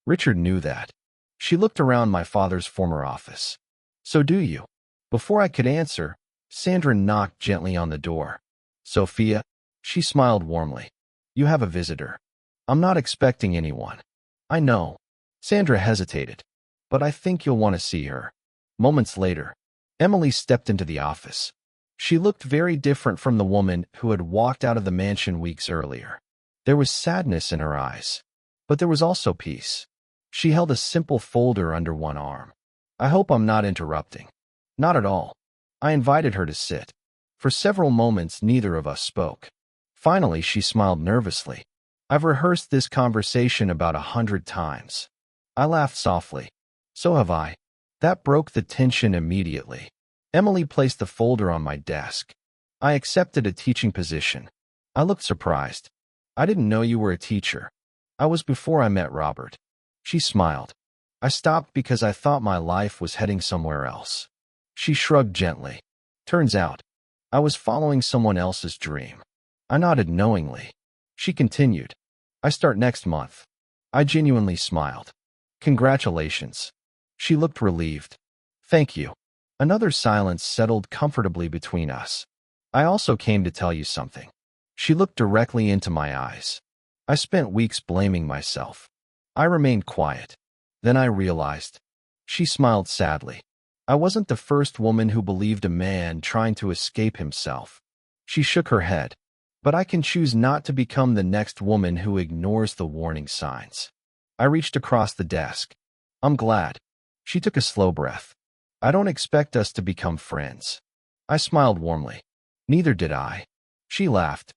Richard knew that. She looked around my father's former office. "So do you?" Before I could answer, Sandra knocked gently on the door. "Sofia," she smiled warmly. "You have a visitor." "I'm not expecting anyone." "I know." Sandra hesitated. "But I think you'll want to see her." Moments later, Emily stepped into the office. She looked very different from the woman who had walked out of the mansion weeks earlier. There was sadness in her eyes, but there was also peace. She held a simple folder under one arm. "I hope I'm not interrupting." "Not at all." I invited her to sit. For several moments, neither of us spoke. Finally, she smiled nervously. "I've rehearsed this conversation about 100 times." I laughed softly. "So have I." That broke the tension immediately. Emily placed the folder on my desk. "I accepted a teaching position." I looked surprised. "I didn't know you were a teacher." "I was before I met Robert." She smiled. "I stopped because I thought my life was heading somewhere else." She shrugged gently. "Turns out, I was following someone else's dream." I nodded knowingly. She continued. "I start next month." I genuinely smiled. "Congratulations." She looked relieved. "Thank you." Another silence settled comfortably between us. "I also came to tell you something." She looked directly into my eyes. "I spent weeks blaming myself." I remained quiet. Then I realized. She smiled sadly. "I wasn't the first woman who believed a man trying to escape himself." She shook her head. "But I can choose not to become the next woman who ignores the warning signs." I reached across the desk. "I'm glad." She took a slow breath. "I don't expect us to become friends." I smiled warmly. "Neither did I." She laughed.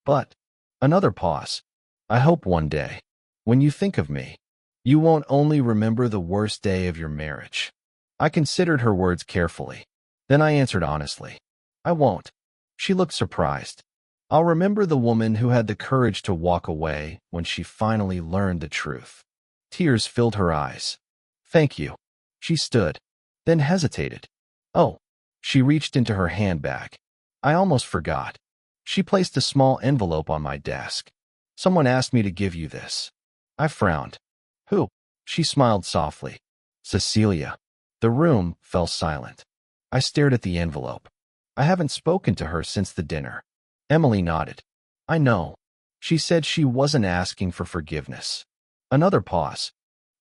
"But—" Another pause. "I hope one day, when you think of me, you won't only remember the worst day of your marriage." I considered her words carefully. Then I answered honestly. "I won't." She looked surprised. "I'll remember the woman who had the courage to walk away when she finally learned the truth." Tears filled her eyes. "Thank you." She stood, then hesitated. "Oh." She reached into her handbag. "I almost forgot." She placed a small envelope on my desk. "Someone asked me to give you this." I frowned. "Who?" She smiled softly. "Cecilia." The room fell silent. I stared at the envelope. "I haven't spoken to her since the dinner." Emily nodded. "I know." She said she wasn't asking for forgiveness. Another pause.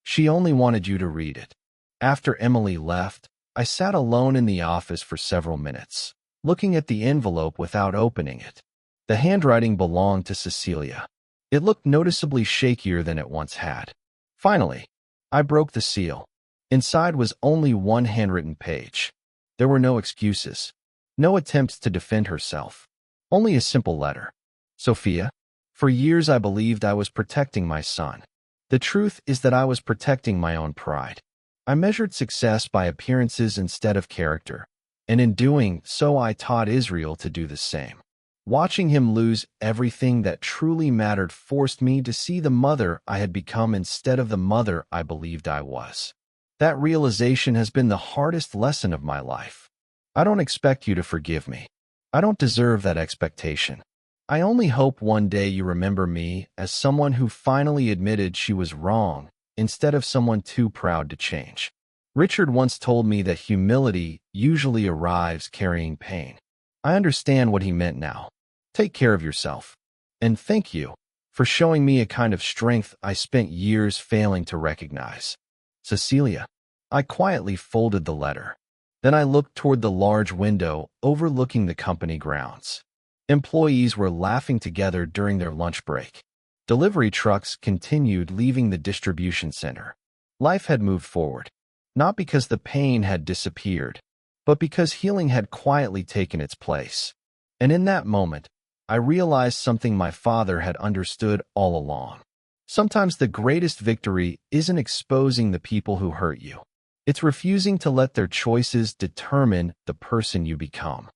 "She only wanted you to read it." After Emily left, I sat alone in the office for several minutes, looking at the envelope without opening it. The handwriting belonged to Cecilia. It looked noticeably shakier than it once had. Finally, I broke the seal. Inside was only one handwritten page. There were no excuses, no attempts to defend herself, only a simple letter. "Sofia, for years I believed I was protecting my son. The truth is that I was protecting my own pride. I measured success by appearances instead of character, and in doing so I taught Israel to do the same. Watching him lose everything that truly mattered forced me to see the mother I had become instead of the mother I believed I was. That realization has been the hardest lesson of my life. I don't expect you to forgive me. I don't deserve that expectation. I only hope one day you remember me as someone who finally admitted she was wrong instead of someone too proud to change." Richard once told me that humility usually arrives carrying pain. I understand what he meant now. Take care of yourself. And thank you for showing me a kind of strength I spent years failing to recognize. Cecilia. I quietly folded the letter. Then I looked toward the large window overlooking the company grounds. Employees were laughing together during their lunch break. Delivery trucks continued leaving the distribution center. Life had moved forward, not because the pain had disappeared, but because healing had quietly taken its place. And in that moment, I realized something my father had understood all along. Sometimes the greatest victory isn't exposing the people who hurt you. It's refusing to let their choices determine the person you become.